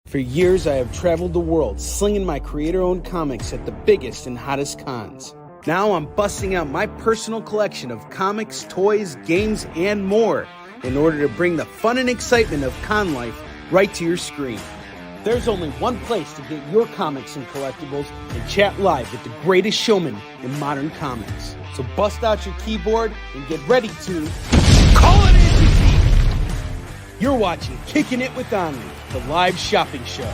For years, I have traveled the world slinging my creator-owned comics at the biggest and hottest cons. Now I'm busting out my personal collection of comics, toys, games, and more in order to bring the fun and excitement of con life right to your screen. There's only one place to get your comics and collectibles and chat live with the greatest showman in modern comics. So bust out your keyboard and get ready to call it in! You're watching Kickin' It with Onrie, the live shopping show.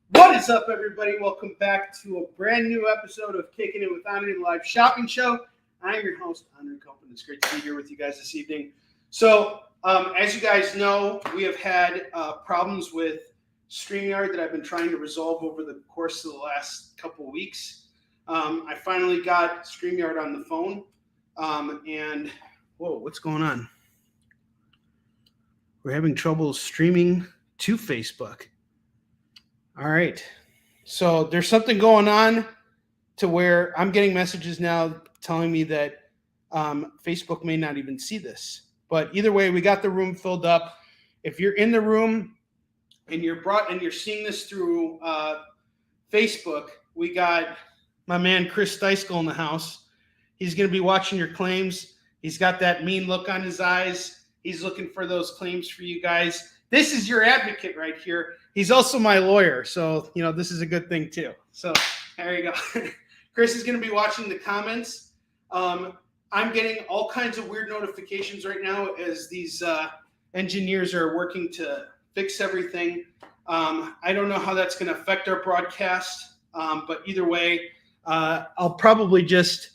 What is up, everybody? Welcome back to a brand new episode of Kickin' It with Onrie, the live shopping show. I'm your host, Onrie Copeland. It's great to be here with you guys this evening. So, as you guys know, we have had problems with StreamYard that I've been trying to resolve over the course of the last couple weeks. I finally got StreamYard on the phone, and whoa, what's going on? We're having trouble streaming to Facebook. All right. So there's something going on to where I'm getting messages now telling me that Facebook may not even see this. But either way, we got the room filled up. If you're in the room and you're seeing this through Facebook, we got my man Chris Deiskell in the house. He's going to be watching your claims. He's got that mean look on his eyes. He's looking for those claims for you guys. This is your advocate right here. He's also my lawyer, so this is a good thing too. So there you go. Chris is going to be watching the comments. I'm getting all kinds of weird notifications right now as these engineers are working to fix everything. I don't know how that's going to affect our broadcast, but either way, I'll probably just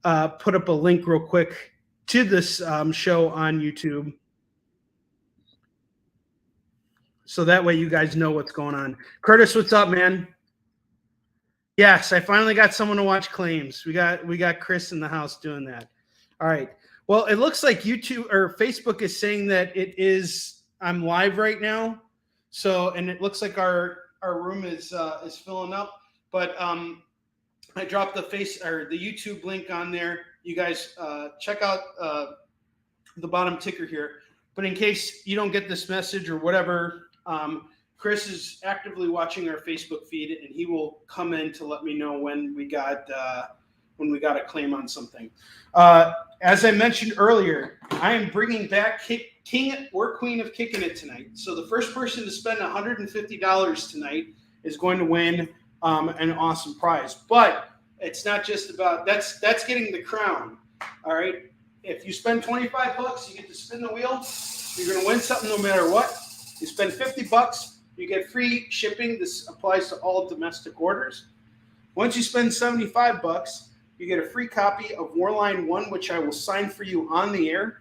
put up a link real quick to this show on YouTube. So that way you guys know what's going on. Curtis, what's up, man? Yes, I finally got someone to watch claims. We got Chris in the house doing that. All right. Well, it looks like YouTube or Facebook is saying that I'm live right now. So, and it looks like our room is filling up. But I dropped the YouTube link on there. You guys check out the bottom ticker here. But in case you don't get this message or whatever, Chris is actively watching our Facebook feed, and he will come in to let me know when we got a claim on something. As I mentioned earlier, I am bringing back King or Queen of Kickin' It tonight. So the first person to spend $150 tonight is going to win an awesome prize. But it's not just about that's getting the crown. All right. If you spend $25, you get to spin the wheel. You're going to win something no matter what. You spend $50, you get free shipping. This applies to all domestic orders. Once you spend $75, you get a free copy of Warline 1, which I will sign for you on the air.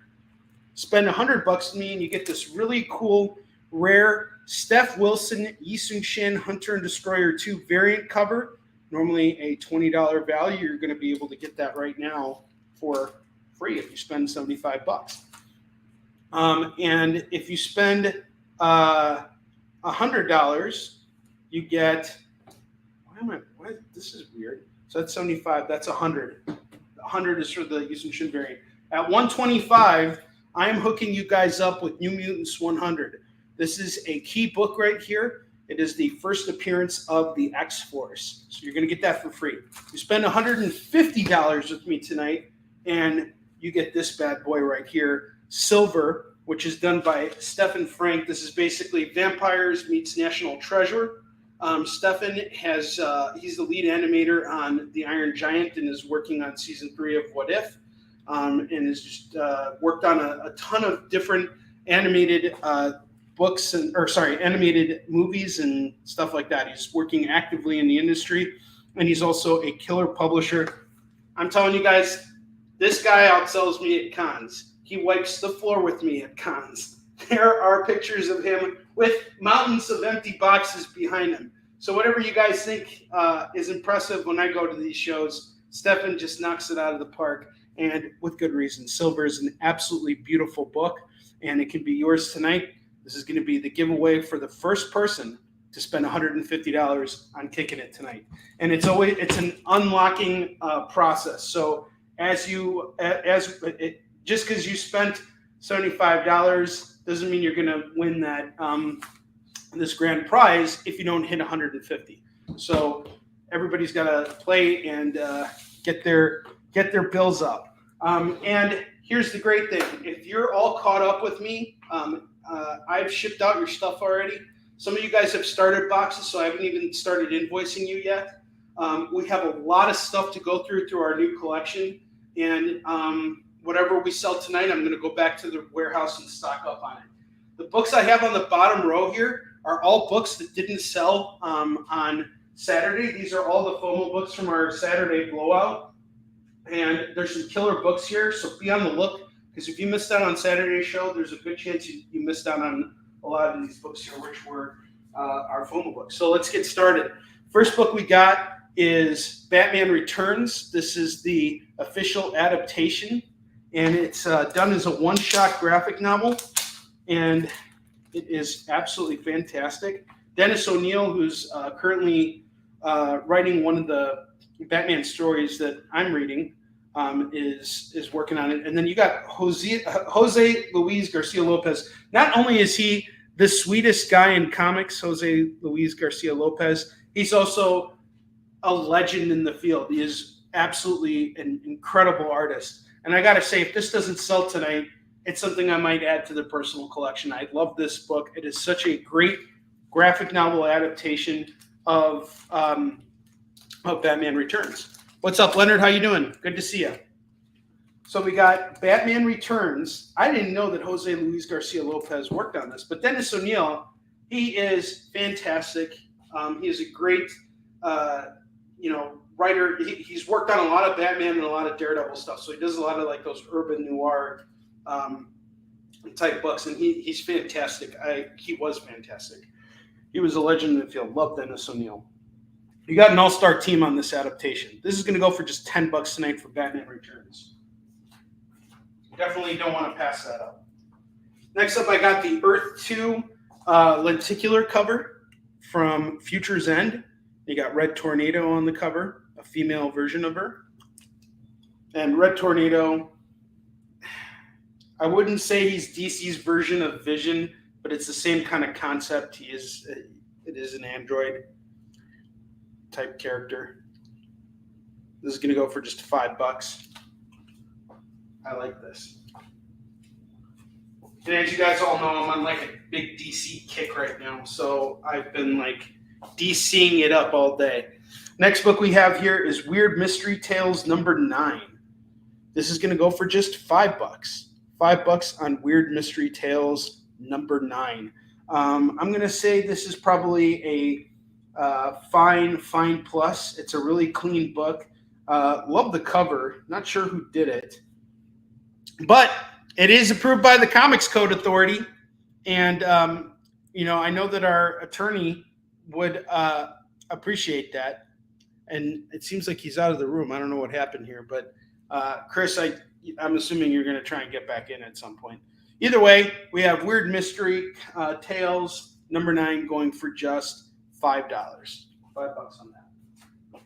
Spend $100 with me, and you get this really cool, rare STEF Wilson SHIN Hunter and Destroyer 2 variant cover. Normally a $20 value. You're going to be able to get that right now for free if you spend $75. And if you spend $100, you get. This is weird. So that's 75. That's 100. 100 is for the SHIN variant. At 125, I am hooking you guys up with New Mutants 100. This is a key book right here. It is the first appearance of the X-Force. So you're going to get that for free. You spend $150 with me tonight, and you get this bad boy right here, Silver, which is done by Stefan Frank. This is basically Vampires meets National Treasure. Stefan he's the lead animator on The Iron Giant and is working on season 3 of What If, and has just worked on a ton of different animated animated movies and stuff like that. He's working actively in the industry, and he's also a killer publisher. I'm telling you guys, this guy outsells me at cons. He wipes the floor with me at cons. There are pictures of him with mountains of empty boxes behind him. So whatever you guys think is impressive when I go to these shows, Stefan just knocks it out of the park, and with good reason. Silver is an absolutely beautiful book, and it can be yours tonight. This is going to be the giveaway for the first person to spend $150 on Kickin' It tonight. And it's an unlocking process. So just because you spent $75 doesn't mean you're going to win that this grand prize if you don't hit 150. So everybody's got to play and get their bills up. And here's the great thing: if you're all caught up with me, I've shipped out your stuff already. Some of you guys have started boxes, so I haven't even started invoicing you yet. We have a lot of stuff to go through our new collection, and whatever we sell tonight, I'm going to go back to the warehouse and stock up on it. The books I have on the bottom row here are all books that didn't sell on Saturday. These are all the FOMO books from our Saturday blowout. And there's some killer books here, so be on the look, because if you missed out on Saturday's show, there's a good chance you missed out on a lot of these books here, which were our FOMO books. So let's get started. First book we got is Batman Returns. This is the official adaptation, and it's done as a one-shot graphic novel. And it is absolutely fantastic. Dennis O'Neil, who's currently writing one of the Batman stories that I'm reading, is working on it. And then you got Jose Luis Garcia Lopez. Not only is he the sweetest guy in comics, Jose Luis Garcia Lopez, he's also a legend in the field. He is absolutely an incredible artist. And I got to say, if this doesn't sell tonight, it's something I might add to the personal collection. I love this book. It is such a great graphic novel adaptation of Batman Returns. What's up, Leonard? How you doing? Good to see you. So we got Batman Returns. I didn't know that Jose Luis Garcia Lopez worked on this, but Dennis O'Neil, he is fantastic. He is a great, writer. He's worked on a lot of Batman and a lot of Daredevil stuff. So he does a lot of like those urban noir type books, and he's fantastic. He was fantastic. He was a legend in the field. Love Dennis O'Neil. You got an all-star team on this adaptation. This is going to go for just $10 tonight for Batman Returns. Definitely don't want to pass that up. Next up, I got the Earth 2 lenticular cover from Future's End. You got Red Tornado on the cover, a female version of her. And Red Tornado, I wouldn't say he's DC's version of Vision, but it's the same kind of concept. It is an android type character. This is going to go for just $5. I like this. And as you guys all know, I'm on like a big DC kick right now, so I've been like DCing it up all day. Next book we have here is Weird Mystery Tales number 9. This is going to go for just $5. $5 on Weird Mystery Tales number 9. I'm going to say this is probably a fine plus. It's a really clean book. Love the cover. Not sure who did it, but it is approved by the Comics Code Authority. And, I know that our attorney would appreciate that. And it seems like he's out of the room. I don't know what happened here, but Chris, I'm assuming you're going to try and get back in at some point. Either way, we have Weird Mystery Tales number 9 going for just $5. $5 on that.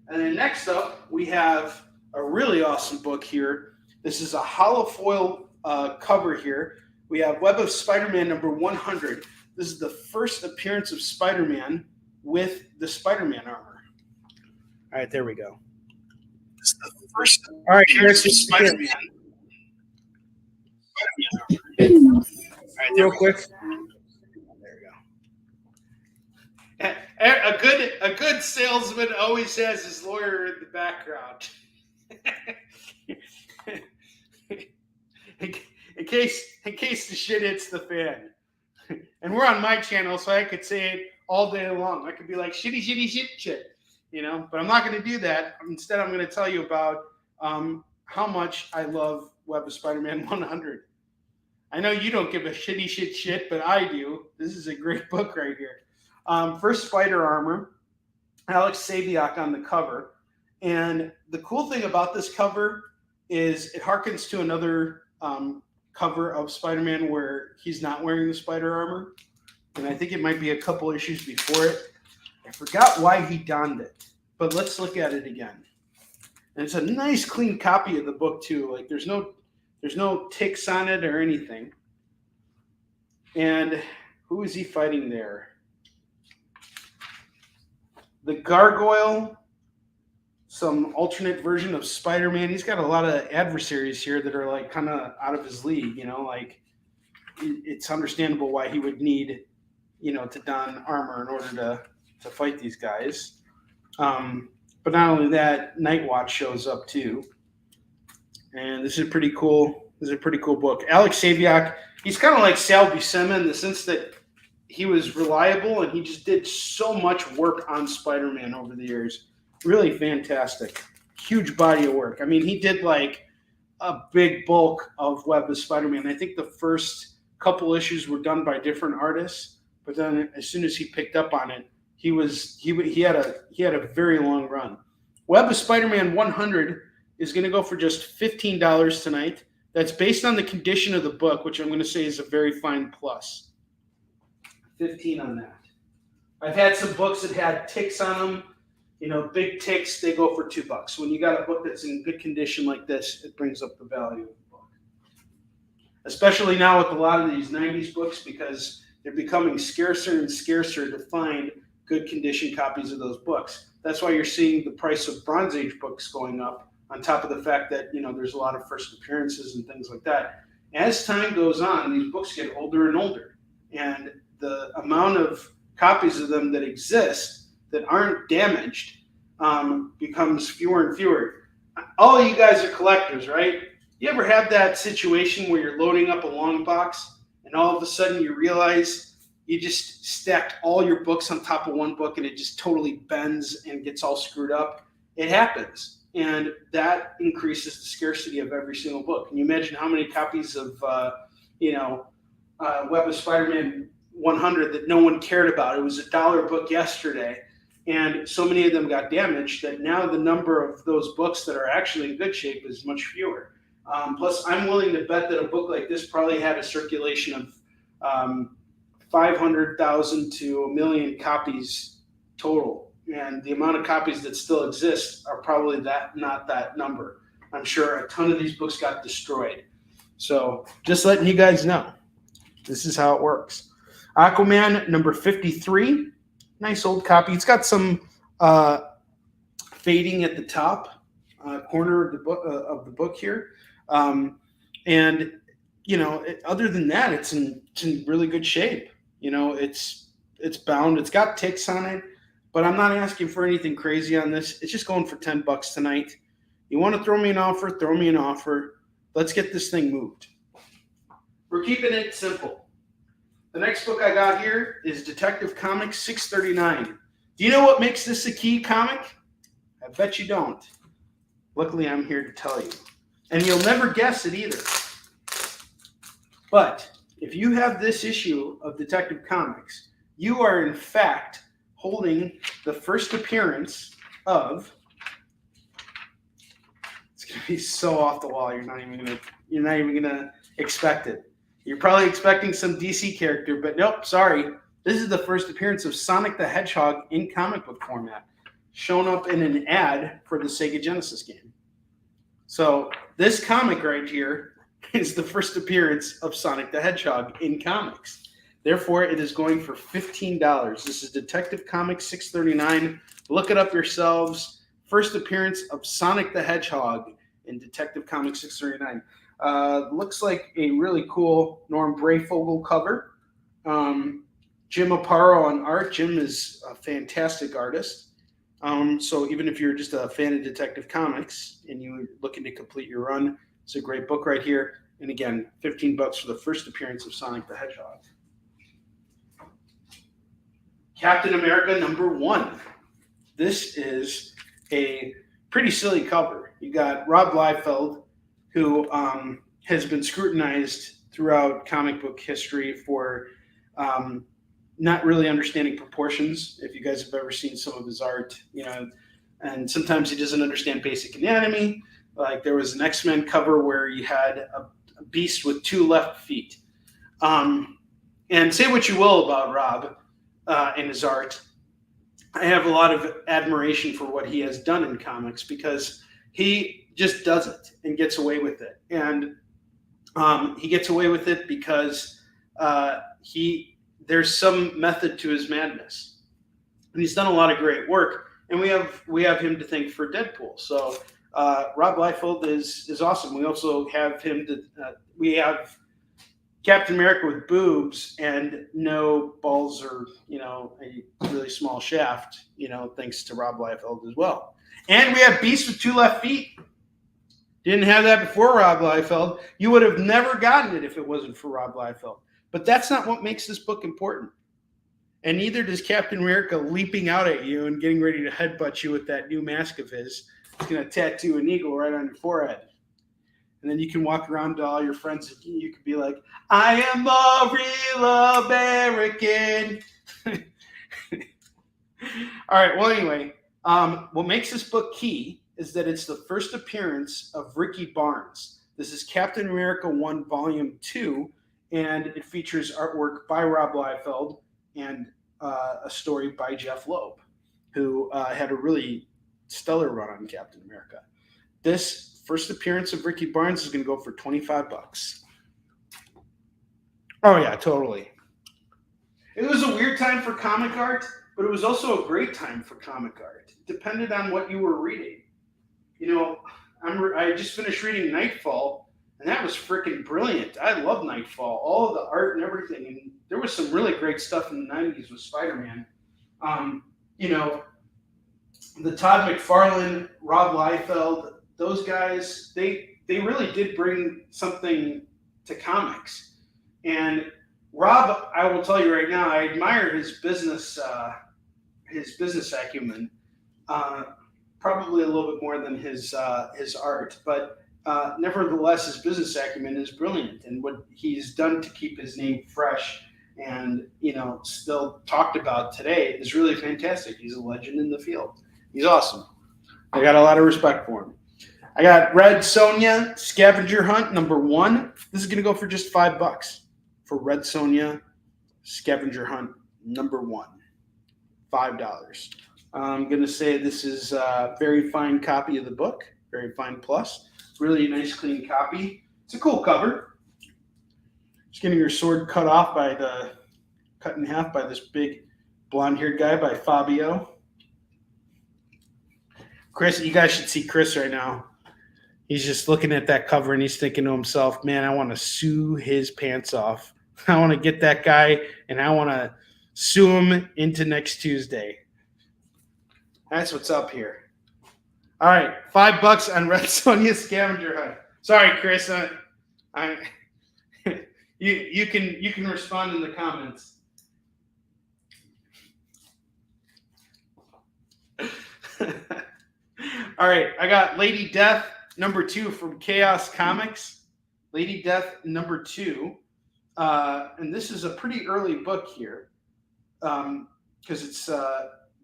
And then next up, we have a really awesome book here. This is a hollow foil cover here. We have Web of Spider-Man number 100. This is the first appearance of Spider-Man with the Spider-Man armor. All right, there we go. This is the first. All right, here's the Spider-Man. All right, real quick. There we go. A good salesman always has his lawyer in the background. in case the shit hits the fan. And we're on my channel, so I could say it all day long. I could be like shitty shit, but I'm not going to do that. Instead, I'm going to tell you about how much I love Web of Spider-Man 100. I know you don't give a shitty shit, but I do. This is a great book right here. First Spider Armor, Alex Saviak on the cover. And the cool thing about this cover is it harkens to another cover of Spider-Man where he's not wearing the spider armor. And I think it might be a couple issues before it. I forgot why he donned it, but let's look at it again. And it's a nice clean copy of the book too. Like there's no ticks on it or anything. And who is he fighting there? The Gargoyle, some alternate version of Spider-Man. He's got a lot of adversaries here that are like kind of out of his league, you know, like it's understandable why he would need, you know, to don armor in order to fight these guys. But not only that, Night Watch shows up too. And this is pretty cool. This is a pretty cool book. Alex Saviak, he's kind of like Sal Buscema in the sense that he was reliable and he just did so much work on Spider-Man over the years. Really fantastic. Huge body of work. I mean, he did like a big bulk of Web of Spider-Man. I think the first couple issues were done by different artists, but then as soon as he picked up on it, he had a very long run. Web of Spider-Man 100 is going to go for just $15 tonight. That's based on the condition of the book, which I'm going to say is a very fine plus. 15 on that. I've had some books that had ticks on them. You know, big ticks, they go for $2. When you got a book that's in good condition like this, it brings up the value of the book. Especially now with a lot of these 90s books, because they're becoming scarcer and scarcer to find good condition copies of those books. That's why you're seeing the price of Bronze Age books going up, on top of the fact that, you know, there's a lot of first appearances and things like that. As time goes on, these books get older and older, and the amount of copies of them that exist that aren't damaged becomes fewer and fewer. All of you guys are collectors, right? You ever have that situation where you're loading up a long box and all of a sudden you realize you just stacked all your books on top of one book and it just totally bends and gets all screwed up? It happens. And that increases the scarcity of every single book. Can you imagine how many copies of, Web of Spider-Man 100 that no one cared about? It was $1 book yesterday, and so many of them got damaged that now the number of those books that are actually in good shape is much fewer. Plus, I'm willing to bet that a book like this probably had a circulation of 500,000 to 1 million copies total. And the amount of copies that still exist are probably not that number. I'm sure a ton of these books got destroyed. So just letting you guys know, this is how it works. Aquaman number 53, nice old copy. It's got some fading at the top corner of the book here. And, you know, other than that, it's in really good shape. You know, it's bound. It's got ticks on it. But I'm not asking for anything crazy on this. It's just going for $10 tonight. You want to throw me an offer? Throw me an offer. Let's get this thing moved. We're keeping it simple. The next book I got here is Detective Comics 639. Do you know what makes this a key comic? I bet you don't. Luckily, I'm here to tell you. And you'll never guess it either. But if you have this issue of Detective Comics, you are in fact holding the first appearance of, it's going to be so off the wall, you're not even gonna expect it. You're probably expecting some DC character, but nope, sorry. This is the first appearance of Sonic the Hedgehog in comic book format, shown up in an ad for the Sega Genesis game. So this comic right here is the first appearance of Sonic the Hedgehog in comics. Therefore, it is going for $15. This is Detective Comics 639. Look it up yourselves. First appearance of Sonic the Hedgehog in Detective Comics 639. Looks like a really cool Norm Brayfogle cover. Jim Aparo on art. Jim is a fantastic artist. So even if you're just a fan of Detective Comics and you're looking to complete your run, it's a great book right here. And again, $15 for the first appearance of Sonic the Hedgehog. Captain America #1. This is a pretty silly cover. You got Rob Liefeld, who has been scrutinized throughout comic book history for not really understanding proportions. If you guys have ever seen some of his art, you know, and sometimes he doesn't understand basic anatomy. Like there was an X-Men cover where you had a beast with 2 left feet. And say what you will about Rob and his art, I have a lot of admiration for what he has done in comics because he just does it and gets away with it. And he gets away with it because there's some method to his madness, and he's done a lot of great work. And we have him to thank for Deadpool. So Rob Liefeld is awesome. We also have him we have Captain America with boobs and no balls or a really small shaft. Thanks to Rob Liefeld as well. And we have Beast with 2 left feet. Didn't have that before Rob Liefeld. You would have never gotten it if it wasn't for Rob Liefeld. But that's not what makes this book important. And neither does Captain America leaping out at you and getting ready to headbutt you with that new mask of his. It's going to tattoo an eagle right on your forehead. And then you can walk around to all your friends and you could be like, I am a real American. All right. Well, anyway, what makes this book key is that it's the first appearance of Ricky Barnes. This is Captain America 1 Volume 2, and it features artwork by Rob Liefeld and a story by Jeff Loeb, who had a really stellar run on Captain America. This first appearance of Ricky Barnes is going to go for $25. Oh, yeah, totally. It was a weird time for comic art, but it was also a great time for comic art. It depended on what you were reading. I just finished reading Nightfall, and that was freaking brilliant. I love Nightfall, all of the art and everything. And there was some really great stuff in the 90s with Spider-Man. The Todd McFarlane, Rob Liefeld, those guys, they really did bring something to comics. And Rob, I will tell you right now, I admire his business acumen. Probably a little bit more than his art, but nevertheless, his business acumen is brilliant, and what he's done to keep his name fresh and still talked about today is really fantastic. He's a legend in the field. He's awesome. I got a lot of respect for him. I got Red Sonja Scavenger Hunt #1. This is going to go for just $5 for Red Sonja Scavenger Hunt #1. $5. I'm going to say this is a very fine copy of the book, very fine plus. Really a nice, clean copy. It's a cool cover. Just getting your sword cut in half by this big blonde-haired guy by Fabio. Chris, you guys should see Chris right now. He's just looking at that cover and he's thinking to himself, man, I want to sue his pants off. I want to get that guy and I want to sue him into next Tuesday. That's what's up here. All right, $5 on Red Sonja Scavenger Hunt. Sorry, Chris. You can respond in the comments. All right, I got Lady Death #2 from Chaos Comics. Lady Death #2, and this is a pretty early book here, because it's.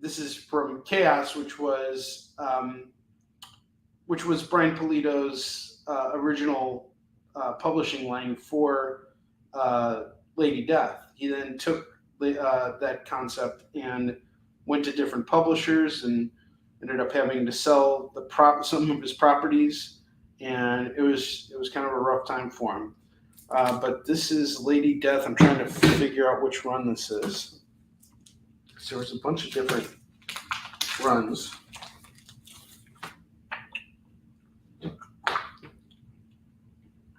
This is from Chaos, which was Brian Pulido's original publishing line for Lady Death. He then took that concept and went to different publishers and ended up having to sell some of his properties, and it was kind of a rough time for him. But this is Lady Death. I'm trying to figure out which run this is. So there's a bunch of different runs.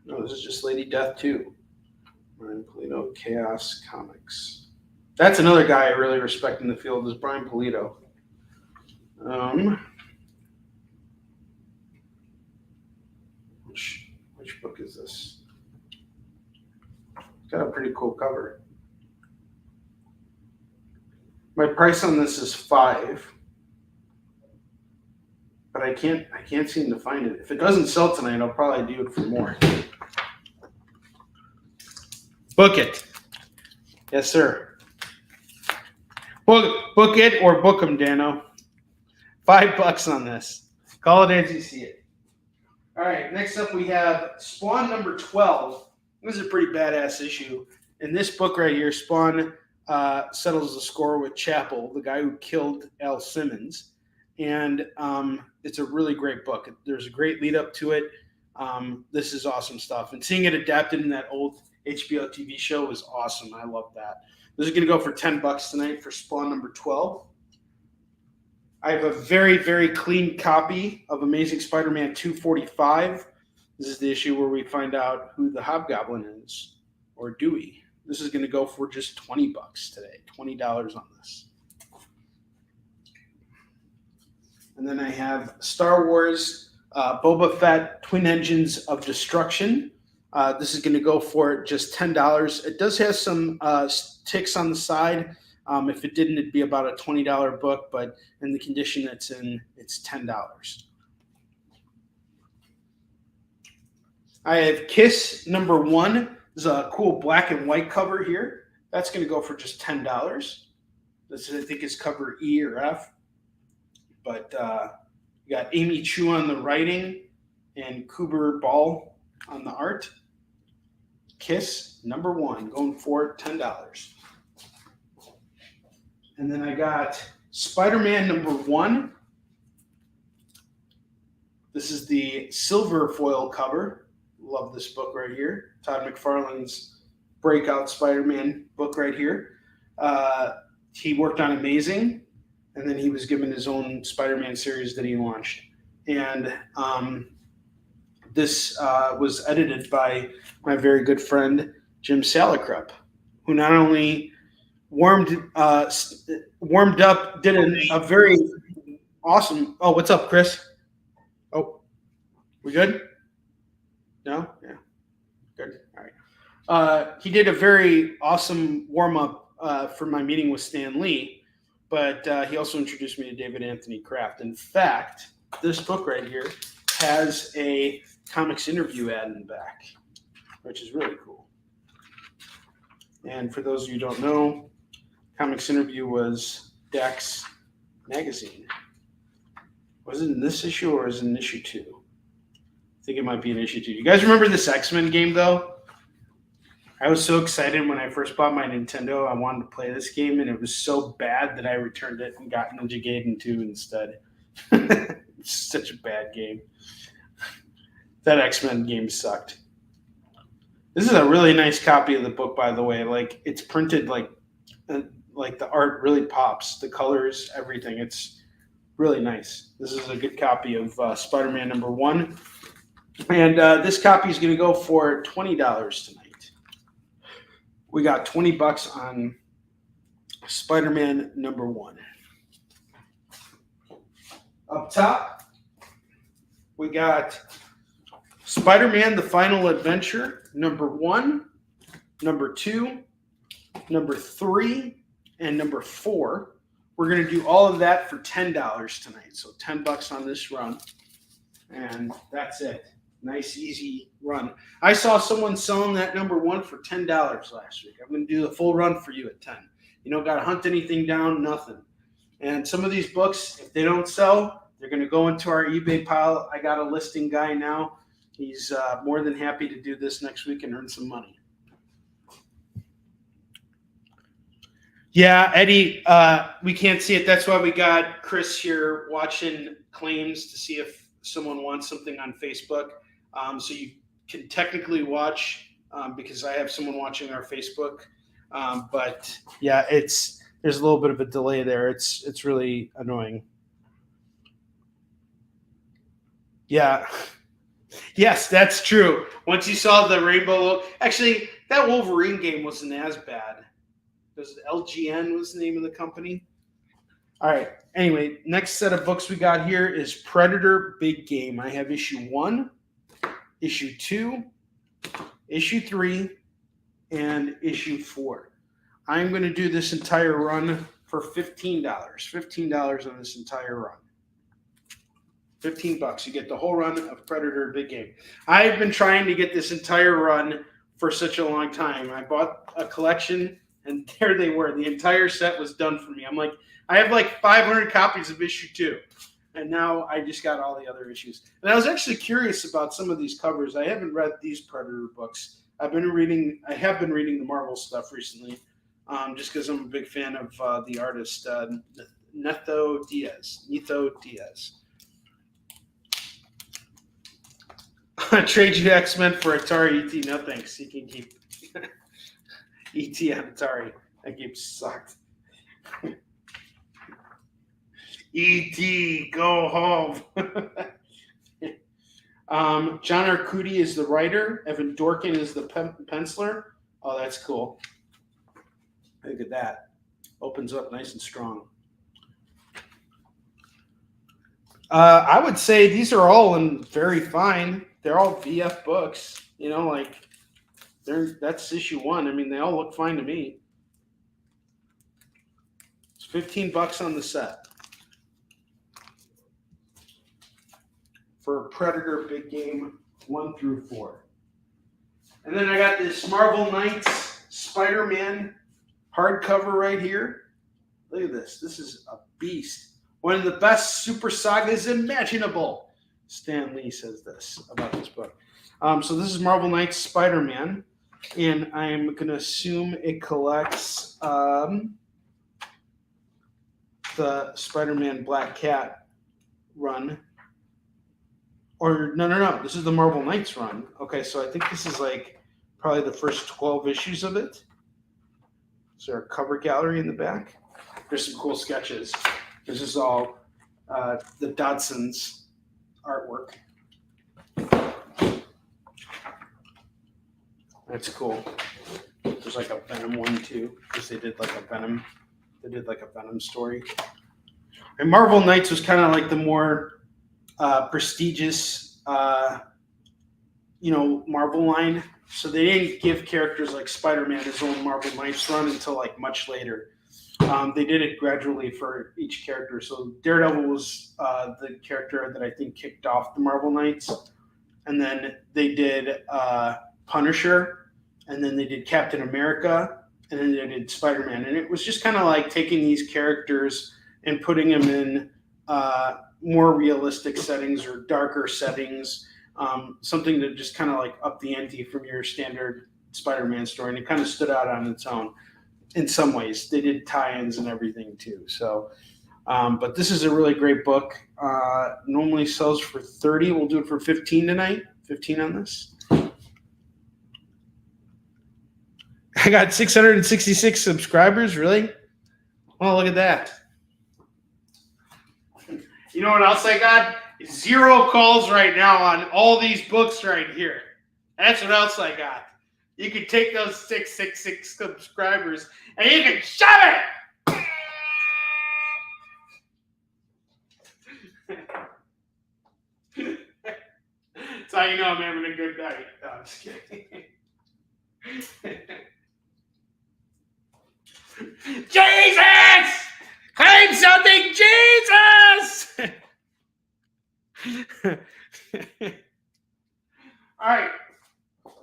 No, this is just Lady Death 2. Brian Pulido, Chaos Comics. That's another guy I really respect in the field, is Brian Pulido. Which book is this? It's got a pretty cool cover. My price on this is $5, but I can't seem to find it. If it doesn't sell tonight, I'll probably do it for more. Book it. Yes, sir. Book it or book them, Dano. $5 on this. Call it as you see it. All right, next up we have Spawn #12. This is a pretty badass issue. In this book right here, Spawn settles the score with Chapel, the guy who killed Al Simmons. And it's a really great book. There's a great lead up to it. This is awesome stuff. And seeing it adapted in that old HBO TV show was awesome. I love that. This is going to go for $10 tonight for Spawn number 12. I have a very, very clean copy of Amazing Spider-Man 245. This is the issue where we find out who the Hobgoblin is, or Dewey. This is going to go for just $20 today, $20 on this. And then I have Star Wars Boba Fett Twin Engines of Destruction. This is going to go for just $10. It does have some ticks on the side. If it didn't, it'd be about a $20 book, but in the condition it's in, it's $10. I have Kiss number 1. There's a cool black and white cover here. That's going to go for just $10. This is, I think, is cover E or F. But you got Amy Chu on the writing and Kuber Ball on the art. Kiss number 1 going for $10. And then I got Spider-Man number 1. This is the silver foil cover. Love this book right here. Todd McFarlane's breakout Spider-Man book right here. He worked on Amazing, and then he was given his own Spider-Man series that he launched. And this was edited by my very good friend, Jim Salicrup, who not only warmed up, did a very awesome. Oh, what's up, Chris? Oh, we good? No? Yeah. Good. All right. He did a very awesome warm-up for my meeting with Stan Lee, but he also introduced me to David Anthony Kraft. In fact, this book right here has a comics interview ad in the back, which is really cool. And for those of you who don't know, Comics Interview was Dex magazine. Was it in this issue or is it in issue 2? I think it might be in issue 2. You guys remember this X-Men game, though? I was so excited when I first bought my Nintendo. I wanted to play this game, and it was so bad that I returned it and got Ninja Gaiden 2 instead. It's such a bad game. That X-Men game sucked. This is a really nice copy of the book, by the way. Like, it's printed like the art really pops, the colors, everything. It's really nice. This is a good copy of Spider-Man number 1. And this copy is going to go for $20 tonight. We got $20 on Spider-Man number 1. Up top, we got Spider-Man: The Final Adventure, number 1, number 2, number 3, and number 4. We're going to do all of that for $10 tonight. So $10 on this run. And that's it. Nice, easy run. I saw someone selling that number 1 for $10 last week. I'm going to do the full run for you at 10. You don't got to hunt anything down, nothing. And some of these books, if they don't sell, they're going to go into our eBay pile. I got a listing guy now. He's more than happy to do this next week and earn some money. Yeah, Eddie, we can't see it. That's why we got Chris here watching claims to see if someone wants something on Facebook. So you can technically watch because I have someone watching our Facebook. But yeah, there's a little bit of a delay there. It's really annoying. Yeah. Yes, that's true. Once you saw the rainbow, actually, that Wolverine game wasn't as bad. Because LGN was the name of the company. All right. Anyway, next set of books we got here is Predator Big Game. I have issue 1, issue 2, issue 3, and issue 4. I'm going to do this entire run for $15. $15 on this entire run. $15. You get the whole run of Predator Big Game. I've been trying to get this entire run for such a long time. I bought a collection, and there they were. The entire set was done for me. I'm like, I have like 500 copies of issue 2. And now I just got all the other issues. And I was actually curious about some of these covers. I haven't read these Predator books. I have been reading the Marvel stuff recently, just because I'm a big fan of the artist Netho Diaz. Trade you X-Men for Atari ET. No thanks. You can keep ET on Atari. That game sucked. ET, go home. John Arcudi is the writer. Evan Dorkin is the penciler. Oh, that's cool. Look at that. Opens up nice and strong. I would say these are all in very fine. They're all VF books. You know, like that's issue 1. I mean, they all look fine to me. It's $15 on the set for Predator Big Game 1 through 4. And then I got this Marvel Knights Spider-Man hardcover right here. Look at this. This is a beast. One of the best super sagas imaginable. Stan Lee says this about this book. So this is Marvel Knights Spider-Man. And I'm going to assume it collects the Spider-Man Black Cat run. Or no. This is the Marvel Knights run. Okay, so I think this is like probably the first 12 issues of it. Is there a cover gallery in the back? There's some cool sketches. This is all the Dodson's artwork. That's cool. There's like a Venom one too, because they did like a Venom story. And Marvel Knights was kind of like the more prestigious, Marvel line. So they didn't give characters like Spider-Man his own Marvel Knights run until like much later. They did it gradually for each character. So Daredevil was the character that I think kicked off the Marvel Knights. And then they did Punisher. And then they did Captain America. And then they did Spider-Man. And it was just kind of like taking these characters and putting them in more realistic settings or darker settings. Something to just kind of like up the ante from your standard Spider-Man story. And it kind of stood out on its own. In some ways, they did tie-ins and everything too. So, but this is a really great book. Normally sells for $30. We'll do it for $15 tonight. $15 on this. I got 666 subscribers. Really? Oh, look at that. You know what else I got? 0 calls right now on all these books right here. That's what else I got. You can take those 666 subscribers and you can shove it! That's how you know I'm having a good night. No, I'm just kidding. Jesus! Claim something, Jesus! All right.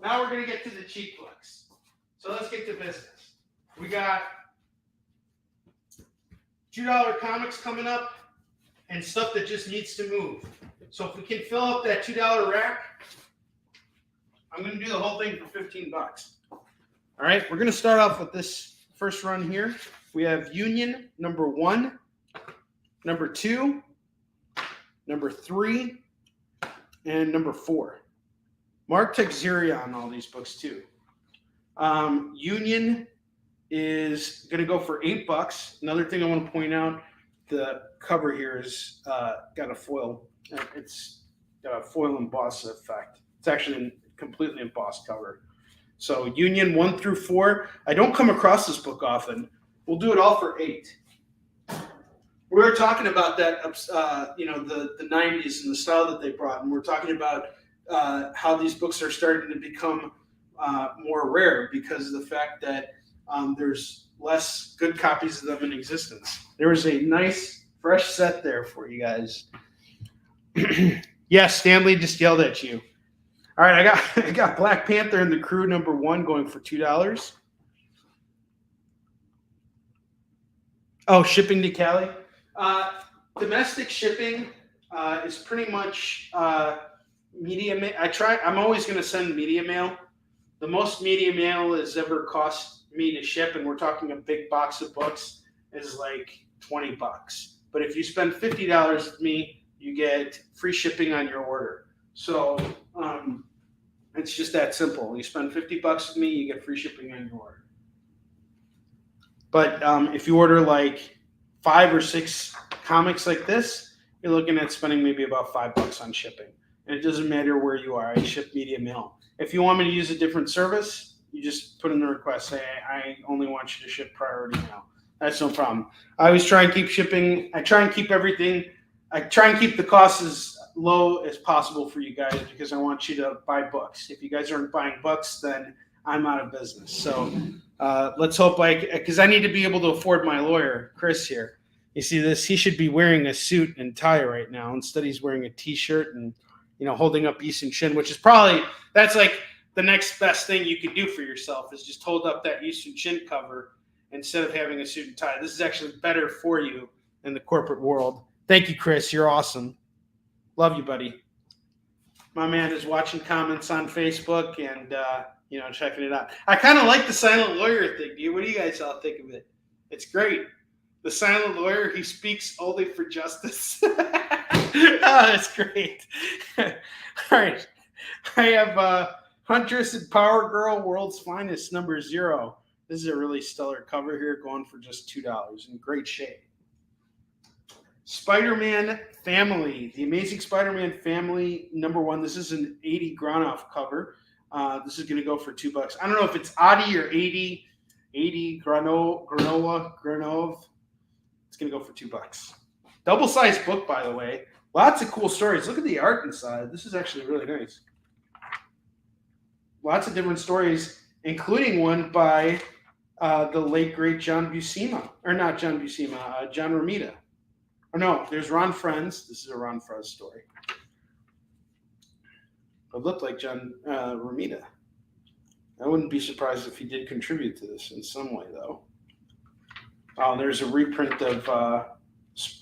Now we're going to get to the cheap books. So let's get to business. We got $2 comics coming up and stuff that just needs to move. So if we can fill up that $2 rack, I'm going to do the whole thing for $15. All right, we're going to start off with this first run here. We have Union number 1, number 2, number 3, and number 4. Mark Teixeira on all these books too. Union is going to go for $8. Another thing I want to point out, the cover here is got a foil. It's got a foil emboss effect. It's actually a completely embossed cover. So Union 1 through 4. I don't come across this book often. We'll do it all for $8. We were talking about that, the 90s and the style that they brought, and we're talking about how these books are starting to become more rare because of the fact that there's less good copies of them in existence. There was a nice fresh set there for you guys. Yes, Stanley just yelled at you. All right, I got Black Panther and the Crew number 1 going for $2. Oh, shipping to Cali. Domestic shipping is pretty much media. I'm always going to send media mail. The most media mail has ever cost me to ship, and we're talking a big box of books, is like $20. But if you spend $50 with me, you get free shipping on your order. So it's just that simple. You spend $50 with me, you get free shipping on your order. But if you order like 5 or 6 comics like this, you're looking at spending maybe about $5 on shipping. And it doesn't matter where you are. I ship media mail. If you want me to use a different service, you just put in the request. Say, I only want you to ship priority mail. That's no problem. I always try and keep shipping. I try and keep everything. I try and keep the costs as low as possible for you guys because I want you to buy books. If you guys aren't buying books, then I'm out of business. So let's hope because I need to be able to afford my lawyer, Chris here. You see this? He should be wearing a suit and tie right now. Instead, he's wearing a T-shirt and holding up SHIN, which is that's like the next best thing you could do for yourself is just hold up that SHIN cover instead of having a suit and tie. This is actually better for you in the corporate world. Thank you, Chris. You're awesome. Love you, buddy. My man is watching comments on Facebook and checking it out. I kind of like the silent lawyer thing, dude. What do you guys all think of it? It's great. The silent lawyer, he speaks only for justice. Oh, that's great. All right. I have Huntress and Power Girl, World's Finest, number 0. This is a really stellar cover here, going for just $2 in great shape. Spider-Man Family, the Amazing Spider-Man Family, number 1. This is an 80 Granoff cover. This is going to go for $2. I don't know if it's Adi or 80 Granov. It's going to go for $2. Double-sized book, by the way. Lots of cool stories. Look at the art inside. This is actually really nice. Lots of different stories, including one by the late, great John Buscema. Or not John Buscema, John Romita. Or no, there's Ron Frenz. This is a Ron Frenz story. It looked like John Romita. I wouldn't be surprised if he did contribute to this in some way, though. Oh, there's a reprint of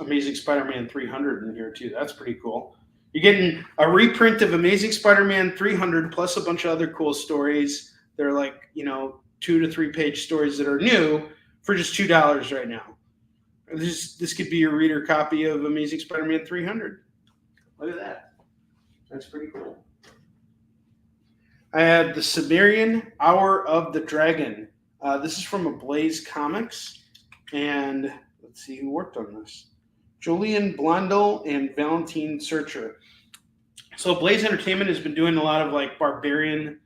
Amazing Spider-Man 300 in here, too. That's pretty cool. You're getting a reprint of Amazing Spider-Man 300 plus a bunch of other cool stories. They're like, 2 to 3 page stories that are new for just $2 right now. This could be your reader copy of Amazing Spider-Man 300. Look at that. That's pretty cool. I have the Sumerian Hour of the Dragon. This is from Blaze Comics. And let's see who worked on this. Julian Blondel and Valentine Searcher. So Blaze Entertainment has been doing a lot of like barbarian,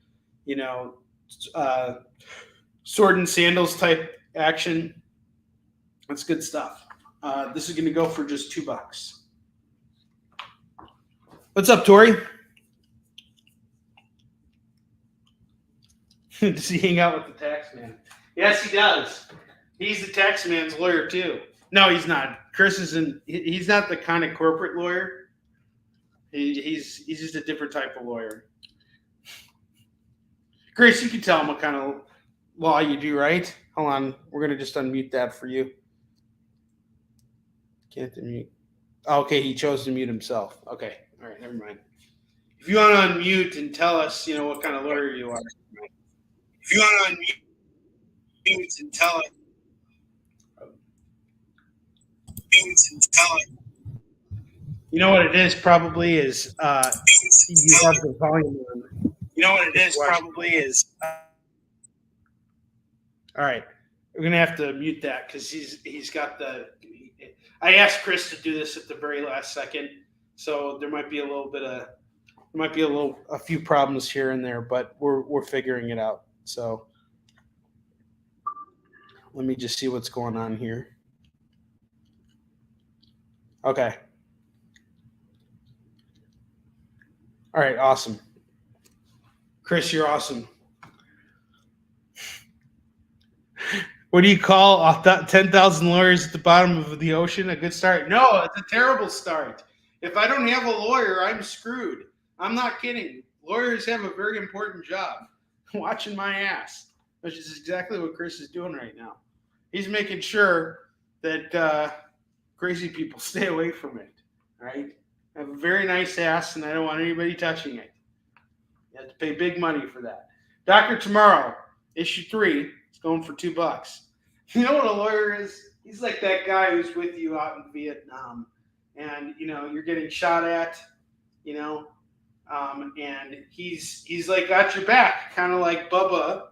sword and sandals type action. That's good stuff. This is going to go for just $2. What's up, Tori? Does he hang out with the tax man? Yes, he does. He's the tax man's lawyer too. No, he's not. Chris isn't. He's not the kind of corporate lawyer. He's just a different type of lawyer. Grace, you can tell him what kind of law you do, right? Hold on. We're going to just unmute that for you. Can't unmute. Oh, okay, he chose to mute himself. Okay. All right, never mind. If you want to unmute and tell us, what kind of lawyer you are. If you want to unmute and tell us. You know what it is probably is you have the volume on. You know what it is probably is. All right, we're gonna have to mute that because he's got the. I asked Chris to do this at the very last second, so there might be a few problems here and there, but we're figuring it out. So let me just see what's going on here. Okay. All right, awesome. Chris, you're awesome. What do you call 10,000 lawyers at the bottom of the ocean? A good start? No, it's a terrible start. If I don't have a lawyer, I'm screwed. I'm not kidding. Lawyers have a very important job. Watching my ass, which is exactly what Chris is doing right now. He's making sure that crazy people stay away from it, right? I have a very nice ass, and I don't want anybody touching it. You have to pay big money for that. Dr. Tomorrow, issue 3, it's going for $2. You know what a lawyer is? He's like that guy who's with you out in Vietnam, and you're getting shot at, And he's like got your back, kind of like Bubba,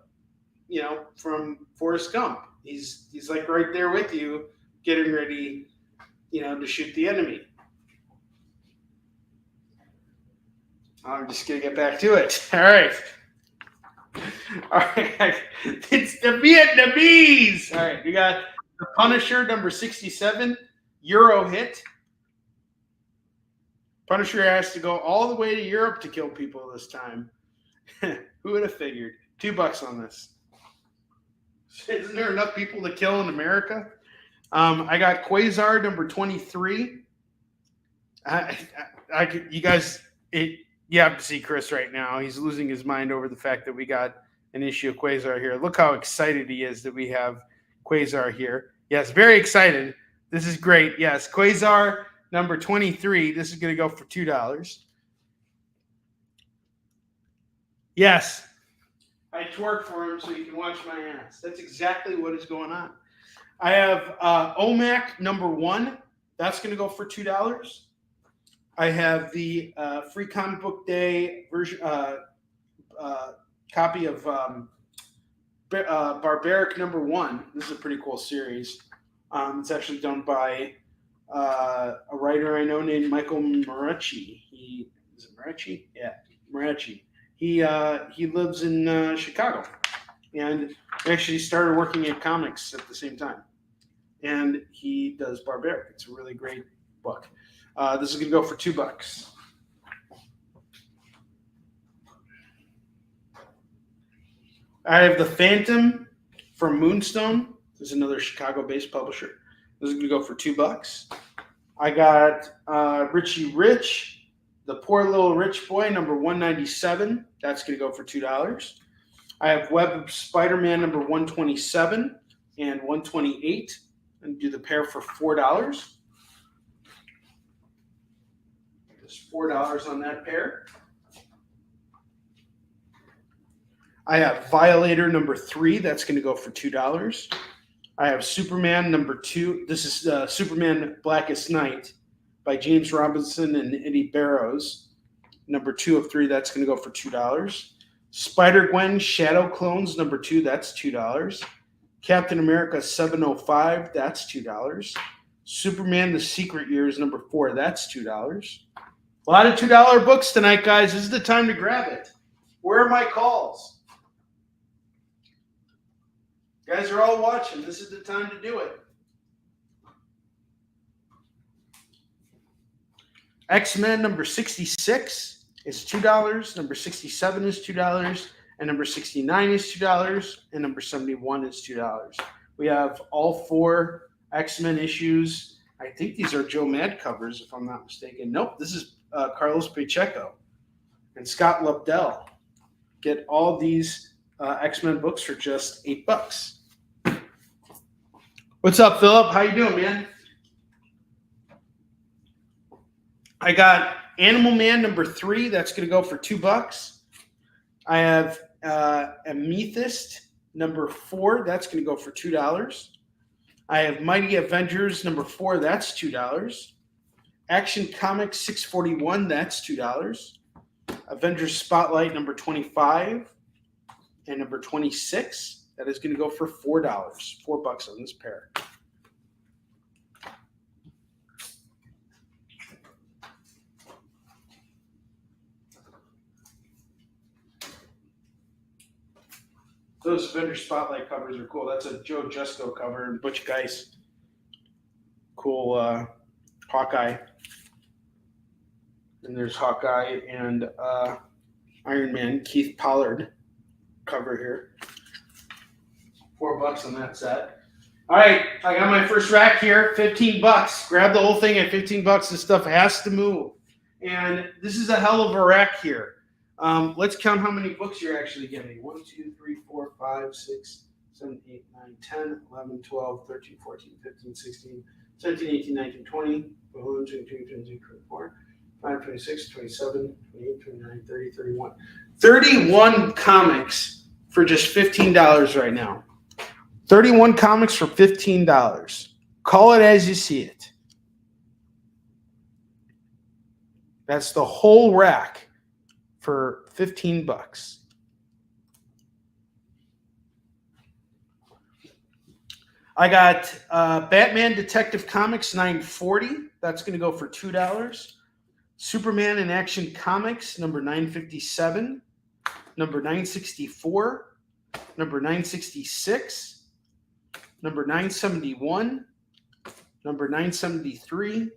from Forrest Gump. He's like right there with you, getting ready, to shoot the enemy. I'm just gonna get back to it. All right. It's the Vietnamese. All right, we got the Punisher, number 67, Euro hit. Punisher has to go all the way to Europe to kill people this time. Who would have figured? $2 on this. Isn't there enough people to kill in America? I got Quasar, number 23. You guys, you have to see Chris right now. He's losing his mind over the fact that we got an issue of Quasar here. Look how excited he is that we have Quasar here. Yes, very excited. This is great. Yes, Quasar, number 23. This is going to go for $2. Yes. I twerk for him so you can watch my ass. That's exactly what is going on. I have OMAC, number 1. That's going to go for $2. I have the Free Comic Book Day version copy of Barbaric number 1. This is a pretty cool series. It's actually done by a writer I know named Michael Marachi. Is it Marachi? Yeah, Marachi. He lives in Chicago, and actually started working in comics at the same time. And he does Barbaric. It's a really great book. This is going to go for $2. I have The Phantom from Moonstone. This is another Chicago-based publisher. This is going to go for $2. I got Richie Rich, The Poor Little Rich Boy, number 197. That's going to go for $2. I have Web of Spider-Man, number 127 and 128. And do the pair for $4. Just $4 on that pair. I have Violator number 3. That's going to go for $2. I have Superman number 2. This is Superman Blackest Night by James Robinson and Eddie Barrows. Number 2 of 3. That's going to go for $2. Spider-Gwen Shadow Clones number 2. That's $2. Captain America 705. That's $2. Superman The Secret Years number 4. That's $2. A lot of $2 books tonight, guys. This is the time to grab it. Where are my calls? You guys are all watching. This is the time to do it. X-Men number 66 is $2. Number 67 is $2. And number 69 is $2. And number 71 is $2. We have all 4 X-Men issues. I think these are Joe Mad covers, if I'm not mistaken. Nope, this is Carlos Pacheco and Scott Lobdell. Get all these X-Men books for just $8. What's up, Philip? How you doing, man? I got Animal Man number 3. That's going to go for $2. I have Amethyst number 4. That's going to go for $2. I have Mighty Avengers number 4. That's $2. Action Comics 641. That's $2. Avengers Spotlight number 25 and number 26. That is going to go for $4. $4 on this pair. Those Avengers Spotlight covers are cool. That's a Joe Jusko cover and Butch Geist. Cool Hawkeye. And there's Hawkeye and Iron Man, Keith Pollard cover here. $4 on that set. All right, I got my first rack here, $15. Grab the whole thing at $15. This stuff has to move. And this is a hell of a rack here. Let's count how many books you're actually getting. 1, 2, 3, 4, 5, 6, 7, 8, 9, 10, 11, 12, 13, 14, 15, 16, 17, 18, 19, 20, 21, 22, 23, 24, 25, 26, 27, 28, 29, 30, 31. 31 comics for just $15 right now. 31 comics for $15. Call it as you see it. That's the whole rack for $15. I got Batman Detective Comics 940. That's going to go for $2. Superman in Action Comics number 957, number 964, number 966, number 971, number 973,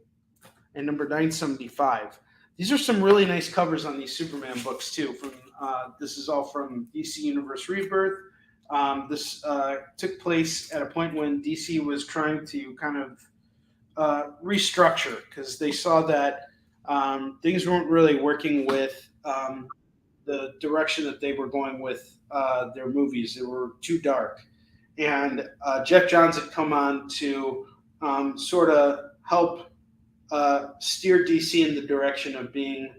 and number 975. These are some really nice covers on these Superman books too. From this is all from DC Universe Rebirth. This took place at a point when DC was trying to kind of restructure because they saw that things weren't really working with the direction that they were going with their movies. They were too dark. And Jeff Johns had come on to sort of help steer DC in the direction of being,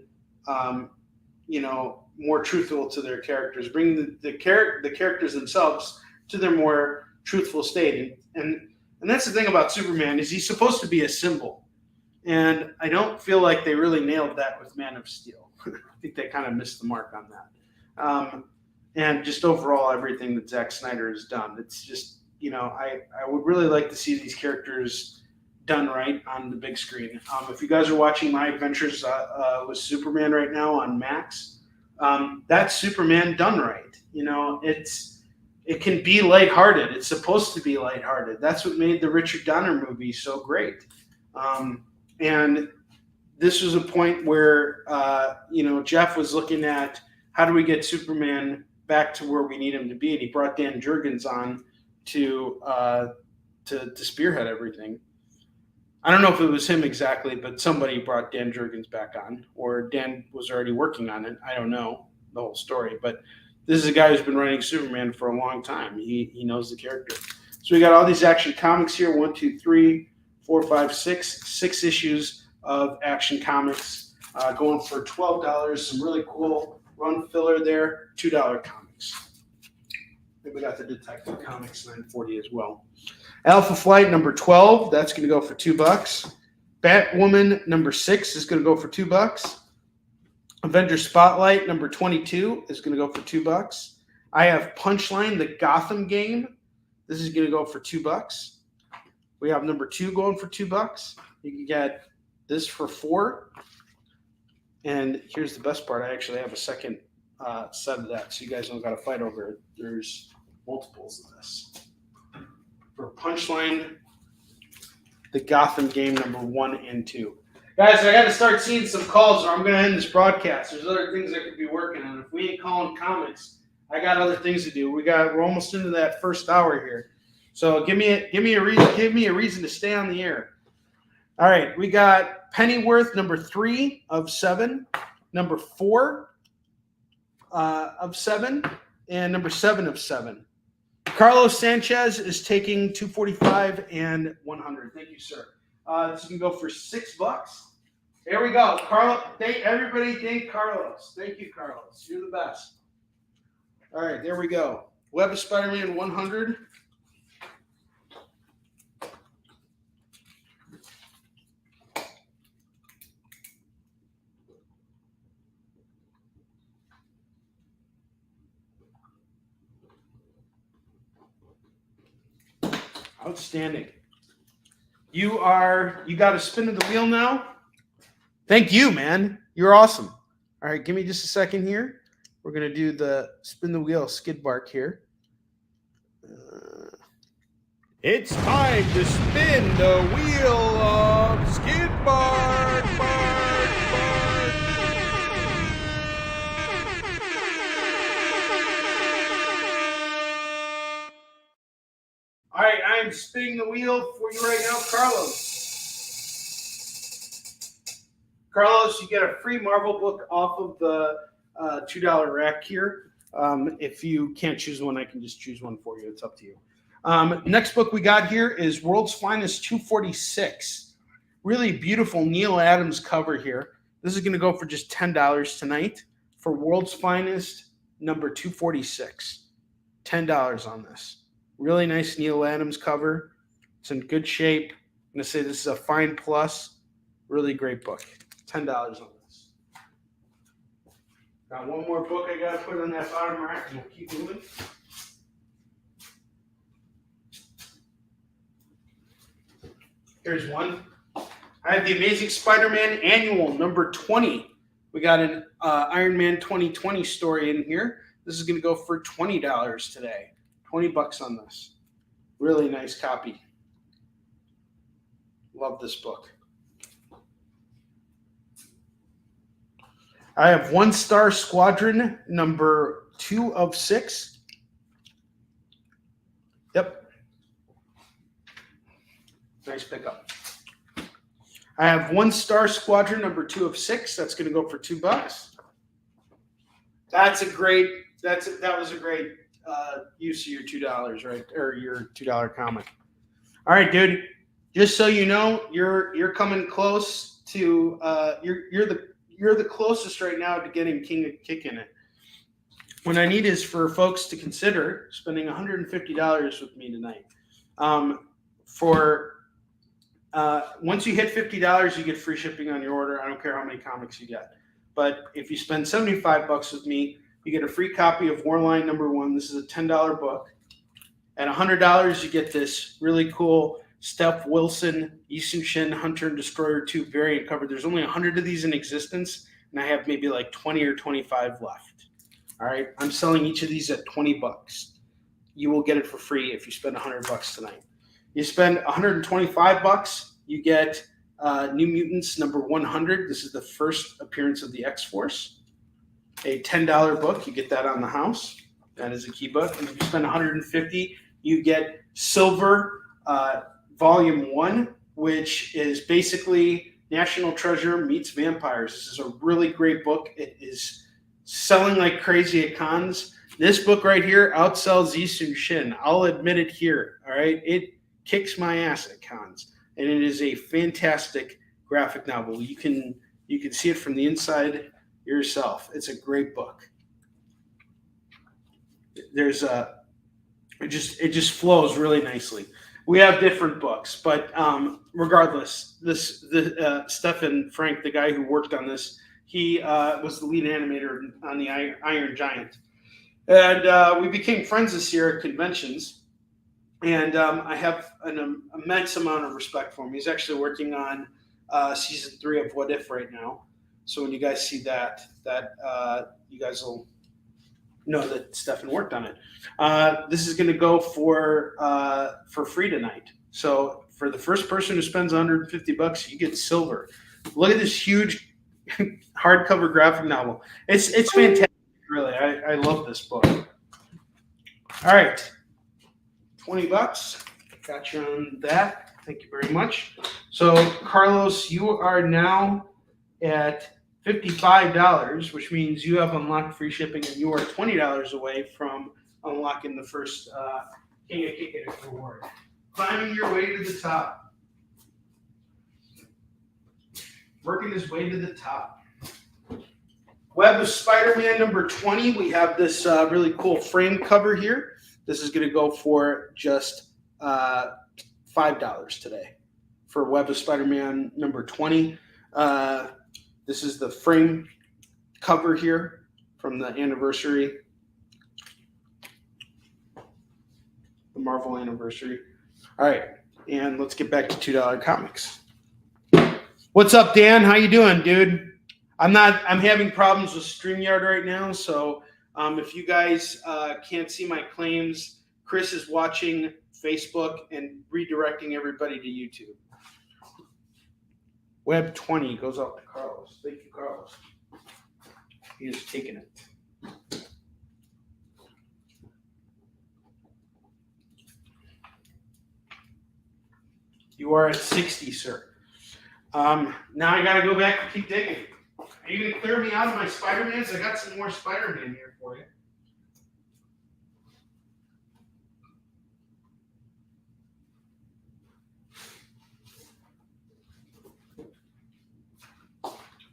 more truthful to their characters, bring the characters themselves to their more truthful state. And that's the thing about Superman is he's supposed to be a symbol. And I don't feel like they really nailed that with Man of Steel. I think they kind of missed the mark on that. And just overall, everything that Zack Snyder has done, it's just, I would really like to see these characters done right on the big screen. If you guys are watching my adventures with Superman right now on Max, that's Superman done right. It can be lighthearted. It's supposed to be lighthearted. That's what made the Richard Donner movie so great. And this was a point where, Jeff was looking at how do we get Superman back to where we need him to be. And he brought Dan Jurgens on to spearhead everything. I don't know if it was him exactly, but somebody brought Dan Jurgens back on, or Dan was already working on it. I don't know the whole story, but this is a guy who's been writing Superman for a long time. He knows the character. So we got all these Action Comics here, 1, 2, 3, 4, 5, 6 issues of Action Comics going for $12. Some really cool run filler there, $2 comics. Then we got the Detective Comics 940 as well. Alpha Flight number 12, that's going to go for $2. Batwoman number 6 is going to go for $2. Avenger Spotlight number 22 is going to go for $2. I have Punchline, the Gotham game. This is going to go for $2. We have number 2 going for $2. You can get this for $4. And here's the best part. I actually have a second set of that, so you guys don't got to fight over it. There's multiples of this. For Punchline, the Gotham game number 1 and 2. Guys, I got to start seeing some calls or I'm going to end this broadcast. There's other things I could be working on. If we ain't calling comics, I got other things to do. We're almost into that first hour here. So give me a reason to stay on the air. All right, we got Pennyworth number 3 of 7, number 4 of 7, and number 7 of 7. Carlos Sanchez is taking 245 and 100. Thank you, sir. This can go for $6. There we go. Everybody thank Carlos. Thank you, Carlos. You're the best. All right, there we go. Web of Spider-Man 100. Outstanding. You got a spin of the wheel now? Thank you, man. You're awesome. All right, give me just a second here. We're going to do the spin the wheel skid bark here. It's time to spin the wheel of skid bark, bark, bark. All right, I'm spinning the wheel for you right now, Carlos. Carlos, you get a free Marvel book off of the $2 rack here. If you can't choose one, I can just choose one for you. It's up to you. Next book we got here is World's Finest 246. Really beautiful Neil Adams cover here. This is going to go for just $10 tonight for World's Finest number 246. $10 on this. Really nice Neil Adams cover. It's in good shape. I'm going to say this is a fine plus. Really great book. $10 on this. Got one more book I got to put on that bottom rack, and we'll keep moving. Here's one. I have the Amazing Spider-Man Annual number 20. We got an Iron Man 2020 story in here. This is going to go for $20 today. $20 on this. Really nice copy. Love this book. I have One Star Squadron number 2 of 6. Yep. Nice pickup. I have One Star Squadron number 2 of 6. That's going to go for $2. That was a great use of your $2, right? Or your $2 comic. All right, dude. Just so you know, you're coming close to you're the closest right now to getting King of Kickin' It. What I need is for folks to consider spending $150 with me tonight. Once you hit $50, you get free shipping on your order. I don't care how many comics you get. But if you spend $75 with me, you get a free copy of Warline number 1. This is a $10 book. At $100, you get this really cool STEF Wilson, SHIN, Hunter and Destroyer 2 variant cover. There's only 100 of these in existence, and I have maybe like 20 or 25 left. All right, I'm selling each of these at $20. You will get it for free if you spend $100 tonight. You spend $125, you get New Mutants number 100. This is the first appearance of the X-Force. A $10 book, you get that on the house. That is a key book. And if you spend $150, you get Silver Volume 1, which is basically National Treasure meets Vampires. This is a really great book. It is selling like crazy at cons. This book right here outsells SHIN. I'll admit it here. All right, it kicks my ass at cons, and it is a fantastic graphic novel. You can see it from the inside yourself. It's a great book. It just flows really nicely. We have different books, but regardless, the Stefan Frank, the guy who worked on this, he was the lead animator on the Iron Giant, and we became friends this year at conventions. And I have an immense amount of respect for him. He's actually working on season 3 of What If right now. So when you guys see that you guys will know that Stefan worked on it. This is going to go for free tonight. So for the first person who spends $150, you get Silver. Look at this huge hardcover graphic novel. It's fantastic, really. I love this book. All right. $20. Got you on that. Thank you very much. So, Carlos, you are now at $55, which means you have unlocked free shipping, and you are $20 away from unlocking the first King of Kickin' It reward. Climbing your way to the top. Working his way to the top. Web of Spider-Man number 20. We have this really cool frame cover here. This is going to go for just $5 today for Web of Spider-Man number 20. This is the frame cover here from the anniversary, the Marvel anniversary. All right, and let's get back to $2 comics. What's up, Dan? How you doing, dude? I'm having problems with StreamYard right now, so if you guys can't see my claims, Chris is watching Facebook and redirecting everybody to YouTube. Web 20 goes out to Carlos. Thank you, Carlos. He is taking it. You are at 60, sir. Now I got to go back and keep digging. Are you going to clear me out of my Spider-Mans? I got some more Spider-Man here for you.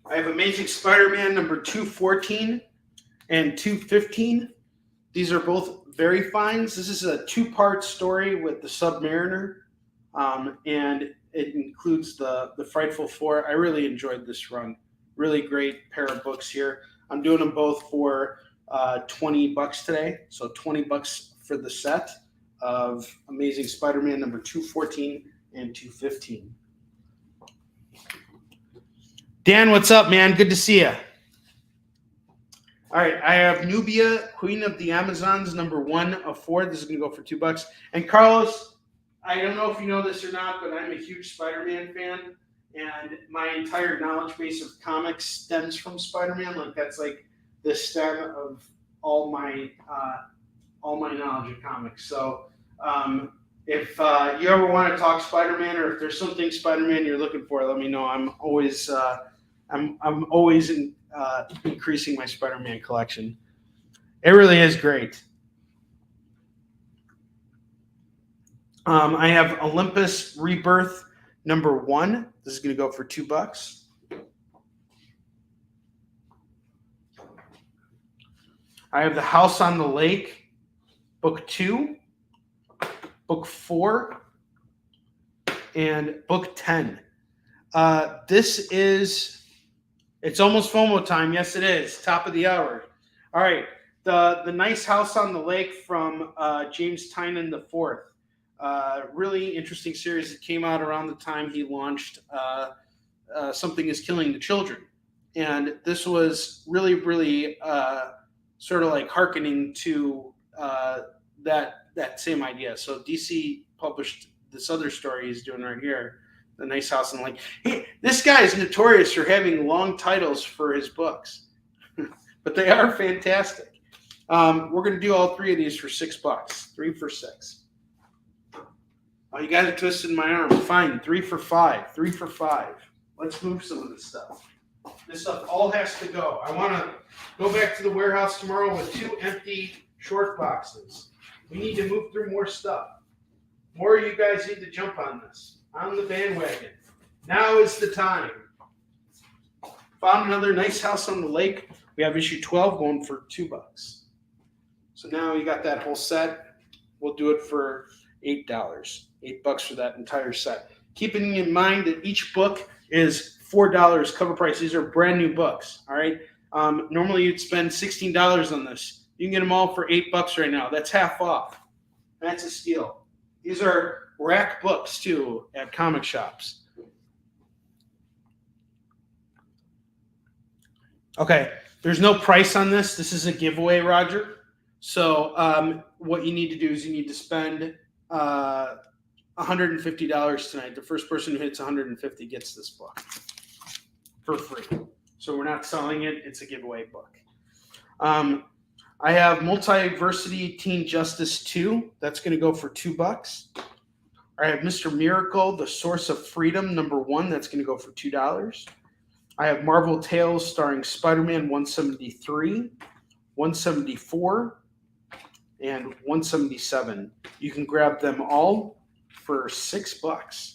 I have Amazing Spider-Man number 214 and 215. These are both very finds. This is a 2-part story with the Submariner, and it includes the Frightful Four. I really enjoyed this run. Really great pair of books here. I'm doing them both for $20 today. So $20 for the set of Amazing Spider-Man number 214 and 215. Dan, what's up, man? Good to see you. All right, I have Nubia, Queen of the Amazons, number 1 of 4. This is going to go for $2. And Carlos, I don't know if you know this or not, but I'm a huge Spider-Man fan, and my entire knowledge base of comics stems from Spider-Man. Like that's like the stem of all my knowledge of comics. So if you ever want to talk Spider-Man, or if there's something Spider-Man you're looking for, let me know. I'm always increasing my Spider-Man collection. It really is great. I have Olympus Rebirth number 1. This is going to go for $2. I have The House on the Lake, book 2, book 4, and book 10. It's almost FOMO time. Yes, it is. Top of the hour. All right. The Nice House on the Lake from James Tynion IV. Really interesting series that came out around the time he launched Something is Killing the Children. And this was really, really sort of like hearkening to that same idea. So DC published this other story he's doing right here, The Nice House on the Lake. This guy is notorious for having long titles for his books, but they are fantastic. We're going to do all 3 of these for $6. 3 for $6. Oh, you guys are twisting my arm. Fine. 3 for $5. 3 for $5. Let's move some of this stuff. This stuff all has to go. I want to go back to the warehouse tomorrow with 2 empty short boxes. We need to move through more stuff. More of you guys need to jump on this. On the bandwagon. Now is the time. Found another Nice House on the Lake. We have issue 12 going for $2. So now you got that whole set. We'll do it for $8. $8 for that entire set. Keeping in mind that each book is $4 cover price. These are brand new books. All right. Normally you'd spend $16 on this. You can get them all for $8 right now. That's half off. That's a steal. These are rack books too at comic shops. Okay, there's no price on this. This is a giveaway, Roger. So what you need to do is you need to spend $150 tonight. The first person who hits 150 gets this book for free. So we're not selling it. It's a giveaway book. I have Multiversity Teen Justice 2. That's going to go for $2. I have Mr. Miracle, The Source of Freedom, number 1. That's going to go for $2. I have Marvel Tales starring Spider-Man 173, 174, and 177. You can grab them all for $6.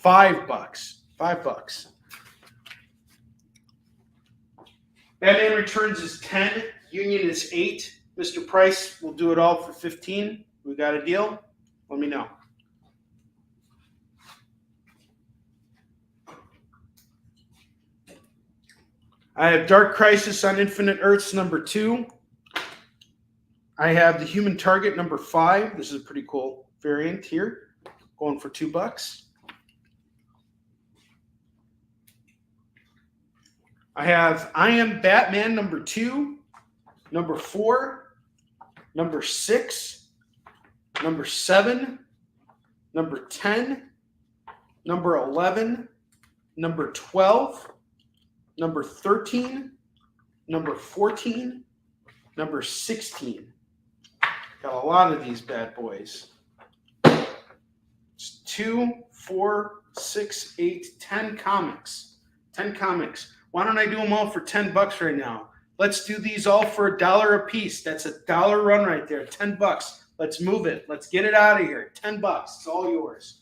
$5. Batman Returns is 10. Union is 8. Mr. Price will do it all for 15. We got a deal? Let me know. I have Dark Crisis on Infinite Earths number 2. I have The Human Target number 5. This is a pretty cool variant here, going for $2. I have I Am Batman number 2, number 4, number 6, number 7, number 10, number 11, number 12, number 13, number 14, number 16. Got a lot of these bad boys. It's 2, 4, 6, 8, 10 comics. 10 comics. Why don't I do them all for $10 right now? Let's do these all for $1 a piece. That's $1 run right there. $10. Let's move it. Let's get it out of here. $10. It's all yours.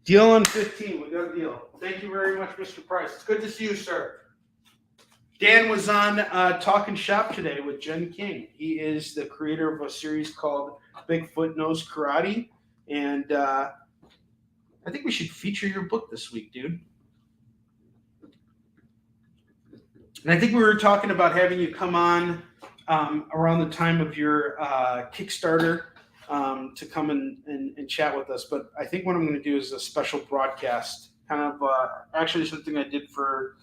Deal on 15. We got a deal. Thank you very much, Mr. Price. It's good to see you, sir. Dan was on Talking Shop today with Jen King. He is the creator of a series called Bigfoot Knows Karate. And I think we should feature your book this week, dude. And I think we were talking about having you come on around the time of your Kickstarter to come and chat with us. But I think what I'm going to do is a special broadcast, kind of actually something I did for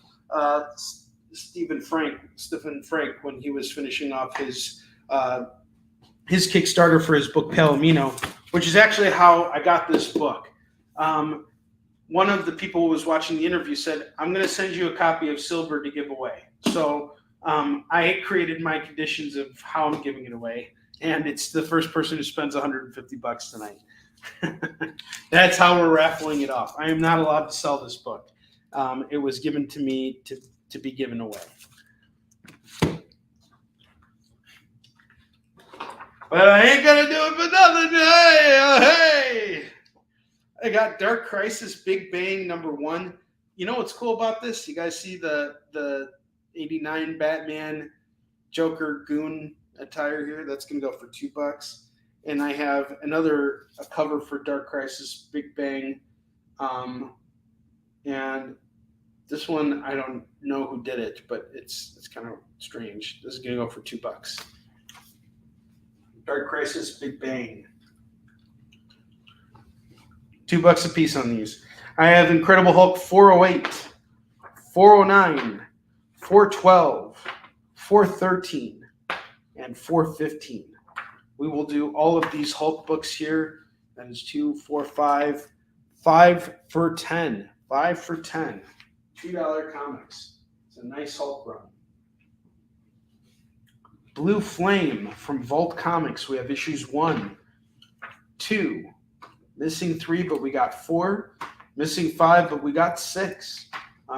Stephen Frank when he was finishing off his Kickstarter for his book Palomino, which is actually how I got this book. One of the people who was watching the interview said, I'm going to send you a copy of Silver to give away. So I created my conditions of how I'm giving it away. And it's the first person who spends $150 tonight. That's how we're raffling it off. I am not allowed to sell this book. It was given to me to be given away. But I ain't going to do it for nothing. Hey! I got Dark Crisis Big Bang #1. You know what's cool about this? You guys see the 89 Batman Joker goon attire here? That's going to go for $2. And I have a cover for Dark Crisis Big Bang. And this one, I don't know who did it, but it's kind of strange. This is going to go for $2. Dark Crisis Big Bang. $2 a piece on these. I have Incredible Hulk 408, 409, 412, 413, and 415. We will do all of these Hulk books here. That is 2, 4, 5. 5 for 10. 5 for 10. $2 comics. It's a nice Hulk run. Blue Flame from Vault Comics. We have issues 1, 2. Missing 3, but we got 4. Missing 5, but we got 6.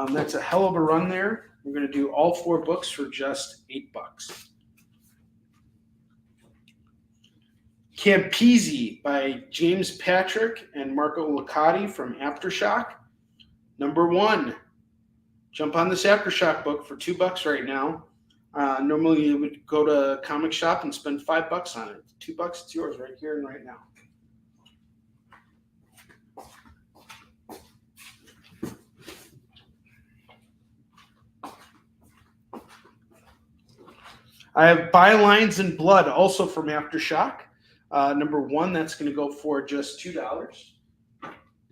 That's a hell of a run there. We're going to do all 4 books for just $8. Campese by James Patrick and Marco Licati from Aftershock. #1. Jump on this Aftershock book for $2 right now. Normally you would go to a comic shop and spend $5 on it. $2, it's yours right here and right now. I have Bylines and Blood, also from Aftershock. #1, that's going to go for just $2.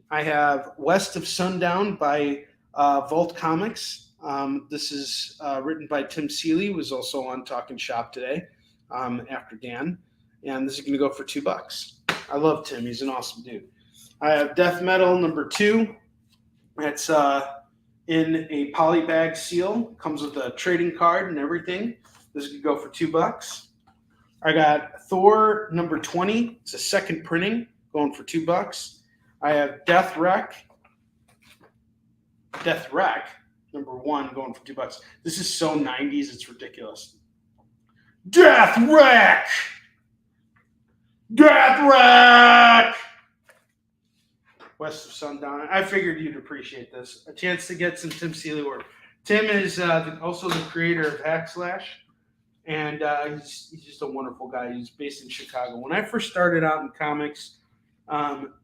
I have West of Sundown by Vault Comics. This is written by Tim Seeley, who was also on Talking Shop today after Dan. And this is going to go for $2. I love Tim. He's an awesome dude. I have Death Metal #2. It's in a polybag seal. Comes with a trading card and everything. This could go for $2. I got Thor #20. It's a second printing, going for $2. I have Death Wreck #1, going for $2. This is so 90s, it's ridiculous. Death Wreck! West of Sundown. I figured you'd appreciate this. A chance to get some Tim Seeley work. Tim is also the creator of Hackslash. And he's just a wonderful guy. He's based in Chicago. When I first started out in comics,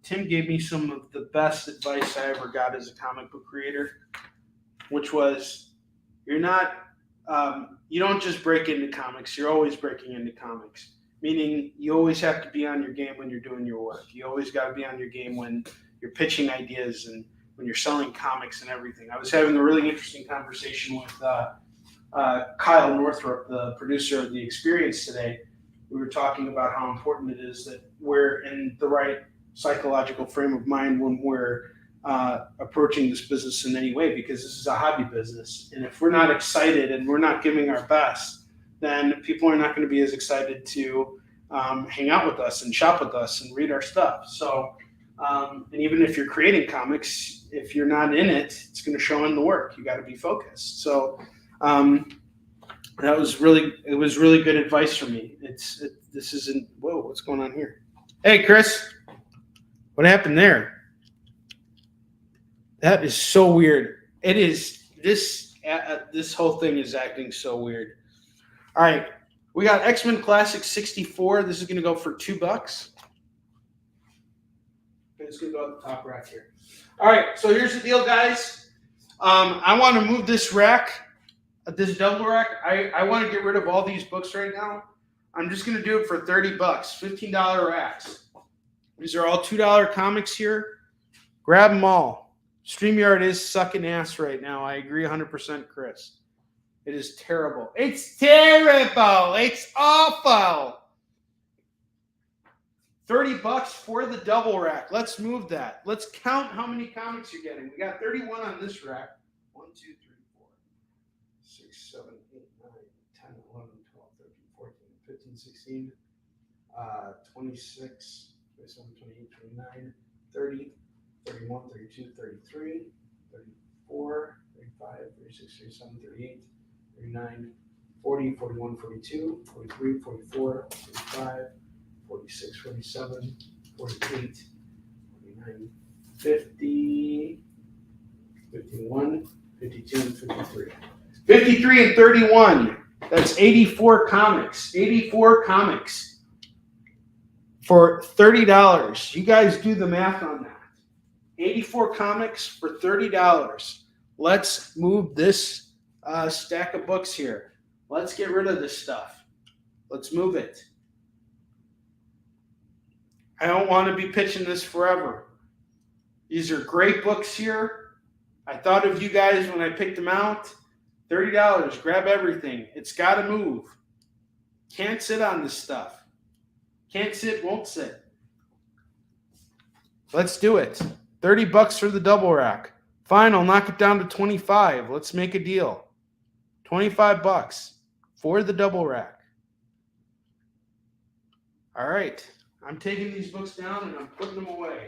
Tim gave me some of the best advice I ever got as a comic book creator, which was, you don't just break into comics. You're always breaking into comics, meaning you always have to be on your game when you're doing your work. You always got to be on your game when you're pitching ideas and when you're selling comics and everything. I was having a really interesting conversation with Kyle Northrup, the producer of The Experience today. We were talking about how important it is that we're in the right psychological frame of mind when we're approaching this business in any way, because this is a hobby business. And if we're not excited and we're not giving our best, then people are not going to be as excited to hang out with us and shop with us and read our stuff. So, and even if you're creating comics, if you're not in it, it's going to show in the work. You got to be focused. So, it was really good advice for me. This isn't, whoa, what's going on here? Hey, Chris, what happened there? That is so weird. It is, this whole thing is acting so weird. All right, we got X-Men Classic 64. This is going to go for $2. It's going to go at the top rack here. All right, so here's the deal, guys. I want to move this rack this double rack, I want to get rid of all these books right now. I'm just going to do it for $30, $15 racks. These are all $2 comics here. Grab them all. StreamYard is sucking ass right now. I agree 100%, Chris. It is terrible. It's terrible. It's awful. $30 for the double rack. Let's move that. Let's count how many comics you're getting. We got 31 on this rack. 1, 2, 3, 4, 6, 7, 8, 9, 10, 11, 12, 13, 14, 15, 16, 26, 27, 28, 29, 30, 31, 32, 33, 34, 35, 36, 37, 38, 39, 40, 41, 42, 43, 44, 45, 46, 47, 48, 49, 50, 51, 52, and 53. 53 and 31. That's 84 comics. 84 comics for $30. You guys do the math on that. 84 comics for $30. Let's move this stack of books here. Let's get rid of this stuff. Let's move it. I don't want to be pitching this forever. These are great books here. I thought of you guys when I picked them out. $30, grab everything. It's got to move. Can't sit on this stuff. Can't sit, won't sit. Let's do it. $30 for the double rack. Fine, I'll knock it down to 25. Let's make a deal. $25 for the double rack. All right. I'm taking these books down and I'm putting them away.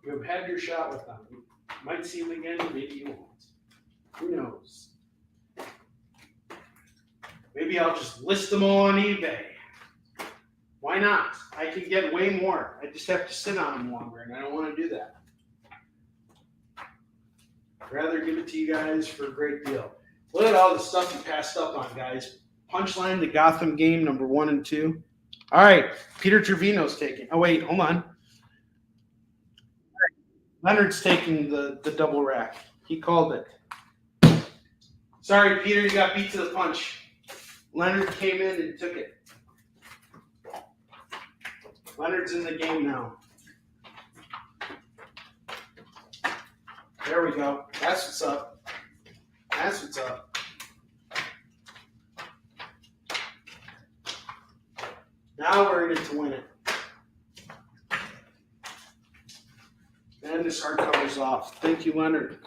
You have had your shot with them. You might see them again, maybe you won't. Who knows? Maybe I'll just list them all on eBay. Why not? I can get way more. I just have to sit on them longer, and I don't want to do that. I'd rather give it to you guys for a great deal. Look at all the stuff you passed up on, guys. Punchline, the Gotham game, number 1 and 2. All right, Peter Trevino's taking. Oh, wait, hold on. Leonard's taking the double rack. He called it. Sorry, Peter, you got beat to the punch. Leonard came in and took it. Leonard's in the game now. There we go. That's what's up. That's what's up. Now we're in it to win it. And this hardcover's off. Thank you, Leonard.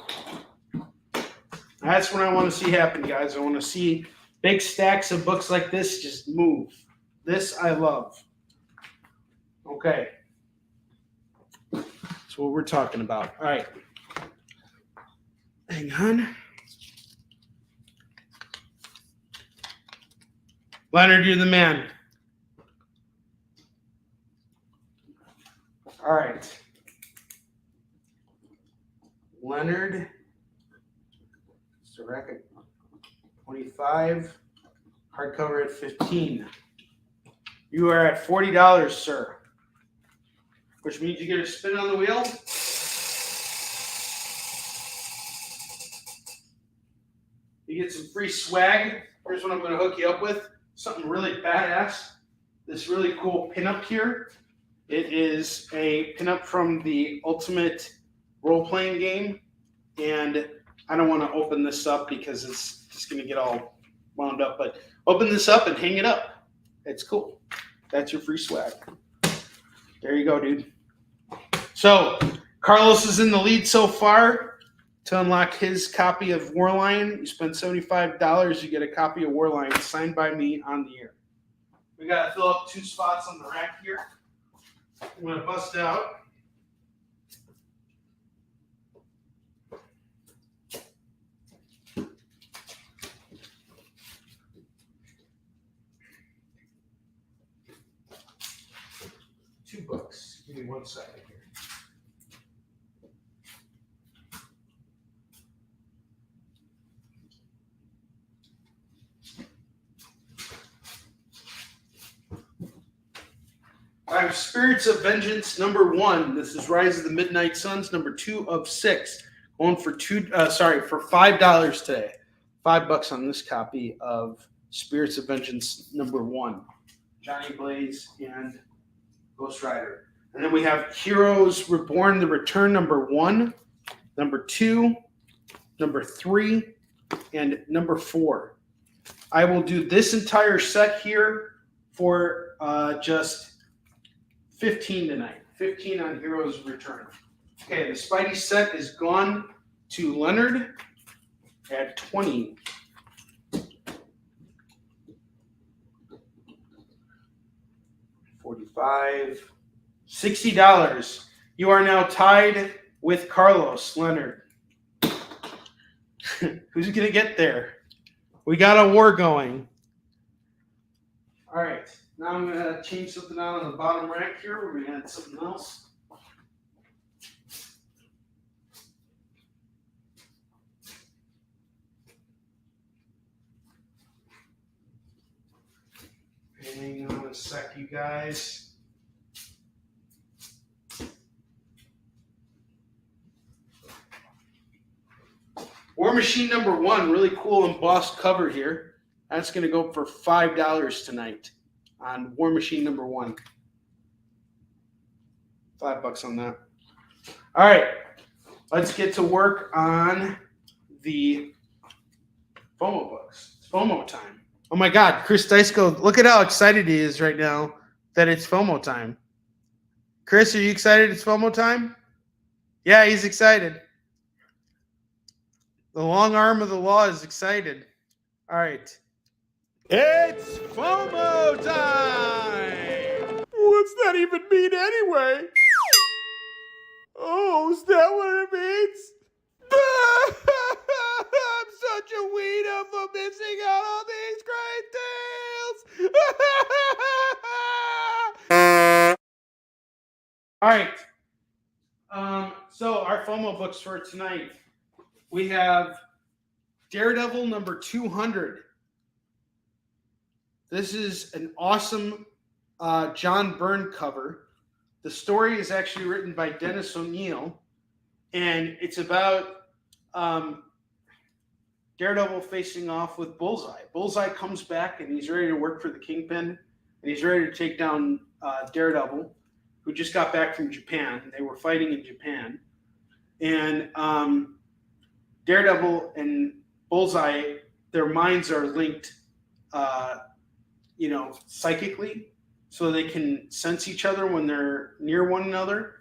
That's what I want to see happen, guys. I want to see big stacks of books like this just move. This I love. Okay. That's what we're talking about. All right. Hang on. Leonard, you're the man. All right. Leonard. It's a rack at 25. Hardcover at 15. You are at $40, sir. Which means you get a spin on the wheel. You get some free swag. Here's what I'm going to hook you up with. Something really badass. This really cool pinup here. It is a pinup from the Ultimate role-playing game. And I don't want to open this up because it's just going to get all wound up. But open this up and hang it up. It's cool. That's your free swag. There you go, dude. So Carlos is in the lead so far. To unlock his copy of Warlion, you spend $75. You get a copy of Warlion signed by me on the air. We got to fill up 2 spots on the rack here. I'm going to bust out. Two books. Give me 1 second here. I have Spirits of Vengeance, number 1. This is Rise of the Midnight Suns, number 2 of 6. Going for $5 today. $5 on this copy of Spirits of Vengeance #1, Johnny Blaze and Ghost Rider. And then we have Heroes Reborn: The Return #1, #2, #3, and #4. I will do this entire set here for just 15 tonight. 15 on Heroes Return. Okay, the Spidey set is gone to Leonard at 20. $45. $60. You are now tied with Carlos, Leonard. Who's going to get there? We got a war going. All right. Now I'm going to change something out on the bottom rack here. We're going to add something else. Hang on a sec, you guys. War Machine #1, really cool embossed cover here. That's going to go for $5 tonight on War Machine #1. $5 on that. All right, let's get to work on the FOMO books. It's FOMO time. Oh my God, Chris Dysko, look at how excited he is right now that it's FOMO time. Chris, are you excited it's FOMO time? Yeah, he's excited. The long arm of the law is excited. All right. It's FOMO time! What's that even mean anyway? Oh, is that what it means? I'm such a weirdo for missing out on these great deals! All right. So our FOMO books for tonight, we have Daredevil #200. This is an awesome John Byrne cover. The story is actually written by Dennis O'Neil, and it's about Daredevil facing off with Bullseye. Bullseye comes back, and he's ready to work for the Kingpin, and he's ready to take down Daredevil, who just got back from Japan. They were fighting in Japan. And Daredevil and Bullseye, their minds are linked, psychically, so they can sense each other when they're near one another.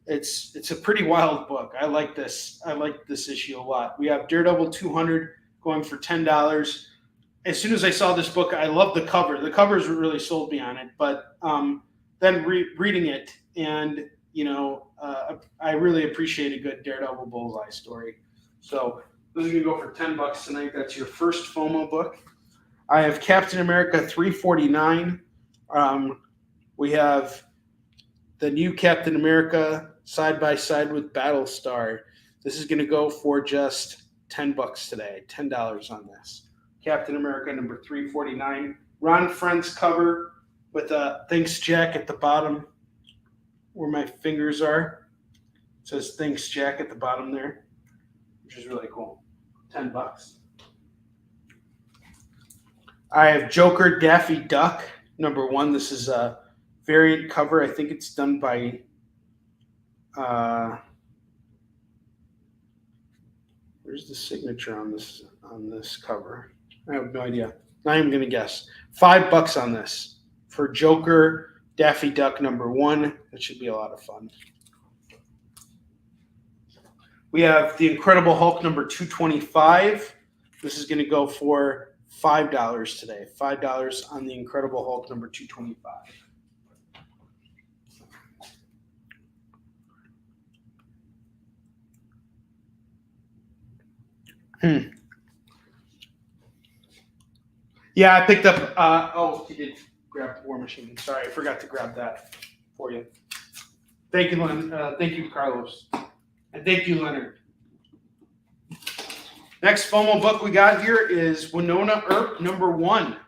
It's a pretty wild book. I like this. I like this issue a lot. We have Daredevil 200 going for $10. As soon as I saw this book, I love the cover. The covers really sold me on it. But then reading it, and I really appreciate a good Daredevil Bullseye story. So this is gonna go for $10 tonight. That's your first FOMO book. I have Captain America 349. We have the new Captain America side by side with Battlestar. This is gonna go for just $10 today. $10 on this. Captain America #349. Ron Friend's cover with a Thanks Jack at the bottom where my fingers are. It says Thanks Jack at the bottom there, which is really cool. $10. I have Joker Daffy Duck #1. This is a variant cover. I think it's done by where's the signature on this cover? I have no idea. Not even gonna guess. $5 on this for Joker Daffy Duck #1. That should be a lot of fun. We have the Incredible Hulk #225. This is gonna go for $5 today. $5 on the Incredible Hulk #225. Yeah, I picked up. You did grab War Machine. Sorry, I forgot to grab that for you. Thank you, thank you, Carlos, and thank you, Leonard. Next FOMO book we got here is Winona Earp #1.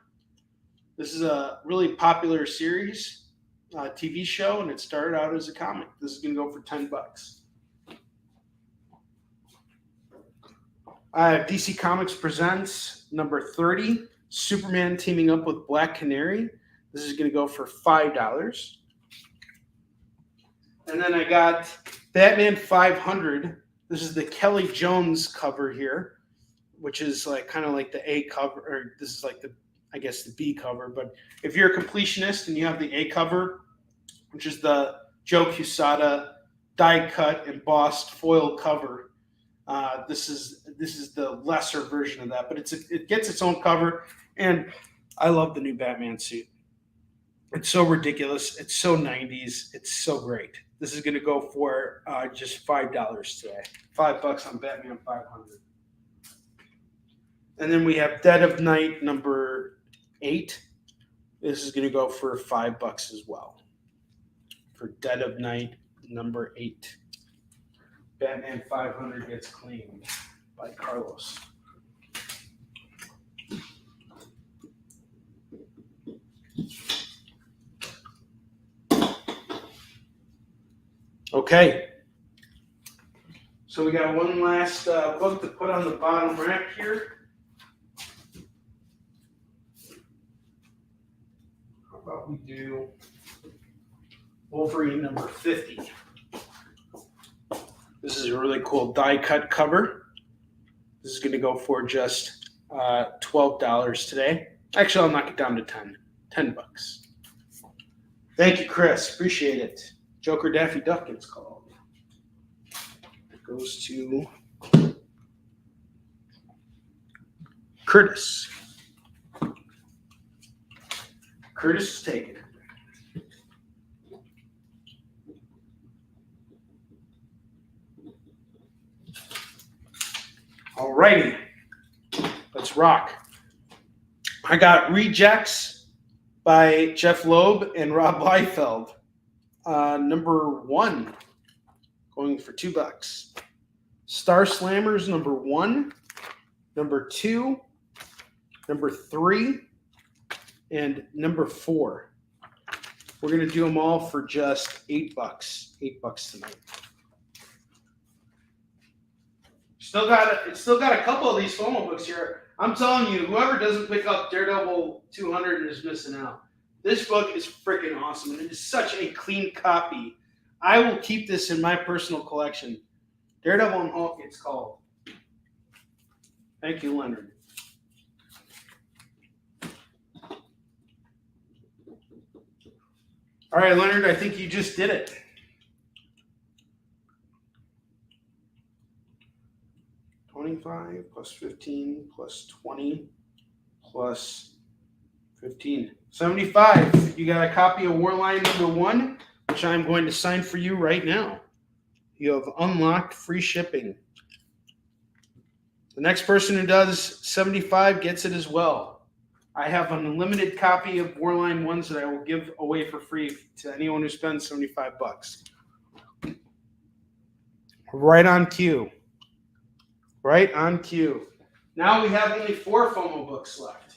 This is a really popular series, TV show, and it started out as a comic. This is going to go for $10. DC Comics presents number 30, Superman teaming up with Black Canary. This is going to go for $5. And then I got Batman 500. This is the Kelly Jones cover here, which is like kind of like the A cover, or this is like the, I guess, the B cover. But if you're a completionist and you have the A cover, which is the Joe Quesada die cut embossed foil cover, this is the lesser version of that, but it gets its own cover, and I love the new Batman suit. It's so ridiculous. It's so 90s. It's so great. This is going to go for just $5 today. $5 on Batman 500. And then we have Dead of Night number 8. This is going to go for $5 as well. For Dead of Night number 8. Batman 500 gets claimed by Carlos. Okay. So we got one last book to put on the bottom rack here. How about we do Wolverine number 50. This is a really cool die cut cover. This is going to go for just $12 today. Actually, I'll knock it down to $10. Thank you, Chris. Appreciate it. Joker Daffy Duck gets called. It goes to Curtis. Curtis is taken. All righty. Let's rock. I got Rejects by Jeff Loeb and Rob Liefeld. Number 1, going for $2. Star Slammers number 1, number 2, number 3, and number 4. We're going to do them all for just $8. $8 tonight. It's still got a couple of these FOMO books here. I'm telling you, whoever doesn't pick up Daredevil 200 is missing out. This book is freaking awesome, and it is such a clean copy. I will keep this in my personal collection. Daredevil and Hulk, it's called. Thank you, Leonard. All right, Leonard, I think you just did it. $25 plus 15 plus 20 plus 15. $75. You got a copy of Warline number 1, which I'm going to sign for you right now. You have unlocked free shipping. The next person who does 75 gets it as well. I have an unlimited copy of Warline 1s that I will give away for free to anyone who spends $75. Right on cue. Right on cue. Now we have only 4 FOMO books left.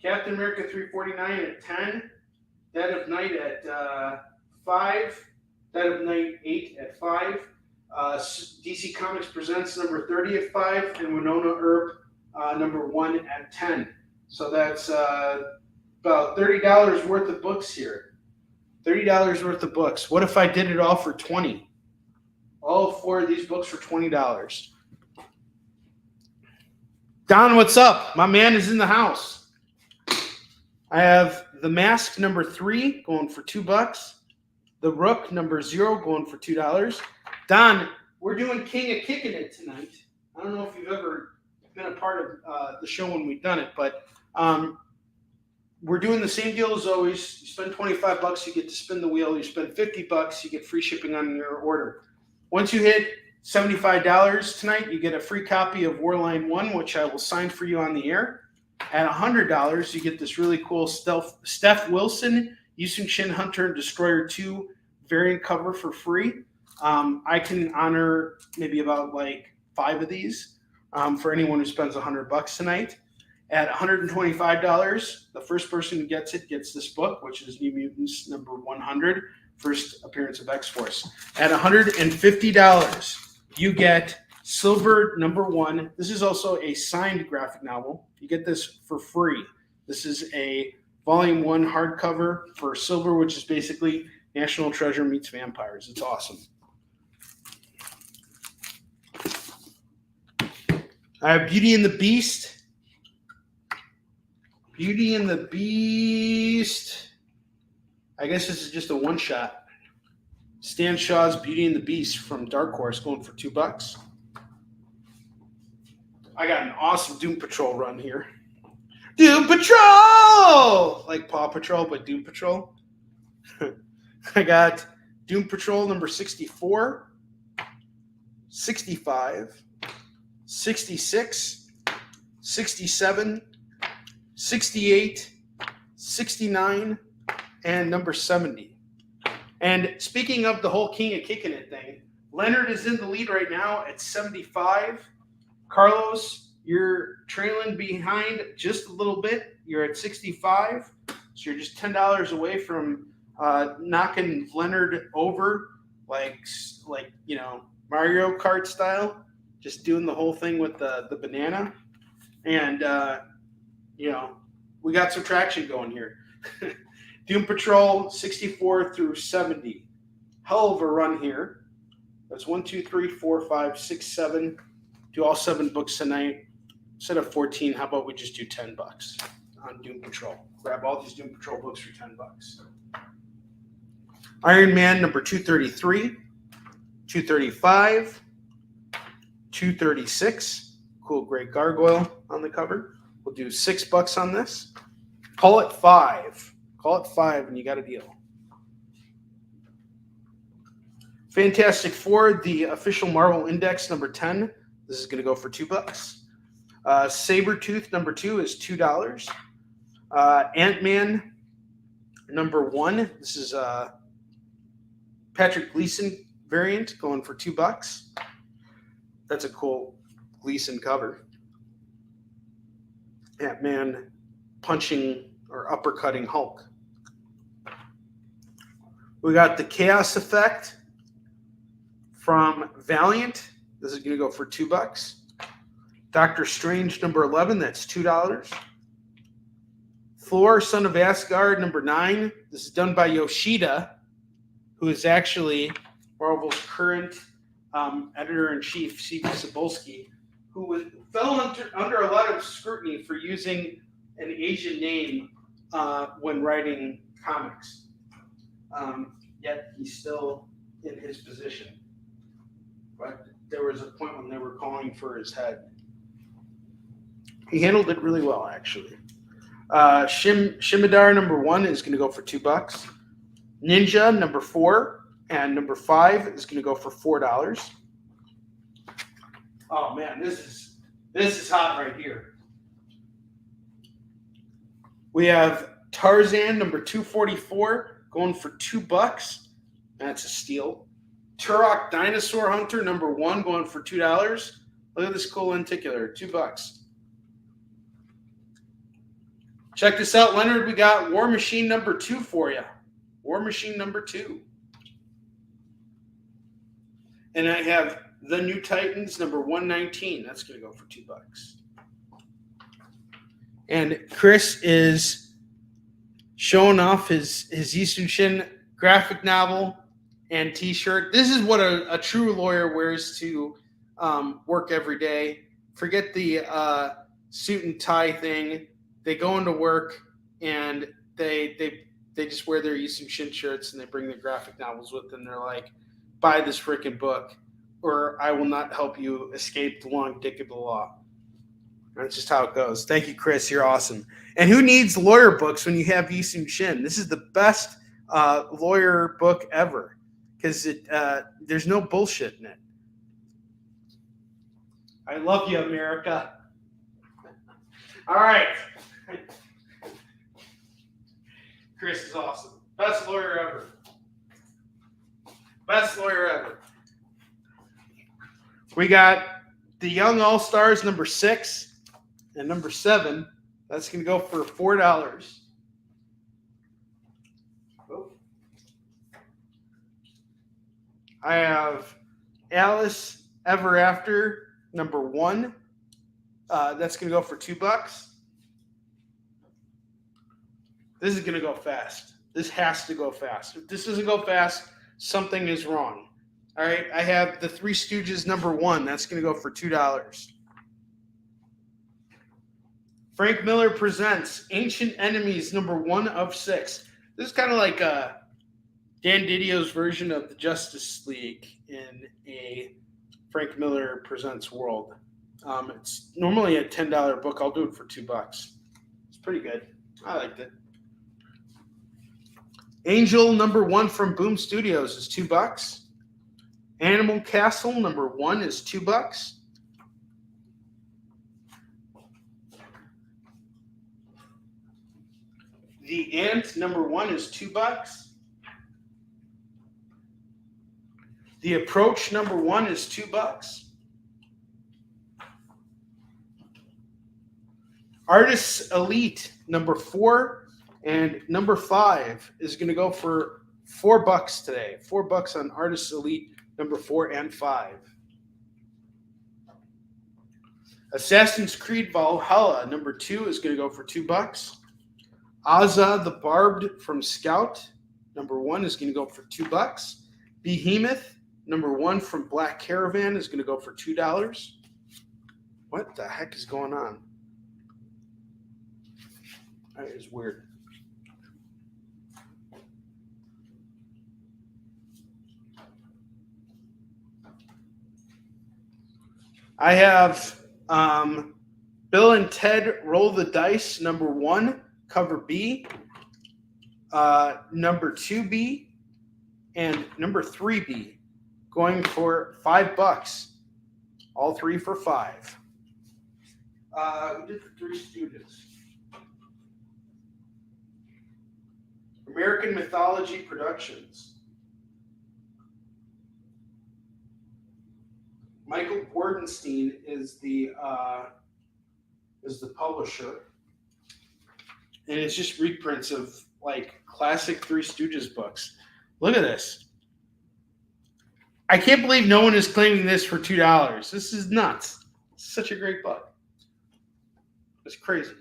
Captain America 349 at 10. Dead of Night at 5. Dead of Night 8 at 5. DC Comics Presents number 30 at 5. And Winona Earp number 1 at 10. So that's about $30 worth of books here. $30 worth of books. What if I did it all for $20? All 4 of these books for $20. Don, what's up? My man is in the house. I have The Mask number 3 going for $2. The Rook number 0 going for $2. Don, we're doing King of Kickin' It tonight. I don't know if you've ever been a part of the show when we've done it, but we're doing the same deal as always. You spend $25, you get to spin the wheel. You spend $50, you get free shipping on your order. Once you hit $75 tonight, you get a free copy of Warline 1, which I will sign for you on the air. At $100, you get this really cool STEF Wilson, SHIN Hunter and Destroyer 2 variant cover for free. I can honor maybe about like 5 of these for anyone who spends $100 tonight. At $125, the first person who gets it gets this book, which is New Mutants number 100, first appearance of X-Force. At $150, you get Silver #1. This is also a signed graphic novel. You get this for free. This is a volume 1 hardcover for Silver, which is basically National Treasure meets vampires. It's awesome. I have Beauty and the Beast. Beauty and the Beast. I guess this is just a one-shot. Stan Shaw's Beauty and the Beast from Dark Horse, going for $2. I got an awesome Doom Patrol run here. Doom Patrol! Like Paw Patrol, but Doom Patrol. I got Doom Patrol number 64, 65, 66, 67, 68, 69, and number 70. And speaking of the whole King of Kickin' It thing, Leonard is in the lead right now at 75. Carlos, you're trailing behind just a little bit. You're at 65. So you're just $10 away from knocking Leonard over like Mario Kart style, just doing the whole thing with the banana. And, we got some traction going here. Doom Patrol 64 through 70. Hell of a run here. That's 1, 2, 3, 4, 5, 6, 7. Do all 7 books tonight. Instead of 14, how about we just do $10 on Doom Patrol? Grab all these Doom Patrol books for $10. Iron Man number 233, 235, 236. Cool gray gargoyle on the cover. We'll do $6 on this. Call it 5. Call it 5 and you got a deal. Fantastic Four, the official Marvel Index number 10. This is going to go for $2. Sabretooth number 2 is $2. Ant-Man number 1. This is Patrick Gleason variant going for $2. That's a cool Gleason cover. Ant-Man punching or uppercutting Hulk. We got the Chaos Effect from Valiant. This is going to go for $2. Doctor Strange number 11. That's $2. Thor, Son of Asgard number 9. This is done by Yoshida, who is actually Marvel's current editor-in-chief, C.B. Cebulski, who fell under a lot of scrutiny for using an Asian name when writing comics. Yet he's still in his position. But there was a point when they were calling for his head. He handled it really well, actually. Shimidar number 1 is going to go for $2. Ninja number 4 and number 5 is going to go for $4. Oh man, this is hot right here. We have Tarzan number 244 going for $2. That's a steal. Turok Dinosaur Hunter number 1 going for $2. Look at this cool lenticular, $2. Check this out, Leonard. We got War Machine number 2 for you. War Machine number 2. And I have The New Titans number 119. That's going to go for $2. And Chris is showing off his Yisun Shin graphic novel and T-shirt. This is what a true lawyer wears to work every day. Forget the suit and tie thing. They go into work and they just wear their Yisun Shin shirts and they bring their graphic novels with them. They're like, buy this freaking book or I will not help you escape the long dick of the law. That's just how it goes. Thank you, Chris. You're awesome. And who needs lawyer books when you have Yisun Shin? This is the best lawyer book ever because there's no bullshit in it. I love you, America. All right. Chris is awesome. Best lawyer ever. Best lawyer ever. We got the Young All-Stars number 6 and number 7. That's going to go for $4. I have Alice Ever After #1. That's going to go for $2. This is going to go fast. This has to go fast. If this doesn't go fast, something is wrong. All right, I have the Three Stooges #1. That's going to go for $2. Frank Miller presents Ancient Enemies #1 of 6. This is kind of like Dan Didio's version of the Justice League in a Frank Miller presents world. It's normally a $10 book. I'll do it for $2. It's pretty good. I liked it. Angel #1 from Boom Studios is $2. Animal Castle #1 is $2. The Ant #1 is $2. The Approach #1 is $2. Artists Elite #4 and #5 is going to go for $4 today. $4 on Artists Elite #4 and 5. Assassin's Creed Valhalla #2 is going to go for $2. Azza the Barbed from Scout #1 is going to go for $2. Behemoth #1 from Black Caravan is going to go for $2. What the heck is going on? That is weird. I have Bill and Ted Roll the Dice #1, cover B, #2B, and #3B, going for $5. All three for $5. Who did the Three Stooges? American Mythology Productions. Michael Bordenstein is the publisher, and it's just reprints of like classic Three Stooges books. Look at this. I can't believe no one is claiming this for $2. This is nuts. It's such a great book. It's crazy.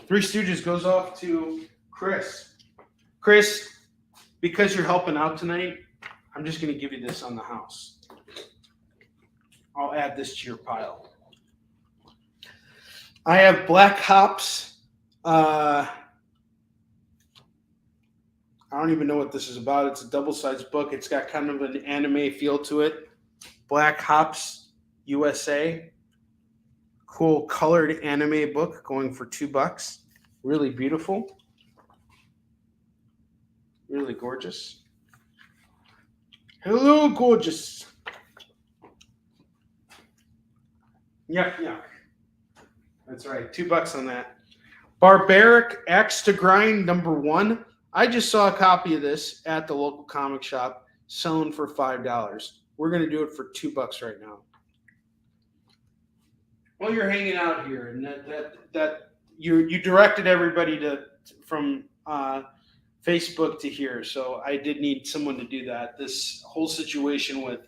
Three Stooges goes off to Chris. Chris, because you're helping out tonight, I'm just going to give you this on the house. I'll add this to your pile. I have Black Hops. I don't even know what this is about. It's a double-sized book. It's got kind of an anime feel to it. Black Hops USA. Cool colored anime book going for $2. Really beautiful. Really gorgeous. Hello, gorgeous. Yeah. That's right. $2 on that. Barbaric Axe to Grind #1. I just saw a copy of this at the local comic shop selling for $5. We're going to do it for $2 right now. Well, you're hanging out here, and that you directed everybody from Facebook to here, so I did need someone to do that. This whole situation with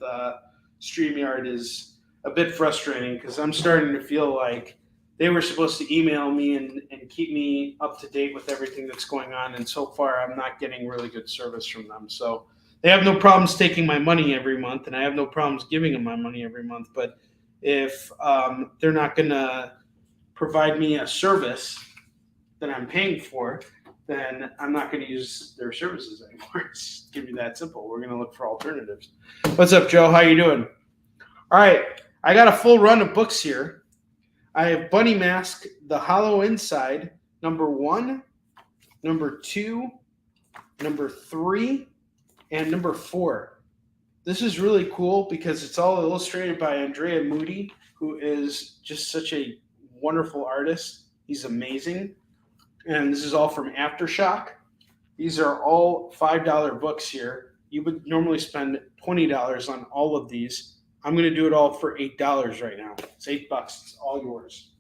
StreamYard is a bit frustrating because I'm starting to feel like they were supposed to email me and keep me up to date with everything that's going on, and so far I'm not getting really good service from them. So they have no problems taking my money every month, and I have no problems giving them my money every month, but if they're not going to provide me a service that I'm paying for, then I'm not going to use their services anymore. It's going to be that simple. We're going to look for alternatives. What's up, Joe? How you doing? All right. I got a full run of books here. I have Bunny Mask, The Hollow Inside, #1, #2, #3, and #4. This is really cool because it's all illustrated by Andrea Moody, who is just such a wonderful artist. He's amazing. And this is all from Aftershock. These are all $5 books here. You would normally spend $20 on all of these. I'm going to do it all for $8 right now. It's $8. It's all yours.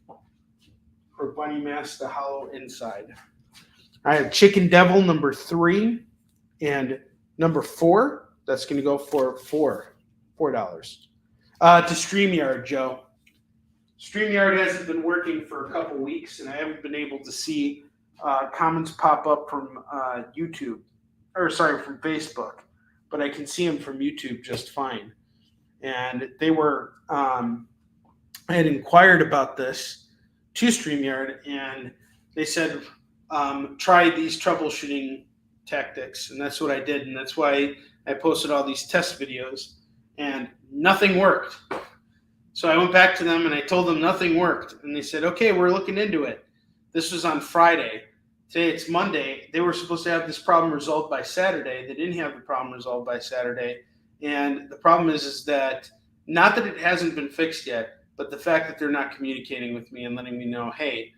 For Bunny Mask, the Hollow Inside. I have Chicken Devil number 3 and number 4. That's going to go for $4. To StreamYard, Joe. StreamYard hasn't been working for a couple weeks, and I haven't been able to see comments pop up from YouTube, from Facebook, but I can see them from YouTube just fine. And they were, I had inquired about this to StreamYard, and they said, try these troubleshooting tactics, and that's what I did, and that's why I posted all these test videos, and nothing worked. So I went back to them and I told them nothing worked, and they said, okay, we're looking into it. This was on Friday. Today it's Monday. They were supposed to have this problem resolved by Saturday. They didn't have the problem resolved by Saturday, and the problem is that not that it hasn't been fixed yet, but the fact that they're not communicating with me and letting me know, hey,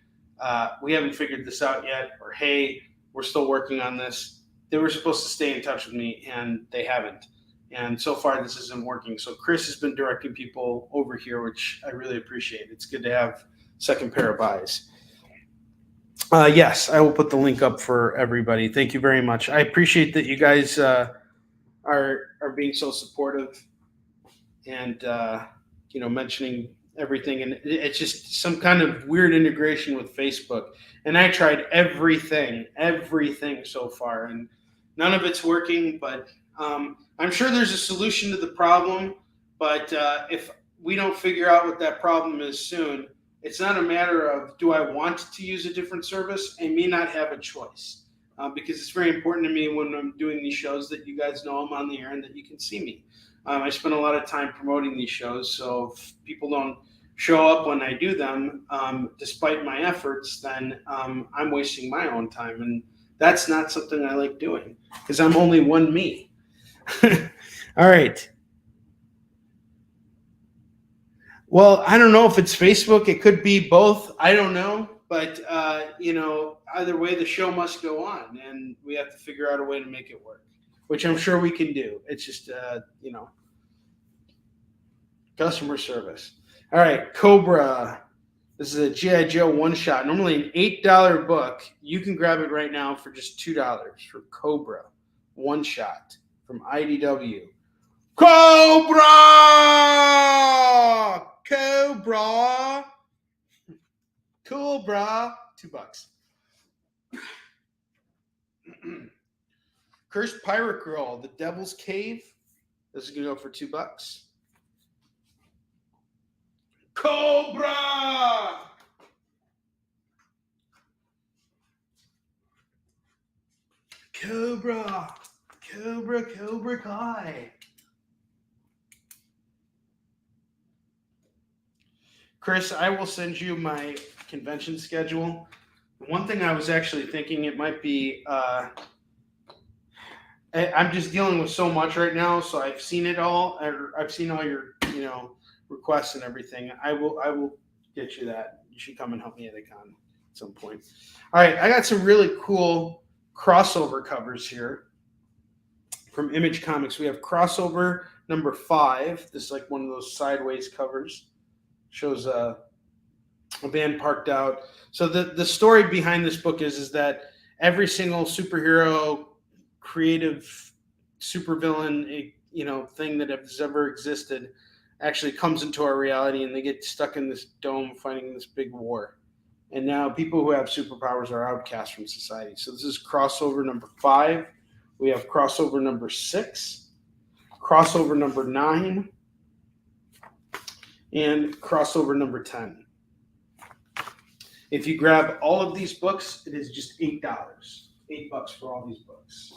we haven't figured this out yet, or hey, we're still working on this. They were supposed to stay in touch with me, and they haven't. And so far, this isn't working. So Chris has been directing people over here, which I really appreciate. It's good to have second pair of eyes. Yes, I will put the link up for everybody. Thank you very much. I appreciate that you guys are being so supportive and mentioning everything. And it's just some kind of weird integration with Facebook. And I tried everything so far, and none of it's working. But I'm sure there's a solution to the problem. But if we don't figure out what that problem is soon, it's not a matter of, do I want to use a different service? I may not have a choice, because it's very important to me when I'm doing these shows that you guys know I'm on the air and that you can see me. I spend a lot of time promoting these shows, so if people don't show up when I do them, despite my efforts, then I'm wasting my own time, and that's not something I like doing, because I'm only one me. All right. Well, I don't know if it's Facebook. It could be both. I don't know. But, either way, the show must go on, and we have to figure out a way to make it work, which I'm sure we can do. It's just, customer service. All right, Cobra. This is a G.I. Joe one-shot. Normally an $8 book. You can grab it right now for just $2 for Cobra one-shot from IDW. Cobra! Cool, brah. $2. Cursed Pirate Girl, The Devil's Cave. This is going to go for $2. Cobra! Cobra Kai. Chris, I will send you my convention schedule. One thing I was actually thinking, it might be, I'm just dealing with so much right now, so I've seen it all. I've seen all your, requests and everything. I will get you that. You should come and help me at a con at some point. All right, I got some really cool crossover covers here from Image Comics. We have crossover number 5. This is like one of those sideways covers. Shows a van parked out. So the story behind this book is that every single superhero, creative supervillain, thing that has ever existed actually comes into our reality, and they get stuck in this dome fighting this big war. And now people who have superpowers are outcast from society. So this is crossover number 5. We have crossover number 6, crossover number 9, and crossover number 10. If you grab all of these books, it is just $8. $8 for all these books.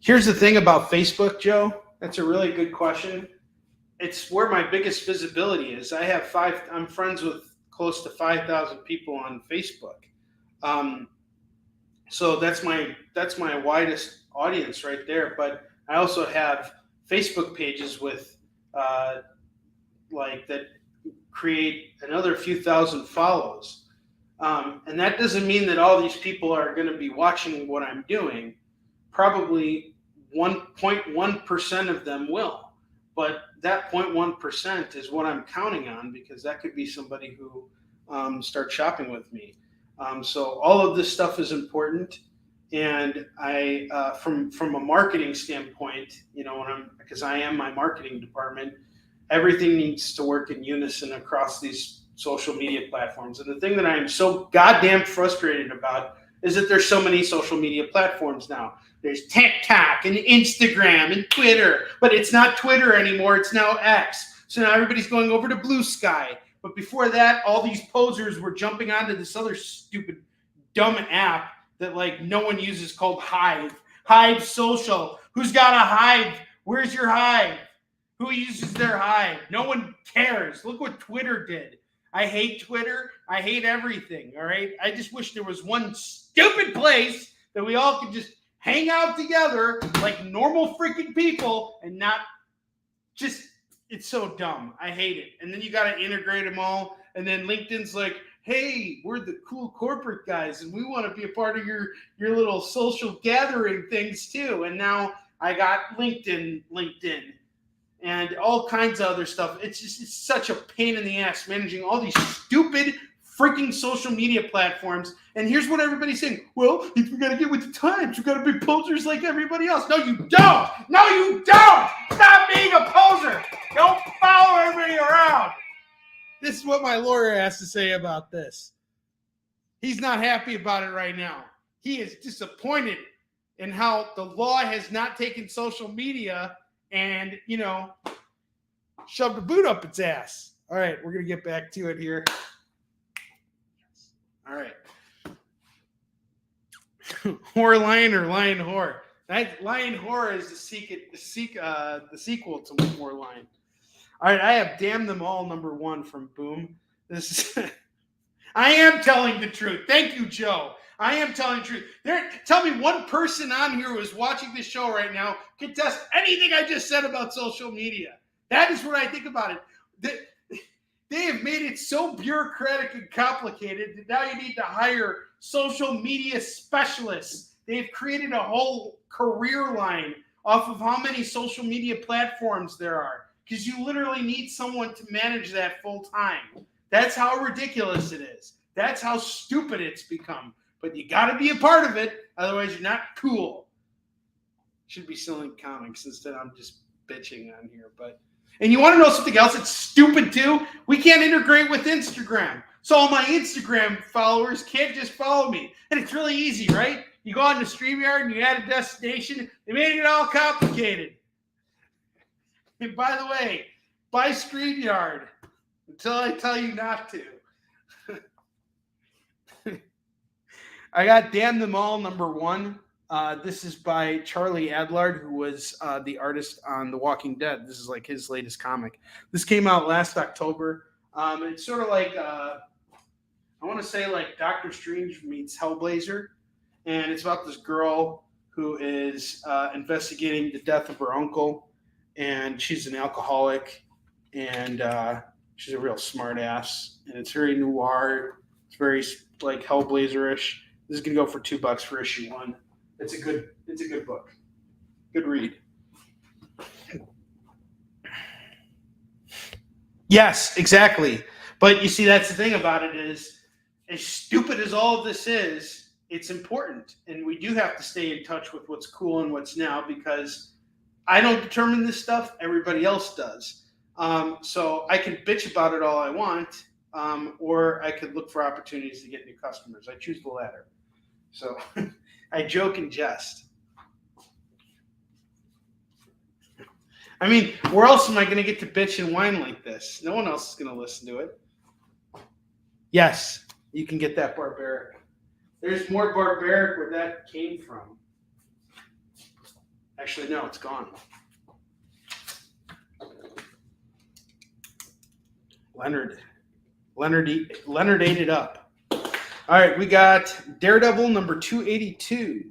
Here's the thing about Facebook, Joe. That's a really good question. It's where my biggest visibility is. I'm friends with close to 5,000 people on Facebook. So that's my widest audience right there. But I also have Facebook pages with like that create another few thousand follows. And that doesn't mean that all these people are going to be watching what I'm doing. Probably 1.1% of them will. But that 0.1% is what I'm counting on, because that could be somebody who starts shopping with me. So all of this stuff is important. And I, from a marketing standpoint, you know, because I am my marketing department, everything needs to work in unison across these social media platforms. And the thing that I am so goddamn frustrated about is that there's so many social media platforms now. There's TikTok and Instagram and Twitter, but it's not Twitter anymore. It's now X. So now everybody's going over to Blue Sky. But before that, all these posers were jumping onto this other stupid, dumb app that like no one uses called Hive. Hive Social. Who's got a Hive? Where's your Hive? Who uses their Hive? No one cares. Look what Twitter did. I hate Twitter. I hate everything, all right? I just wish there was one stupid place that we all could just hang out together like normal freaking people and not just, it's so dumb. I hate it. And then you got to integrate them all. And then LinkedIn's like, hey, we're the cool corporate guys and we want to be a part of your little social gathering things too. And now I got LinkedIn, and all kinds of other stuff. It's such a pain in the ass managing all these stupid freaking social media platforms. And here's what everybody's saying. Well, if we got to get with the times, we got to be posers like everybody else. No, you don't. No, you don't. Stop being a poser. Don't follow everybody around. This is what my lawyer has to say about this. He's not happy about it right now. He is disappointed in how the law has not taken social media and, you know, shoved a boot up its ass. All right, we're going to get back to it here. All right. Whore Lion or Lion Whore? Lion Whore is the sequel to Whore Lion. All right, I have Damn Them All #1 from Boom. This is I am telling the truth. Thank you, Joe. I am telling the truth. Tell me one person on here who is watching this show right now can test anything I just said about social media. That is what I think about it. They have made it so bureaucratic and complicated that now you need to hire social media specialists. They've created a whole career line off of how many social media platforms there are, because you literally need someone to manage that full time. That's how ridiculous it is. That's how stupid it's become. But you got to be a part of it, otherwise you're not cool. Should be selling comics instead. I'm just bitching on here. And you want to know something else that's stupid too? We can't integrate with Instagram. So all my Instagram followers can't just follow me. And it's really easy, right? You go on to StreamYard and you add a destination. They made it all complicated. And by the way, buy StreamYard until I tell you not to. I got Damn Them All #1. This is by Charlie Adlard, who was the artist on The Walking Dead. This is like his latest comic. This came out last October. It's sort of like, I want to say like Doctor Strange meets Hellblazer. And it's about this girl who is investigating the death of her uncle. And she's an alcoholic. And she's a real smart ass. And it's very noir. It's very like Hellblazer-ish. This is going to go for $2 for issue 1. It's a good book. Good read. Yes, exactly. But you see, that's the thing about it is, as stupid as all of this is, it's important. And we do have to stay in touch with what's cool and what's now, because I don't determine this stuff. Everybody else does. So I can bitch about it all I want, or I could look for opportunities to get new customers. I choose the latter. So I joke and jest. I mean, where else am I going to get to bitch and whine like this? No one else is going to listen to it. Yes, you can get that barbaric. There's more barbaric where that came from. Actually, no, it's gone. Leonard ate it up. All right, we got Daredevil #282,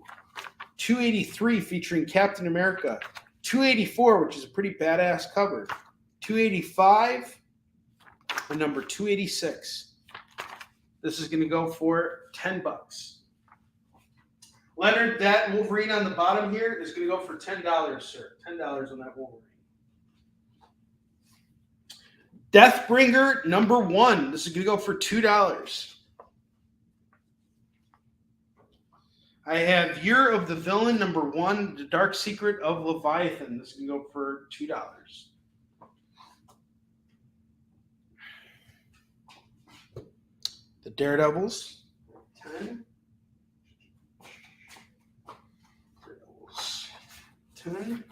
283 featuring Captain America, 284, which is a pretty badass cover. 285 and number 286. This is going to go for $10. Leonard, that Wolverine on the bottom here is going to go for $10, sir. $10 on that Wolverine. Deathbringer number 1. This is going to go for $2. I have Year of the Villain number 1, The Dark Secret of Leviathan. This is going to go for $2. The Daredevils, 10. Daredevils, 10.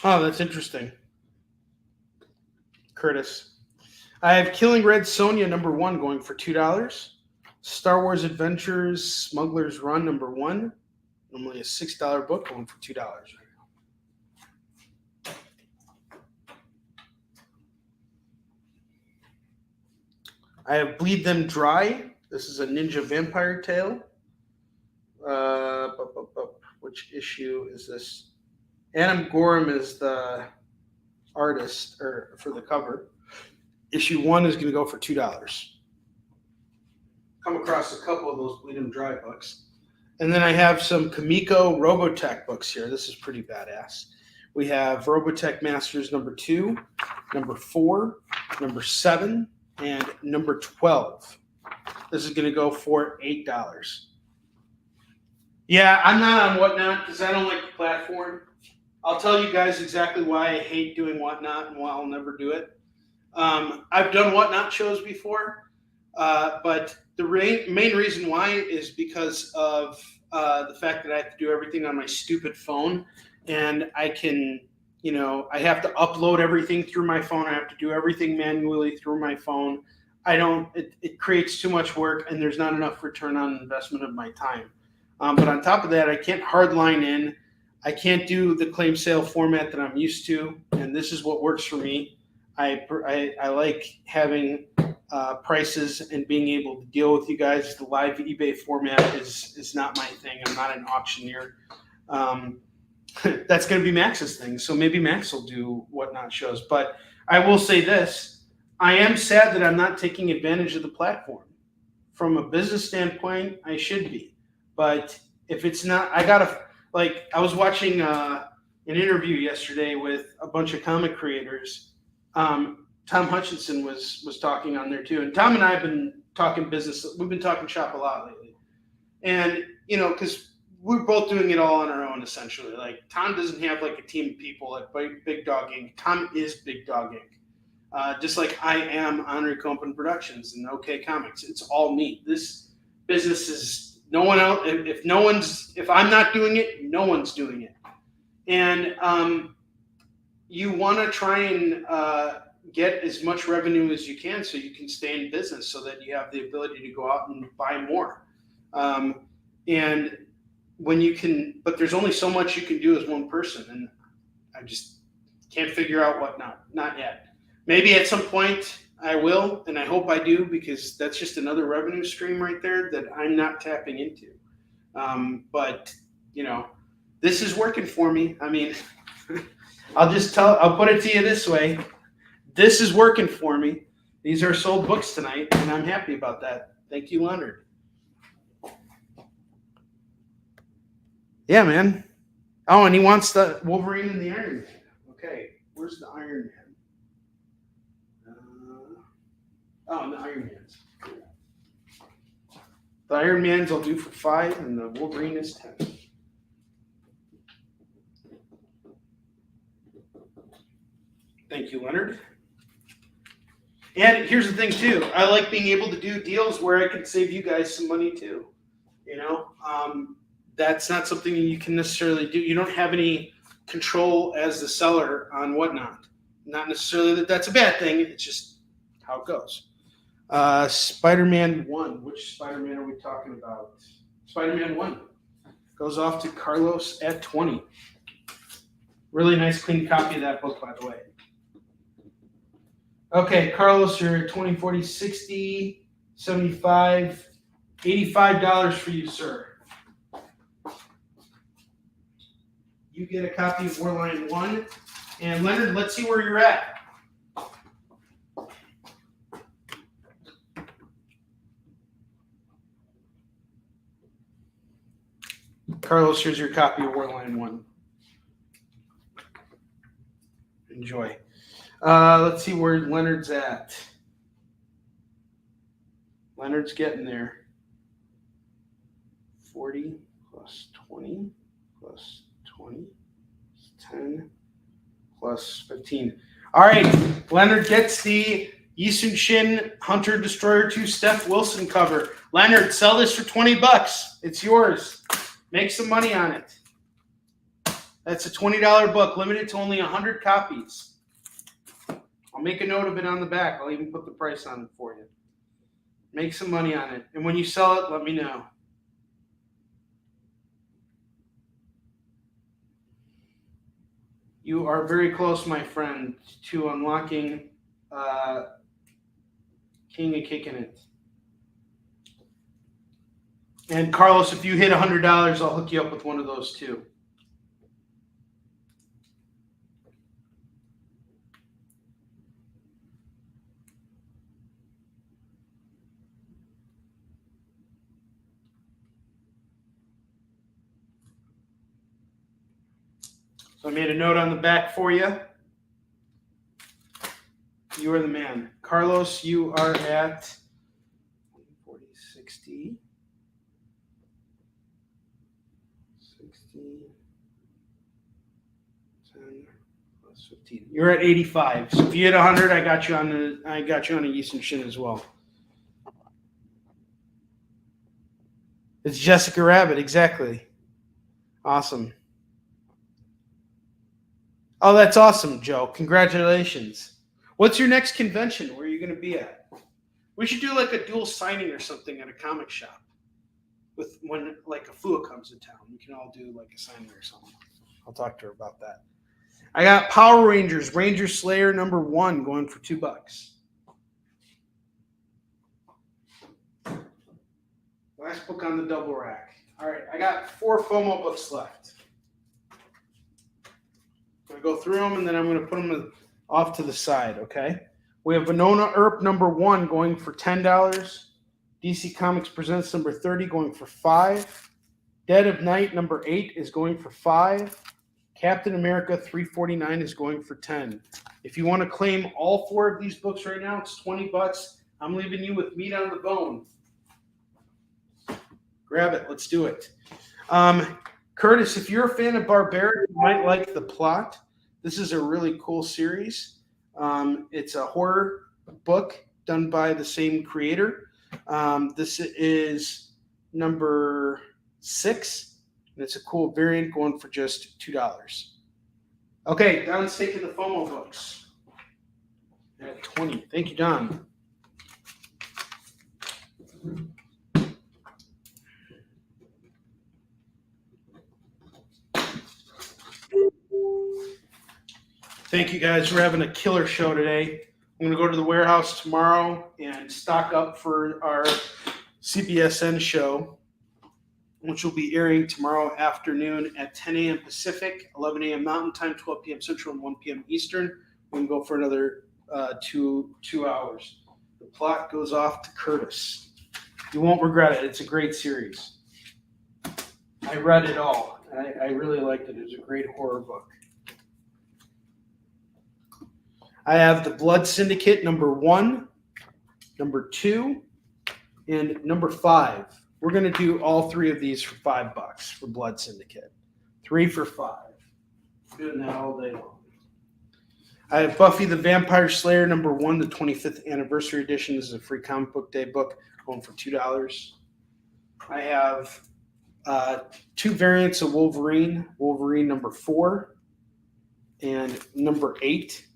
Oh, that's interesting. Curtis. I have Killing Red Sonja number 1 going for $2. Star Wars Adventures Smuggler's Run number 1. Normally a $6 book going for $2 right now. I have Bleed Them Dry. This is a Ninja Vampire Tale. Which issue is this? Adam Gorham is the artist or for the cover. Issue 1 is going to go for $2. Come across a couple of those Bleed 'em Dry books. And then I have some Kamiko Robotech books here. This is pretty badass. We have Robotech Masters number 2, number 4, number 7, and number 12. This is going to go for $8. Yeah, I'm not on Whatnot because I don't like the platform. I'll tell you guys exactly why I hate doing Whatnot and why I'll never do it. I've done Whatnot shows before, but the main reason why is because of the fact that I have to do everything on my stupid phone, and I can, I have to upload everything through my phone. I have to do everything manually through my phone. It creates too much work, and there's not enough return on investment of my time. But on top of that, I can't hardline in. I can't do the claim sale format that I'm used to, and this is what works for me. I like having prices and being able to deal with you guys. The live eBay format is not my thing. I'm not an auctioneer. That's going to be Max's thing, so maybe Max will do Whatnot shows. But I will say this. I am sad that I'm not taking advantage of the platform. From a business standpoint, I should be. But if it's not, I was watching an interview yesterday with a bunch of comic creators. Tom Hutchinson was talking on there too. And Tom and I have been talking business. We've been talking shop a lot lately. And, because we're both doing it all on our own, essentially. Like, Tom doesn't have, like, a team of people at Big Dog Inc. Tom is Big Dog Inc. Just like I am Onrie Company Productions and OK Comics. It's all me. This business is no one else. If I'm not doing it, no one's doing it. And you want to try and get as much revenue as you can so you can stay in business so that you have the ability to go out and buy more. And when you can, but there's only so much you can do as one person. And I just can't figure out what not yet. Maybe at some point I will, and I hope I do, because that's just another revenue stream right there that I'm not tapping into. But, this is working for me. I mean, I'll put it to you this way. This is working for me. These are sold books tonight, and I'm happy about that. Thank you, Leonard. Yeah, man. Oh, and he wants the Wolverine and the Iron Man. Okay, where's the Iron Man? And the Iron Mans. The Iron Mans I'll do for $5, and the Wolverine is $10. Thank you, Leonard. And here's the thing, too. I like being able to do deals where I can save you guys some money, too. That's not something you can necessarily do. You don't have any control as the seller on Whatnot. Not necessarily that that's a bad thing. It's just how it goes. Spider-Man 1. Which Spider-Man are we talking about? Spider-Man 1 goes off to Carlos at 20. Really nice, clean copy of that book, by the way. Okay, Carlos, you're 20, 40, 60, 75, $85 for you, sir. You get a copy of Warline 1. And Leonard, let's see where you're at. Carlos, here's your copy of Warline 1. Enjoy. Let's see where Leonard's at. Leonard's getting there. 40 plus 20 plus 20 plus 10 plus 15. All right, Leonard gets the SHIN Hunter Destroyer 2 Steph Wilson cover. Leonard, sell this for $20. It's yours. Make some money on it. That's a $20 book, limited to only 100 copies. I'll make a note of it on the back. I'll even put the price on it for you. Make some money on it. And when you sell it, let me know. You are very close, my friend, to unlocking King of Kickin' It. And Carlos, if you hit $100, I'll hook you up with one of those too. So I made a note on the back for you. You are the man. Carlos, you are at 40, 60, 10 plus 15. You're at 85. So if you hit 100, I got you on a SHIN as well. It's Jessica Rabbit, exactly. Awesome. Oh, that's awesome, Joe. Congratulations. What's your next convention? Where are you going to be at? We should do like a dual signing or something at a comic shop. With when like a FUA comes to town, we can all do like a signing or something. I'll talk to her about that. I got Power Rangers, Ranger Slayer #1 going for $2. Last book on the double rack. All right, I got 4 FOMO books left. I'm going to go through them, and then I'm going to put them off to the side, okay? We have Winona Earp #1 going for $10. DC Comics Presents #30 going for $5. Dead of Night #8 is going for $5. Captain America 349 is going for $10. If you want to claim all 4 of these books right now, it's $20. I'm leaving you with meat on the bone. Grab it. Let's do it. Curtis, if you're a fan of Barbarian, you might like the plot. This is a really cool series. It's a horror book done by the same creator. This is number 6, and it's a cool variant going for just $2. Okay, Don's taking the FOMO books at 20. Thank you, Don. Thank you guys for having a killer show today. I'm going to go to the warehouse tomorrow and stock up for our CBSN show, which will be airing tomorrow afternoon at 10 a.m. Pacific, 11 a.m. Mountain Time, 12 p.m. Central, and 1 p.m. Eastern. We can go for another two hours. The plot goes off to Curtis. You won't regret it. It's a great series. I read it all. I really liked it. It was a great horror book. I have the Blood Syndicate #1, #2, and #5. We're going to do all 3 of these for $5 for Blood Syndicate. 3 for $5. Doing that all day long. I have Buffy the Vampire Slayer #1, the 25th anniversary edition. This is a free comic book day book going for $2. I have 2 variants of Wolverine #4 and #8.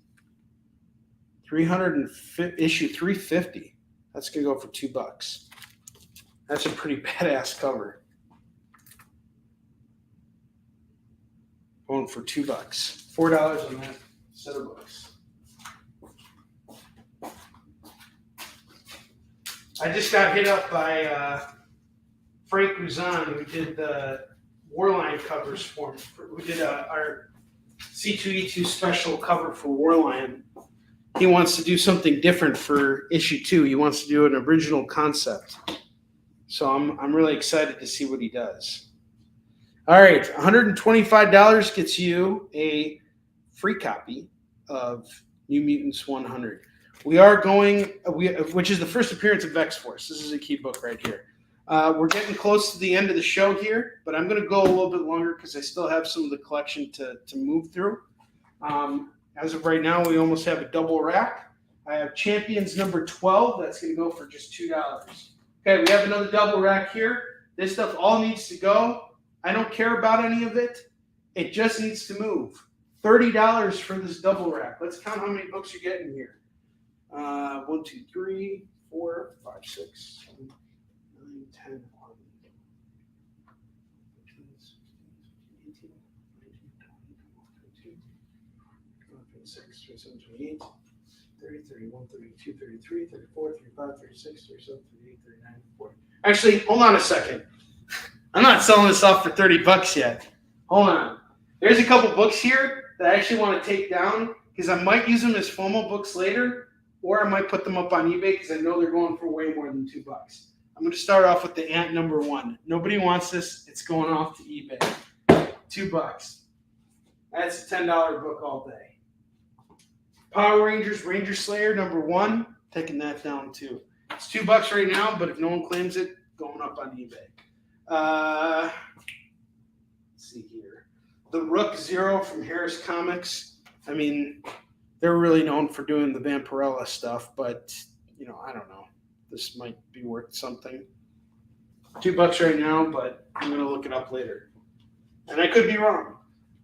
Issue 350. That's going to go for $2. That's a pretty badass cover. Going for $2. $4 on that set of books. I just got hit up by Frank Guzan, who did the Warline covers for me. We did our C2E2 special cover for Warline. He wants to do something different for issue 2. He wants to do an original concept. So I'm really excited to see what he does. All right, $125 gets you a free copy of New Mutants 100. We are going, which is the first appearance of X-Force. This is a key book right here. We're getting close to the end of the show here, but I'm going to go a little bit longer because I still have some of the collection to move through. As of right now, we almost have a double rack. I have Champions number 12. That's going to go for just $2. Okay, we have another double rack here. This stuff all needs to go. I don't care about any of it. It just needs to move. $30 for this double rack. Let's count how many books you're getting here. 1, 2, 3, 4, 5, 6, 7, 9, 10, 11, 18, 19, 20, 21, 22, 26, 27, 28, 30, 31, 32, 33, 34, 35, 36, 37, 38, 39, 40. Actually, hold on a second. I'm not selling this off for $30 yet. Hold on. There's a couple books here that I actually want to take down because I might use them as FOMO books later, or I might put them up on eBay because I know they're going for way more than $2. I'm going to start off with the Ant number 1. Nobody wants this. It's going off to eBay. $2. That's a $10 book all day. Power Rangers Ranger Slayer number 1. Taking that down too. It's $2 right now, but if no one claims it, going up on eBay. Let's see here. The Rook Zero from Harris Comics. I mean, they're really known for doing the Vampirella stuff, but, I don't know. This might be worth something. $2 right now, but I'm going to look it up later. And I could be wrong.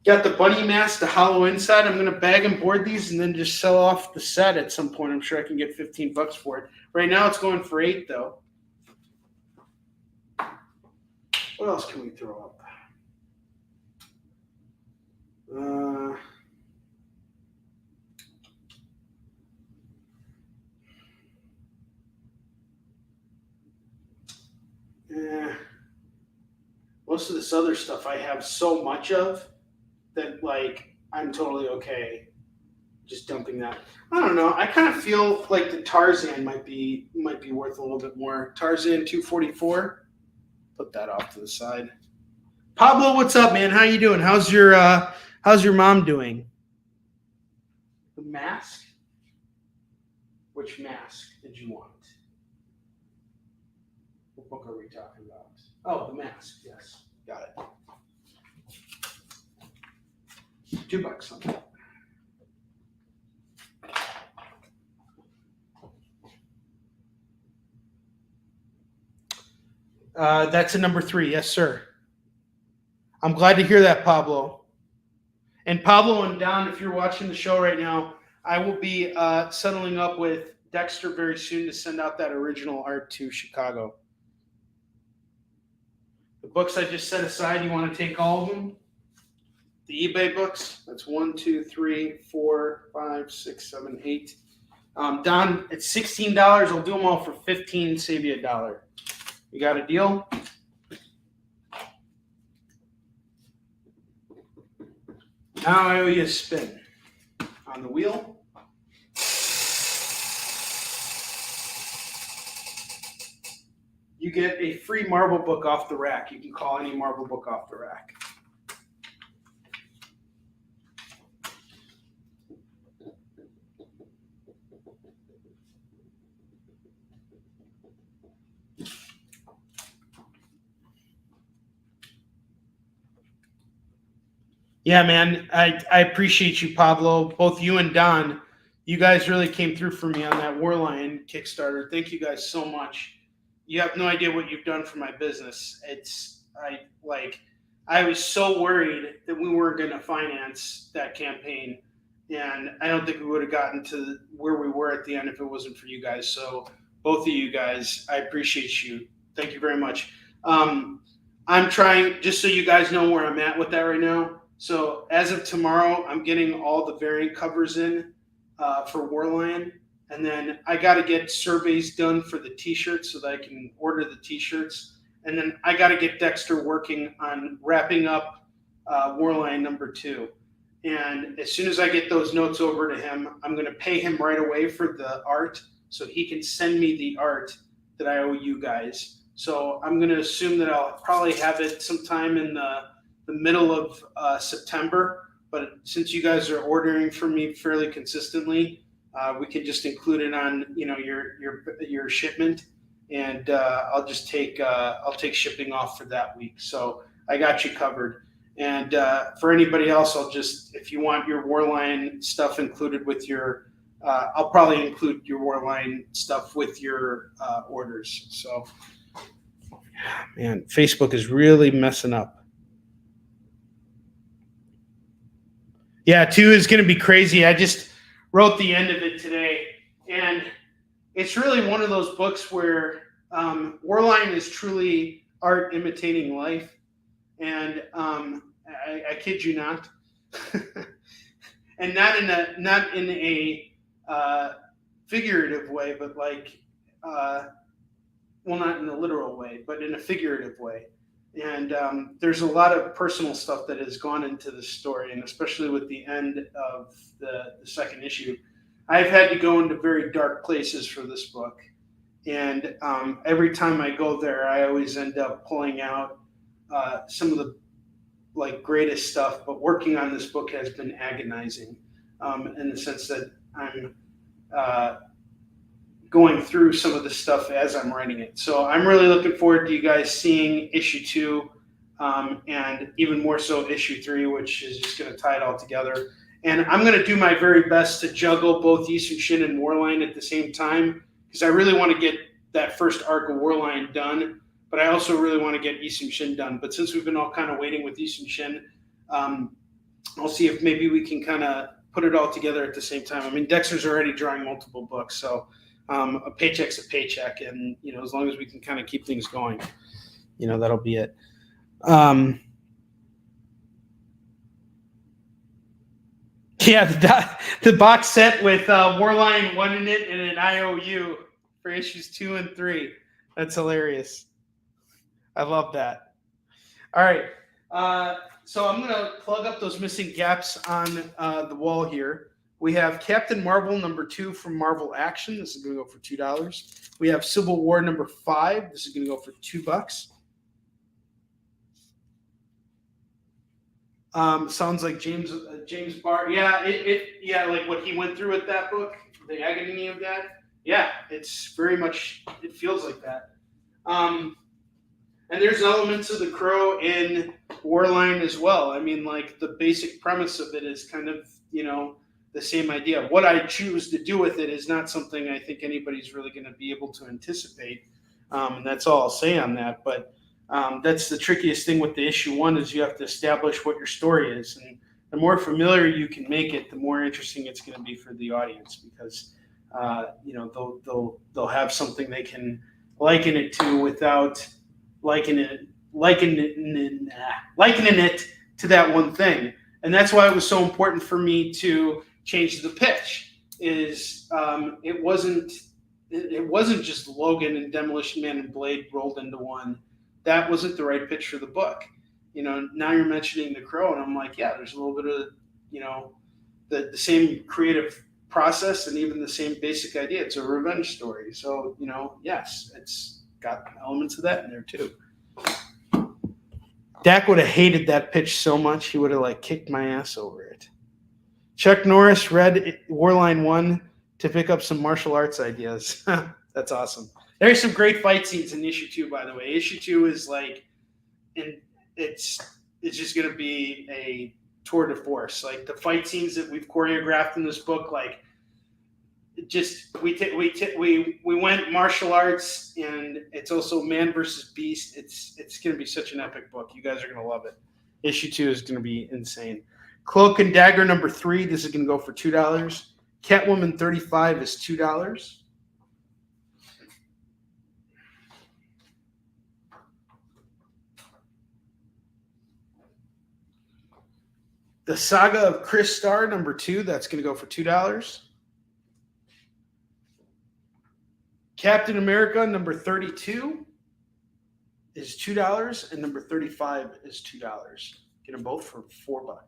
Got the Bunny Mask, the Hollow Inside. I'm going to bag and board these and then just sell off the set at some point. I'm sure I can get $15 for it. Right now it's going for $8, though. What else can we throw up? Most of this other stuff I have so much of that, I'm totally okay just dumping that. I don't know. I kind of feel like the Tarzan might be worth a little bit more. Tarzan 244. Put that off to the side. Pablo, what's up, man? How you doing? How's your mom doing? The mask? Which mask did you want? What book are we talking about? Oh, the mask. Yes, got it. $2 on that. That's a number 3. Yes, sir. I'm glad to hear that, Pablo. And Pablo and Don, if you're watching the show right now, I will be settling up with Dexter very soon to send out that original art to Chicago. The books I just set aside, you want to take all of them? The eBay books, that's 1, 2, 3, 4, 5, 6, 7, 8. Don, it's $16. I'll do them all for $15, save you $1. You got a deal? Now I owe you a spin on the wheel. You get a free Marvel book off the rack. You can call any Marvel book off the rack. Yeah, man, I appreciate you, Pablo. Both you and Don, you guys really came through for me on that Warline Kickstarter. Thank you guys so much. You have no idea what you've done for my business. I was so worried that we weren't going to finance that campaign, and I don't think we would have gotten to where we were at the end if it wasn't for you guys. So both of you guys, I appreciate you. Thank you very much. I'm trying, just so you guys know where I'm at with that right now. So as of tomorrow, I'm getting all the variant covers in for Warlion. And then I got to get surveys done for the t-shirts so that I can order the t-shirts. And then I got to get Dexter working on wrapping up Warlion number 2. And as soon as I get those notes over to him, I'm going to pay him right away for the art so he can send me the art that I owe you guys. So I'm going to assume that I'll probably have it sometime in the middle of September. But since you guys are ordering from me fairly consistently, we can just include it on your shipment, and I'll just take shipping off for that week. So I got you covered. And for anybody else, if you want your Warline stuff included with your, I'll probably include your Warline stuff with your orders. So, man, Facebook is really messing up. Yeah, 2 is going to be crazy. I just wrote the end of it today, and it's really one of those books where Warline is truly art imitating life. And I kid you not, and not in a figurative way, but like, well, not in a literal way, but in a figurative way. And there's a lot of personal stuff that has gone into the story, and especially with the end of the second issue, I've had to go into very dark places for this book. And every time I go there, I always end up pulling out some of the greatest stuff, but working on this book has been agonizing in the sense that I'm going through some of the stuff as I'm writing it. So I'm really looking forward to you guys seeing issue 2 and even more so issue 3, which is just going to tie it all together. And I'm going to do my very best to juggle both SHIN and Warline at the same time, because I really want to get that first arc of Warline done. But I also really want to get SHIN done. But since we've been all kind of waiting with SHIN, I'll see if maybe we can kind of put it all together at the same time. I mean, Dexter's already drawing multiple books, so a paycheck's a paycheck. And, as long as we can kind of keep things going, that'll be it. Yeah, the box set with Warline 1 in it and an IOU for issues 2 and 3. That's hilarious. I love that. All right. So I'm going to plug up those missing gaps on the wall here. We have Captain Marvel number 2 from Marvel Action. This is going to go for $2. We have Civil War number 5. This is going to go for $2. Sounds like James Barr. Yeah, yeah, like what he went through with that book, the agony of that. Yeah, it's very much, it feels like that. And there's elements of the Crow in Warline as well. I mean, like the basic premise of it is kind of, the same idea. What I choose to do with it is not something I think anybody's really going to be able to anticipate. And that's all I'll say on that. But that's the trickiest thing with the issue 1 is you have to establish what your story is. And the more familiar you can make it, the more interesting it's going to be for the audience, because, they'll have something they can liken it to without likening it to that one thing. And that's why it was so important for me to change the pitch. Is it wasn't just Logan and Demolition Man and Blade rolled into one. That wasn't the right pitch for the book. Now you're mentioning the Crow, and I'm like, yeah, there's a little bit of the same creative process and even the same basic idea. It's a revenge story. So, yes, it's got elements of that in there too. Dak would have hated that pitch so much, he would have kicked my ass over it. Chuck Norris read Warline 1 to pick up some martial arts ideas. That's awesome. There's some great fight scenes in issue 2, by the way. Issue 2 is it's just going to be a tour de force. The fight scenes that we've choreographed in this book, we went martial arts, and it's also man versus beast. It's going to be such an epic book. You guys are going to love it. Issue 2 is going to be insane. Cloak and Dagger number 3. This is going to go for $2. Catwoman 35 is $2. The Saga of Chris Starr, number 2. That's going to go for $2. Captain America, number 32 is $2, and number 35 is $2. Get them both for $4.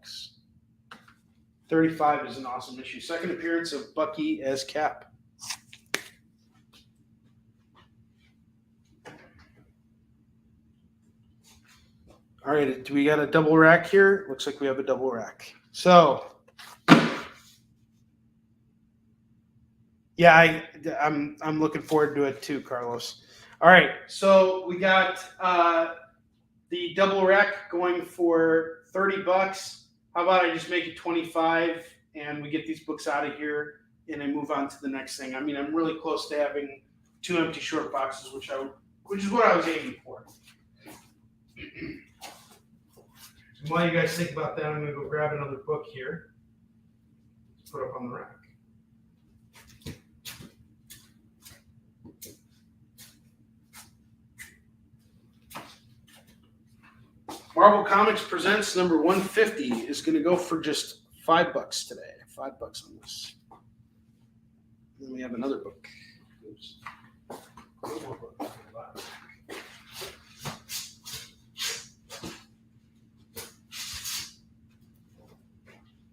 35 is an awesome issue. Second appearance of Bucky as Cap. All right, do we got a double rack here? Looks like we have a double rack. So, yeah, I'm looking forward to it too, Carlos. All right, so we got the double rack going for $30. How about I just make it 25 and we get these books out of here and I move on to the next thing. I mean, I'm really close to having 2 empty short boxes, which is what I was aiming for. And while you guys think about that, I'm going to go grab another book here to put up on the rack. Marvel Comics Presents number 150 is going to go for just $5 today. $5 on this. And then we have another book. Oops. One more book.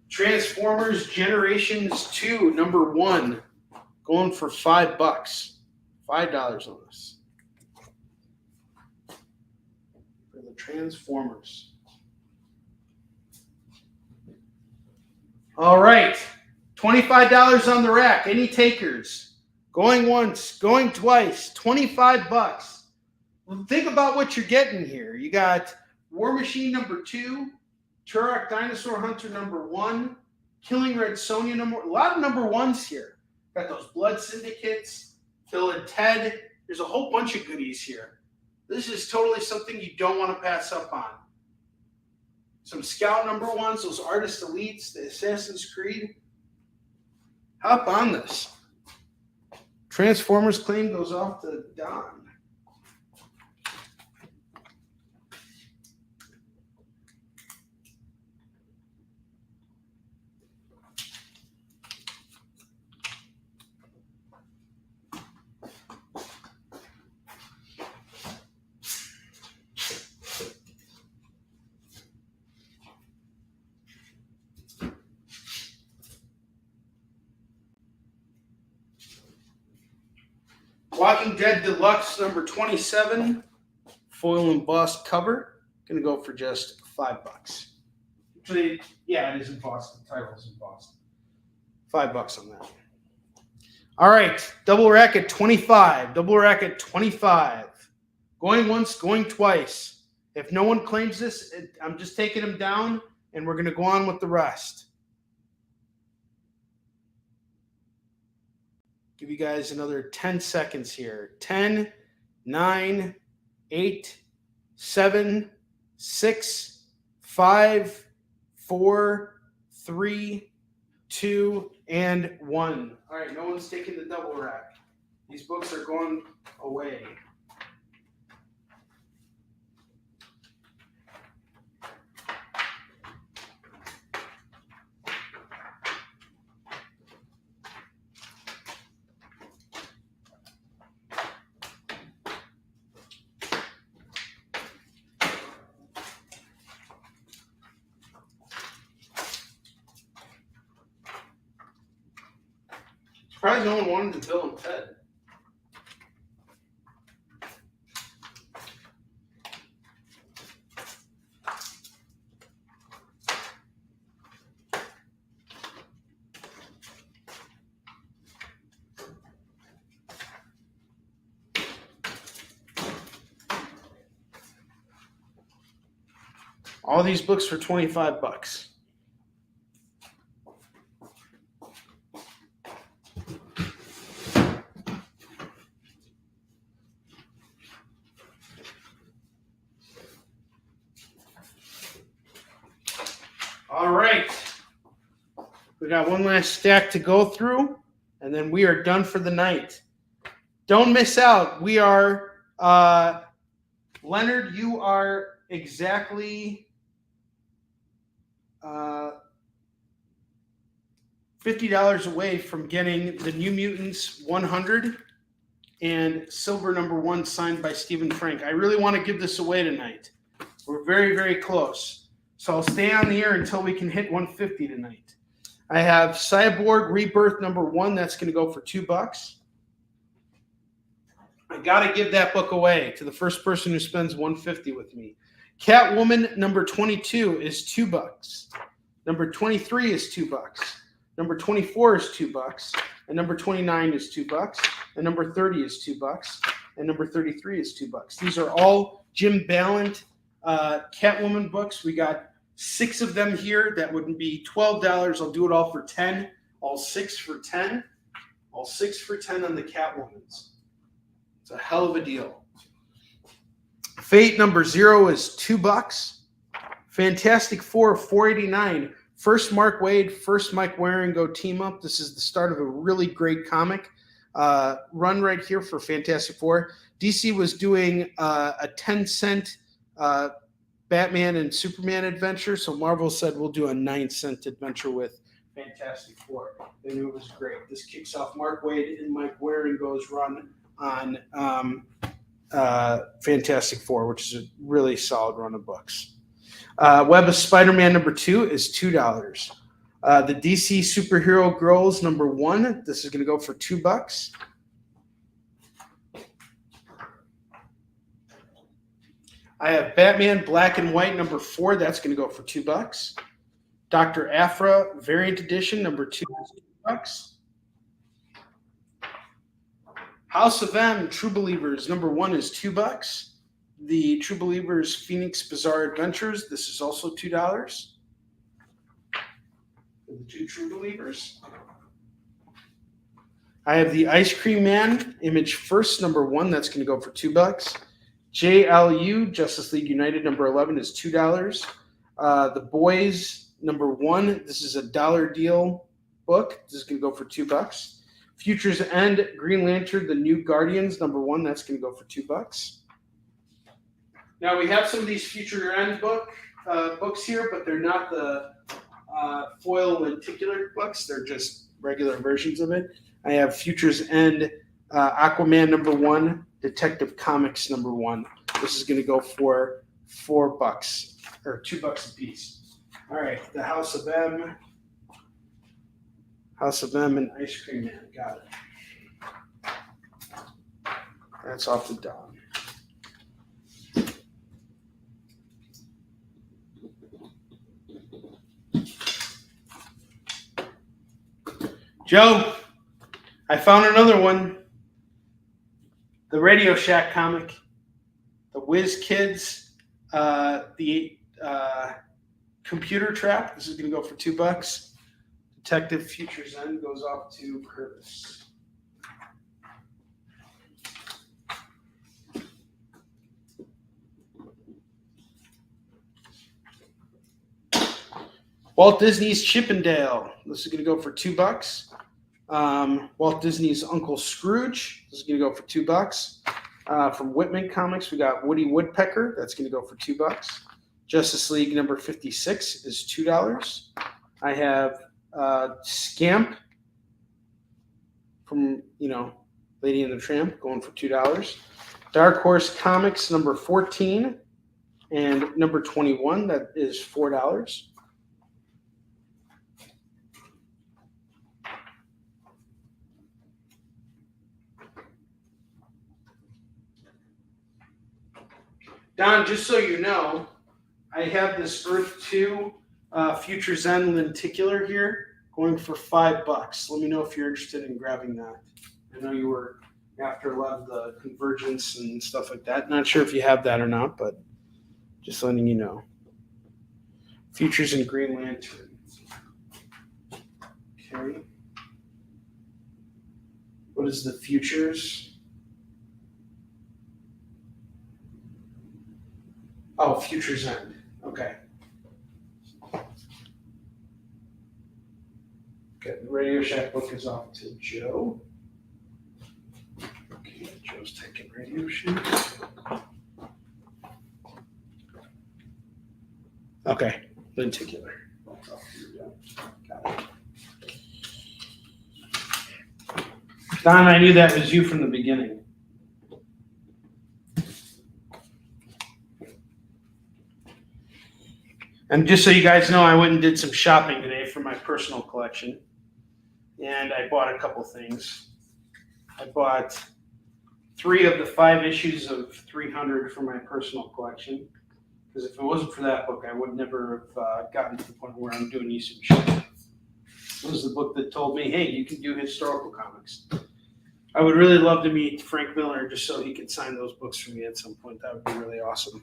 Transformers Generations 2, number 1, going for $5. $5 on this. For the Transformers. All right. $25 on the rack. Any takers? Going once, going twice. $25. Well, think about what you're getting here. You got War Machine number 2. Turok Dinosaur Hunter number 1, Killing Red Sonja a lot of number 1s here. Got those Blood Syndicates, Bill and Ted. There's a whole bunch of goodies here. This is totally something you don't want to pass up on. Some Scout number 1s, those Artist Elites, the Assassin's Creed. Hop on this. Transformers claim goes off to Don. Walking Dead Deluxe number 27, foil embossed cover, gonna go for just $5. Actually, yeah, it is embossed. The title is embossed. $5 on that. All right, double rack at 25. Double rack at 25. Going once, going twice. If no one claims this, I'm just taking them down, and we're gonna go on with the rest. Give you guys another 10 seconds here. 10, 9, 8, 7, 6, 5, 4, 3, 2, and 1. All right, no one's taking the double rack. These books are going away. Surprised no one wanted to Bill and Ted. All these books for $25. All right. We got one last stack to go through, and then we are done for the night. Don't miss out. We are, Leonard, you are exactly $50 away from getting the New Mutants 100 and Silver #1 signed by Stephen Frank. I really want to give this away tonight. We're very, very close. So I'll stay on the air until we can hit 150 tonight. I have Cyborg Rebirth #1. That's going to go for $2. I got to give that book away to the first person who spends 150 with me. Catwoman #22 is $2. Number 23 is $2. Number 24 is $2. And number 29 is $2. And number 30 is $2. And number 33 is $2. These are all Jim Ballant Catwoman books. We got 6 of them here. That would be $12. I'll do it all for 10. All 6 for 10. All 6 for 10 on the Catwomans. It's a hell of a deal. Fate #0 is $2. Fantastic Four $4.89. First Mark Waid, first Mike Waring go team up. This is the start of a really great comic run right here for Fantastic Four. DC was doing a 10-cent Batman and Superman adventure, so Marvel said we'll do a 9-cent adventure with Fantastic Four. They knew it was great. This kicks off Mark Waid and Mike Waring goes run on Fantastic Four, which is a really solid run of books. Web of Spider-Man #2 is $2. The DC Superhero Girls #1, this is going to go for $2. I have Batman Black and White #4, that's going to go for $2. Dr. Aphra Variant Edition #2 is $2. House of M True Believers #1 is $2. The True Believers Phoenix Bizarre Adventures, this is also $2. For the 2 True Believers. I have the Ice Cream Man Image First #1, that's going to go for $2. JLU Justice League United #11 is $2. The Boys #1, this is a dollar deal book. This is going to go for $2. Futures End Green Lantern The New Guardians #1, that's going to go for $2. Now we have some of these Future End books here, but they're not the foil lenticular books. They're just regular versions of it. I have Futures End Aquaman #1, Detective Comics #1. This is going to go for $4 or $2 a piece. All right, the House of M and Ice Cream Man. Got it. That's off the dog. Joe, I found another one. The Radio Shack comic. The Whiz Kids. The Computer Trap. This is going to go for $2. Detective Futures End goes off to Curtis. Walt Disney's Chippendale. This is going to go for $2. Walt Disney's Uncle Scrooge. This is going to go for $2. From Whitman Comics, we got Woody Woodpecker. That's going to go for $2. Justice League #56 is $2. I have Scamp from, Lady and the Tramp going for $2. Dark Horse Comics #14 and #21, that is $4. Don, just so you know, I have this Earth 2 Futures End lenticular here going for $5. Let me know if you're interested in grabbing that. I know you were after a lot of the convergence and stuff like that. Not sure if you have that or not, but just letting you know. Futures and Green Lantern. Okay. What is the Futures? Oh, Futures End. Okay. Okay, the Radio Shack book is off to Joe. Okay, Joe's taking Radio Shack. Okay, lenticular. Got it. Don, I knew that was you from the beginning. And just so you guys know, I went and did some shopping today for my personal collection. And I bought a couple things. I bought 3 of the 5 issues of 300 for my personal collection. Because if it wasn't for that book, I would never have gotten to the point where I'm doing usage. It was the book that told me, hey, you can do historical comics. I would really love to meet Frank Miller just so he could sign those books for me at some point. That would be really awesome.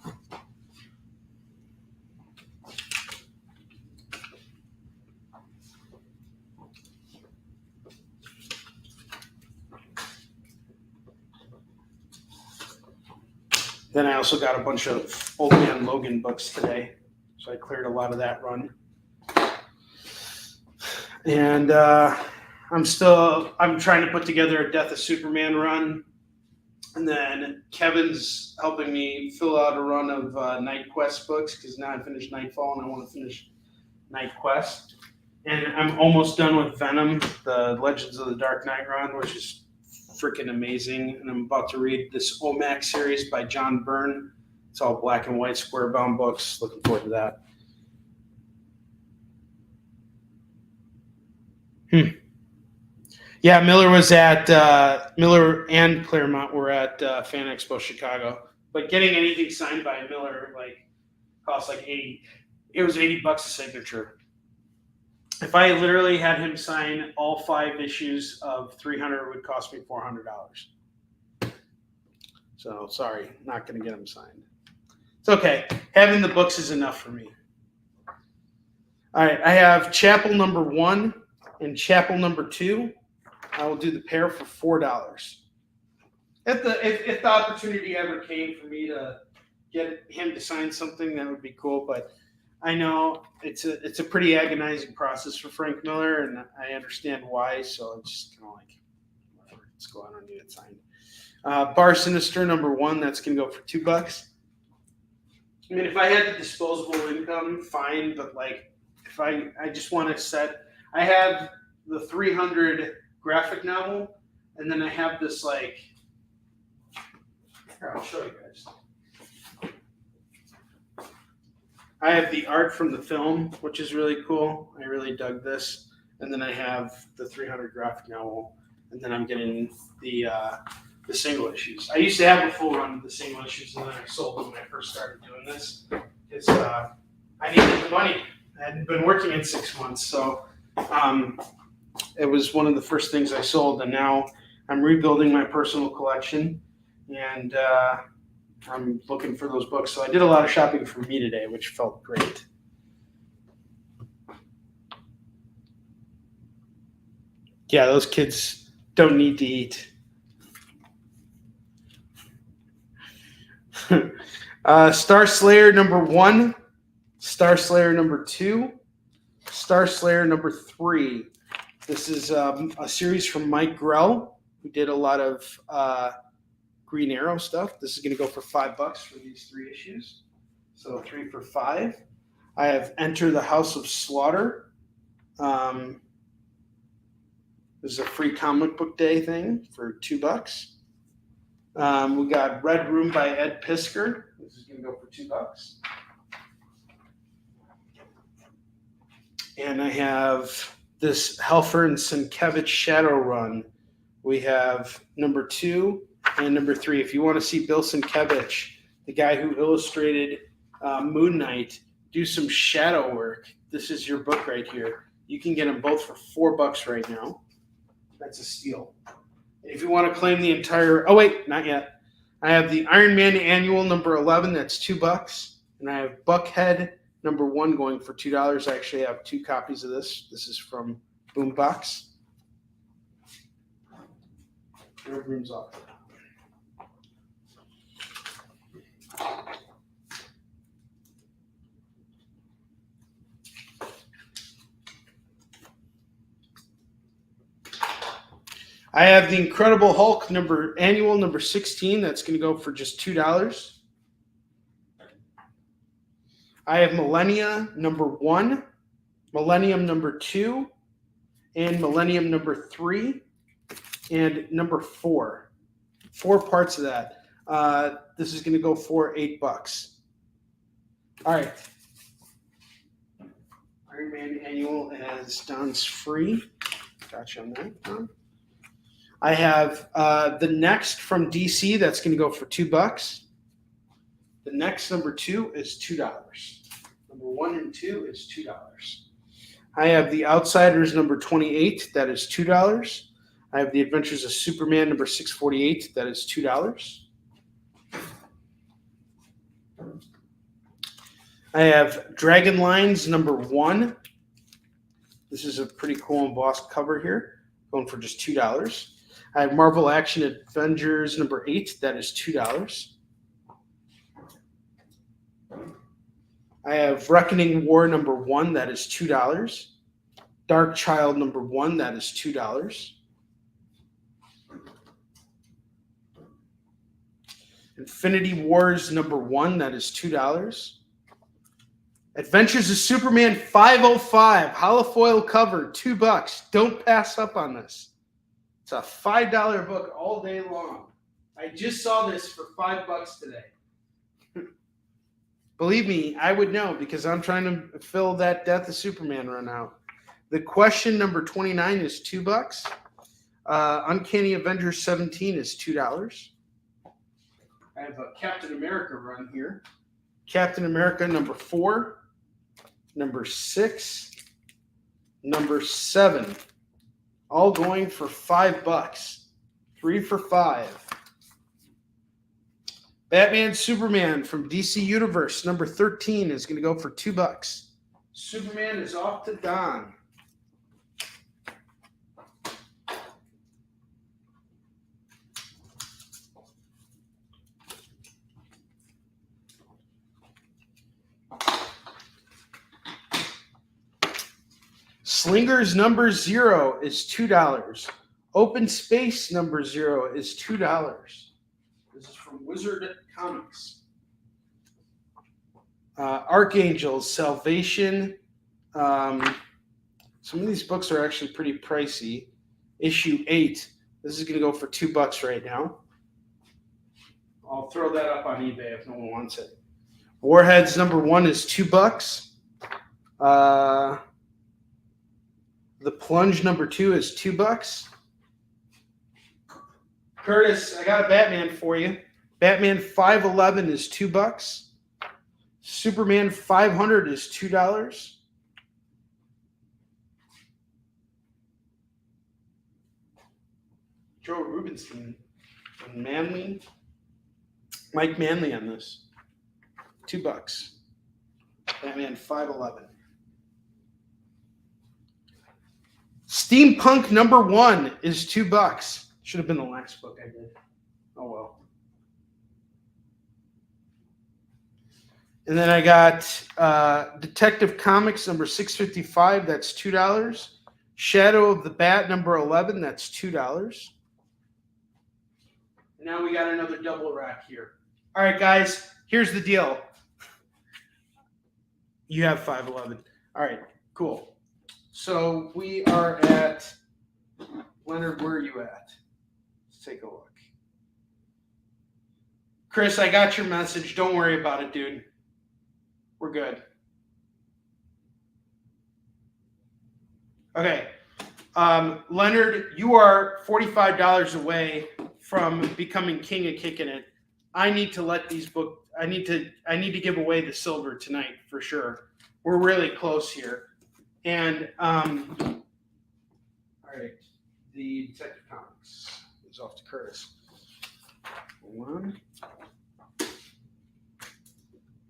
Then I also got a bunch of Old Man Logan books today. So I cleared a lot of that run. And I'm trying to put together a Death of Superman run. And then Kevin's helping me fill out a run of Night Quest books because now I finished Nightfall and I want to finish Night Quest. And I'm almost done with Venom, the Legends of the Dark Knight run, which is freaking amazing. And I'm about to read this OMAC series by John Byrne. It's all black and white square bound books. Looking forward to that. Yeah, Miller and Claremont were at Fan Expo Chicago. But getting anything signed by Miller costs like $80. It was $80 a signature. If I literally had him sign all 5 issues of 300, it would cost me $400. So sorry, not going to get him signed. It's okay. Having the books is enough for me. All right, I have Chapel number 1 and Chapel number 2. I will do the pair for $4. If the opportunity ever came for me to get him to sign something, that would be cool. But I know it's a pretty agonizing process for Frank Miller, and I understand why. So it's just kind of like, whatever, let's go on and get it signed. Bar Sinister number 1, that's gonna go for $2. I mean, if I had the disposable income, fine. But like, if I just want to set, I have the 300 graphic novel, and then I have this like. Here, I'll show you guys. I have the art from the film, which is really cool. I really dug this. And then I have the 300 graphic novel. And then I'm getting the single issues. I used to have a full run of the single issues, and then I sold them when I first started doing this. Because I needed the money. I hadn't been working in 6 months. So it was one of the first things I sold. And now I'm rebuilding my personal collection. And I'm looking for those books. So I did a lot of shopping for me today, which felt great. Yeah, those kids don't need to eat. Star Slayer number 1, Star Slayer number 2, Star Slayer number 3. This is a series from Mike Grell, who did a lot of Green Arrow stuff. This is going to go for $5 for these 3 issues. So 3 for $5. I have Enter the House of Slaughter. This is a free comic book day thing for $2. We got Red Room by Ed Piskor. This is going to go for $2. And I have this Helfer and Sienkiewicz Shadow Run. We have number 2 and number 3. If you want to see Bill Sienkiewicz, the guy who illustrated Moon Knight, do some shadow work, this is your book right here. You can get them both for $4 right now. That's a steal. If you want to claim the entire, oh wait, not yet. I have the Iron Man Annual number 11, that's $2. And I have Buckhead number 1 going for $2. I actually have 2 copies of this. This is from Boombox. Red Room's off. I have the Incredible Hulk annual number 16. That's going to go for just $2. I have Millennia number 1, Millennium number 2, and Millennium number 3. and number 4. 4 parts of that. This is going to go for $8. All right. Iron Man Annual as Don's free. Gotcha on that, Don. I have the next from DC. That's going to go for $2. The next number 2 is $2. Number 1 and 2 is $2. I have the Outsiders number 28. That is $2. I have the Adventures of Superman number 648. That is $2. I have Dragon Lines number 1. This is a pretty cool embossed cover here, going for just $2. I have Marvel Action Avengers number 8. That is $2. I have Reckoning War number 1. That is $2. Dark Child number 1. That is $2. Infinity Wars number 1. That is $2. Adventures of Superman 505 holofoil cover, $2. Don't pass up on this. It's a $5 book all day long. I just saw this for $5 today. Believe me, I would know because I'm trying to fill that Death of Superman run out. The Question number 29 is $2. Uncanny Avengers 17 is $2. I have a Captain America run here. Captain America number 4, number 6, number 7, all going for $5. 3 for $5. Batman Superman from DC Universe number 13 is going to go for $2. Superman is off to Don. Slingers number 0 is $2. Open Space number 0 is $2. This is from Wizard Comics. Archangel, Salvation. Some of these books are actually pretty pricey. Issue 8. This is going to go for $2 right now. I'll throw that up on eBay if no one wants it. Warheads number 1 is $2. The Plunge number 2 is $2. Curtis, I got a Batman for you. Batman 511 is $2. Superman 500 is $2. Joe Rubinstein and Manley. Mike Manley on this. $2. Batman 511. Steampunk number 1 is $2. Should have been the last book I did. Oh well. And then I got Detective Comics number 655. That's $2. Shadow of the Bat number 11. That's $2. Now we got another double rack here. All right, guys. Here's the deal. You have 511. All right. Cool. So we are at Leonard. Where are you at? Let's take a look. Chris, I got your message. Don't worry about it, dude. We're good. Okay. Leonard, you are $45 away from becoming king of kicking it. I need to let these books. I need to give away the silver tonight for sure. We're really close here. And all right, the Detective Comics is off to Curtis. Hold on.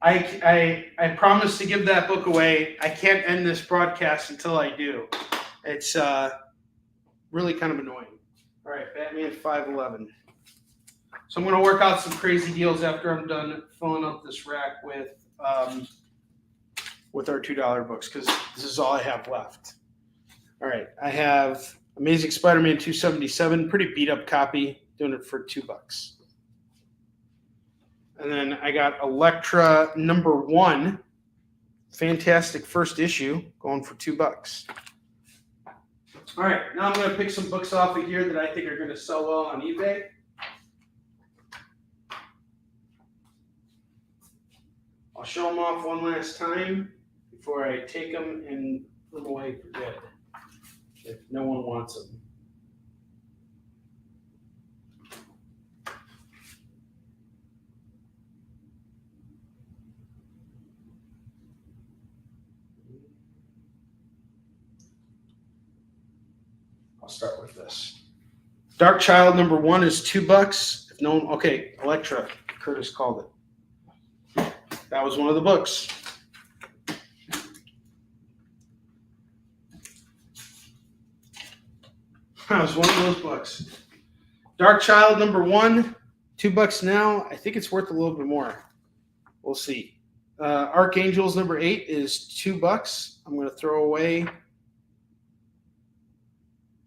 I promise to give that book away. I can't end this broadcast until I do. It's really kind of annoying. All right, Batman 511. So I'm going to work out some crazy deals after I'm done filling up this rack with our $2 books, because this is all I have left. All right, I have Amazing Spider-Man 277, pretty beat up copy, doing it for $2. And then I got Elektra number 1, fantastic first issue, going for $2. All right, now I'm going to pick some books off of here that I think are going to sell well on eBay. I'll show them off one last time before I take them and put them away for good, if no one wants them. I'll start with this. Dark Child number 1 is $2. If no one, okay, Electra, Curtis called it. That was one of the books. That was one of those books. Dark Child number 1, $2 now. I think it's worth a little bit more. We'll see. Archangels number 8 is $2. I'm going to throw away.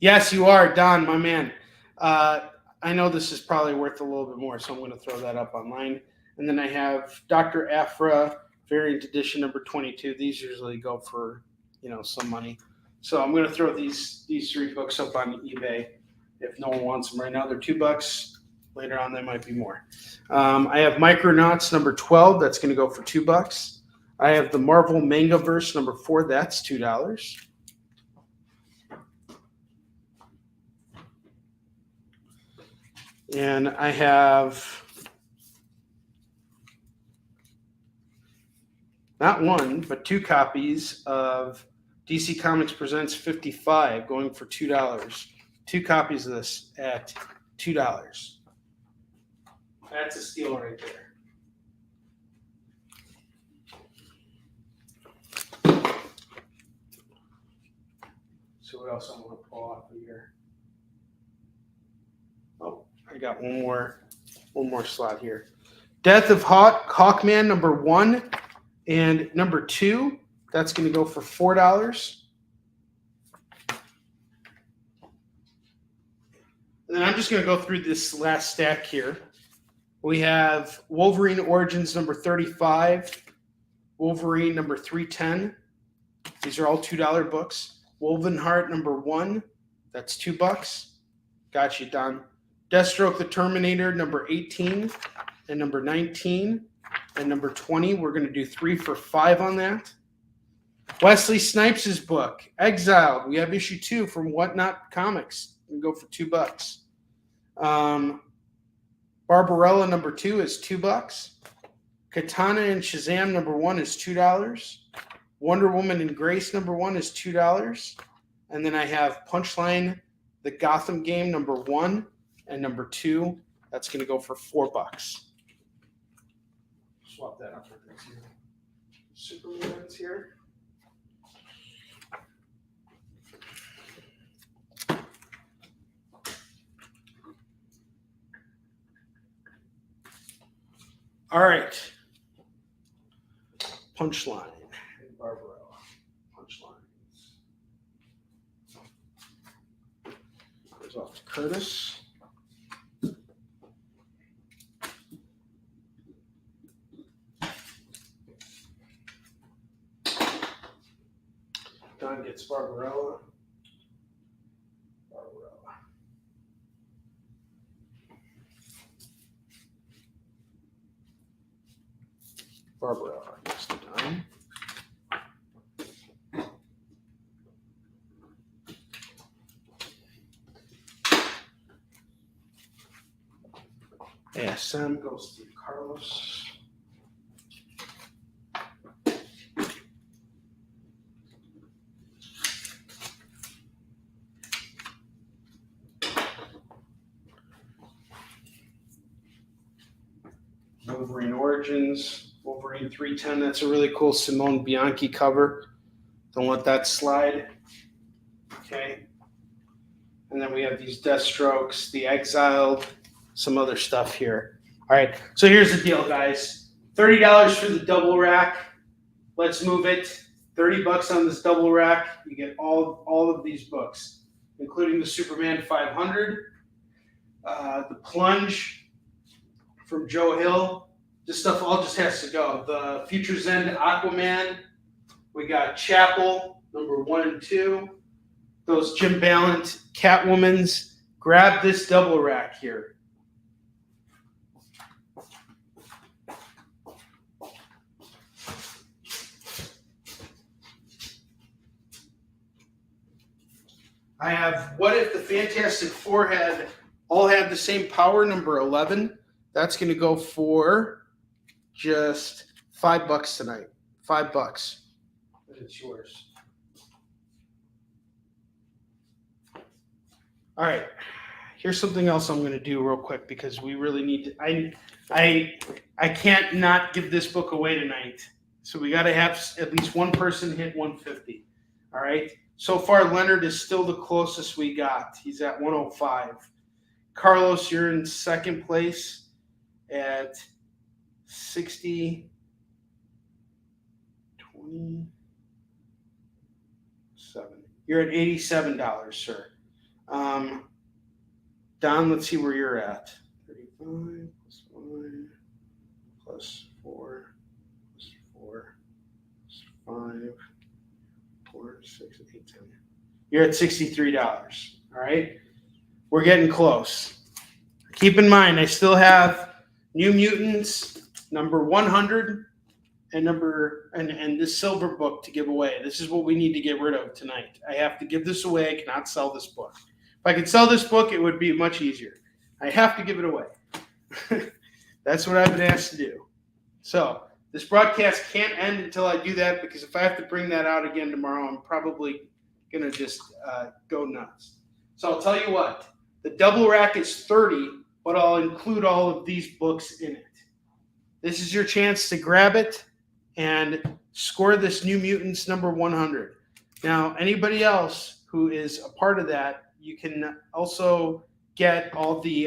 Yes, you are, Don, my man. I know this is probably worth a little bit more, so I'm going to throw that up online. And then I have Dr. Aphra variant edition number 22. These usually go for, some money. So I'm going to throw these 3 books up on eBay if no one wants them right now. They're $2. Later on, they might be more. I have Micronauts number 12. That's going to go for $2. I have the Marvel Mangaverse number 4. That's $2. And I have not one, but 2 copies of DC Comics Presents 55 going for $2. 2 copies of this at $2. That's a steal right there. So what else I want to pull off of here? Oh, I got one more slot here. Death of Hawkman number 1 and number 2. That's going to go for $4. And then I'm just going to go through this last stack here. We have Wolverine Origins number 35, Wolverine number 310. These are all $2 books. Wolvenheart number 1, that's $2. Got you, Don. Deathstroke the Terminator number 18 and number 19 and number 20. We're going to do 3 for $5 on that. Wesley Snipes' book, Exiled. We have issue 2 from Whatnot Comics. We can go for $2. Barbarella number 2 is $2. Katana and Shazam number 1 is $2. Wonder Woman and Grace number 1 is $2. And then I have Punchline, the Gotham game number 1 and number 2. That's going to go for $4. Swap that up with this here. Superman's here. All right. Punchline and Barbarella. Punchlines. Goes off to Curtis. Don gets Barbarella. Barbarella gets the Don. ASM goes to Carlos. Wolverine Origins, Wolverine 310. That's a really cool Simone Bianchi cover. Don't let that slide. Okay. And then we have these Deathstrokes, the Exiled, some other stuff here. All right. So here's the deal, guys. $30 for the double rack. Let's move it. $30 on this double rack. You get all of these books, including the Superman 500, the Plunge from Joe Hill. This stuff all just has to go. The Future's End Aquaman. We got Chapel, number 1 and 2. those Jim Ballant Catwomans, grab this double rack here. I have What If the Fantastic Four all had the same power, number 11. That's going to go for just $5 tonight. $5. It's yours. All right. Here's something else I'm going to do real quick because we really need to. I can't not give this book away tonight. So we got to have at least one person hit 150. All right. So far, Leonard is still the closest we got. He's at 105. Carlos, you're in second place at 60, 27. You're at $87, sir. Don, let's see where you're at. 35 plus 1 plus 4 plus 4 plus 5, 4, 6, 8, 10. You're at $63. All right. We're getting close. Keep in mind, I still have New Mutants number 100 and this silver book to give away. This is what we need to get rid of tonight. I have to give this away. I cannot sell this book. If I could sell this book, it would be much easier. I have to give it away. That's what I've been asked to do. So this broadcast can't end until I do that, because if I have to bring that out again tomorrow, I'm probably going to just go nuts. So I'll tell you what. The double rack is 30, but I'll include all of these books in it. This is your chance to grab it and score this New Mutants number 100. Now, anybody else who is a part of that, you can also get all the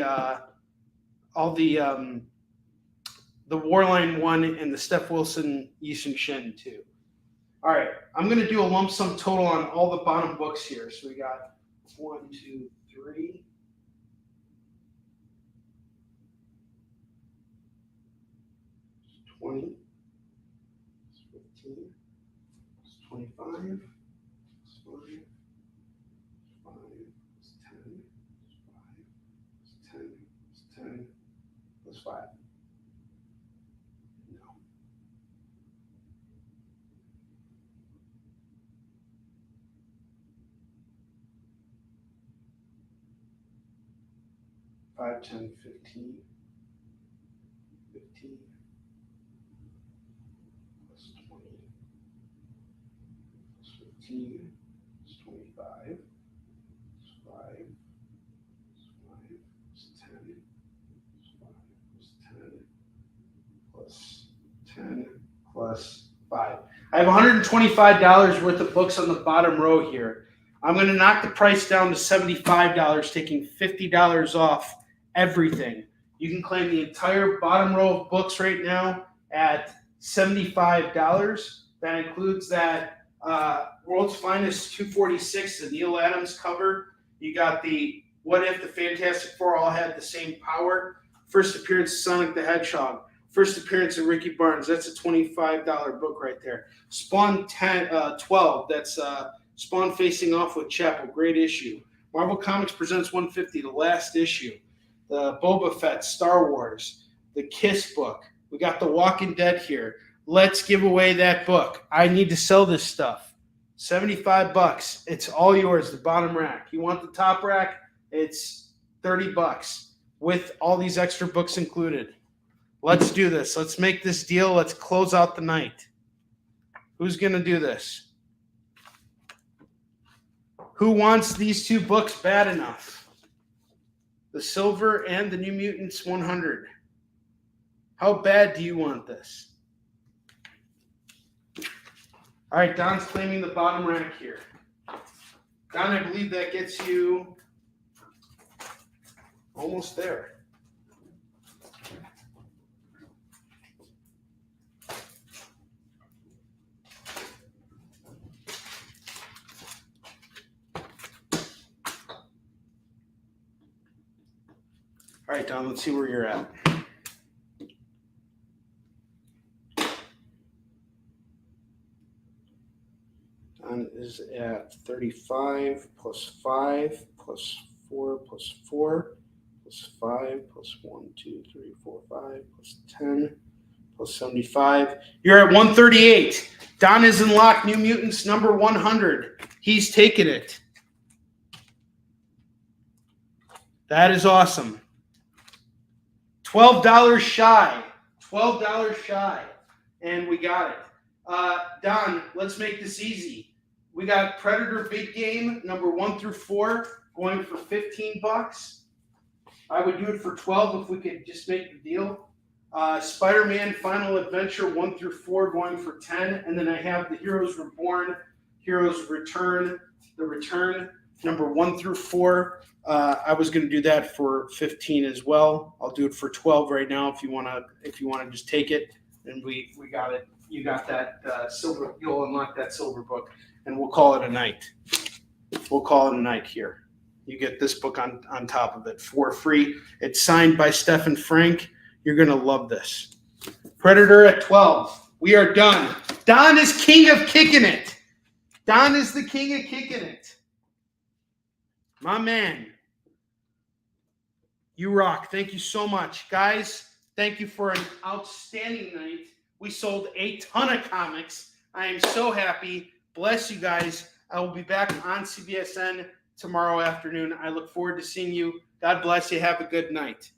Warline one and the Steph Wilson SHIN too. All right, I'm going to do a lump sum total on all the bottom books here. So we got 1, 2, 3. 20, 15, 25, 5, 10, 10 plus 5. No. 5, 10, 15. 15. Plus 20. Plus 15. Plus 25. Plus 5. Plus 10 plus 5. I have $125 worth of books on the bottom row here. I'm going to knock the price down to $75, taking $50 off everything. You can claim the entire bottom row of books right now at $75. That includes that World's Finest 246, the Neil Adams cover. You got the What If the Fantastic Four all had the same power. First appearance of Sonic the Hedgehog. First appearance of Ricky Barnes. That's a $25 book right there. Spawn 12. That's Spawn facing off with Chapel. Great issue. Marvel Comics Presents 150, the last issue. The Boba Fett, Star Wars. The Kiss book. We got The Walking Dead here. Let's give away that book. I need to sell this stuff. $75. It's all yours, the bottom rack. You want the top rack? It's $30 with all these extra books included. Let's do this. Let's make this deal. Let's close out the night. Who's going to do this? Who wants these two books bad enough? The Silver and the New Mutants 100. How bad do you want this? All right, Don's claiming the bottom rack here. Don, I believe that gets you almost there. All right, Don, let's see where you're at. Don is at 35 plus 5 plus 4 plus 4 plus 5 plus 1, 2, 3, 4, 5 plus 10 plus 75. You're at 138. Don is in lock. New Mutants number 100. He's taken it. That is awesome. $12 shy. $12 shy. And we got it. Don, let's make this easy. We got Predator Big Game number 1 through 4 going for $15. I would do it for 12 if we could just make the deal. Spider-Man Final Adventure 1 through 4 going for 10. And then I have the Heroes Reborn, Heroes Return, the Return number 1 through 4. I was going to do that for 15 as well. I'll do it for 12 right now if you want to just take it. And we got it. You got that silver. You'll unlock that silver book, and we'll call it a night. We'll call it a night here. You get this book on top of it for free. It's signed by STEF and Frank. You're going to love this. Predator at 12. We are done. Don is king of kicking it. Don is the king of kicking it. My man. You rock. Thank you so much. Guys, thank you for an outstanding night. We sold a ton of comics. I am so happy. Bless you guys. I will be back on CBSN tomorrow afternoon. I look forward to seeing you. God bless you. Have a good night.